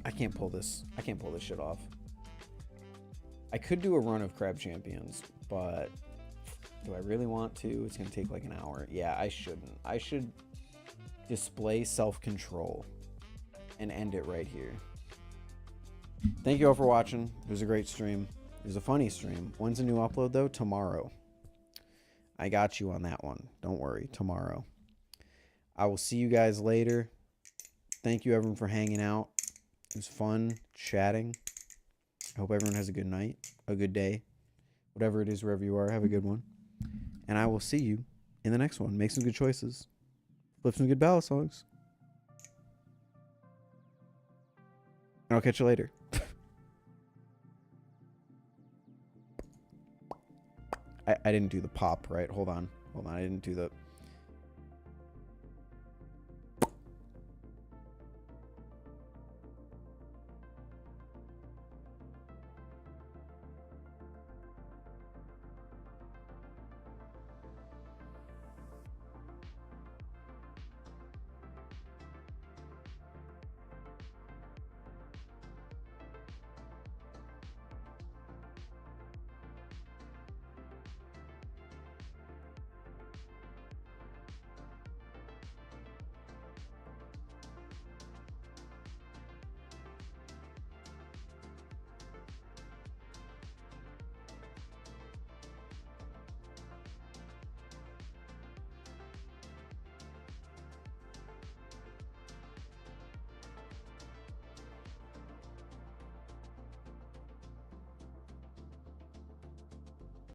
[SPEAKER 1] I can't pull this shit off. I could do a run of Crab Champions, but do I really want to? It's gonna take like an hour. Yeah, I shouldn't. I should display self-control and end it right here. Thank you all for watching. It was a great stream. It was a funny stream. When's a new upload, though? Tomorrow. I got you on that one. Don't worry. Tomorrow. I will see you guys later. Thank you, everyone, for hanging out. It was fun chatting. I hope everyone has a good night, a good day. Whatever it is, wherever you are, have a good one. And I will see you in the next one. Make some good choices. Flip some good Balisongs. And I'll catch you later. I didn't do the pop, right? Hold on. I didn't do the...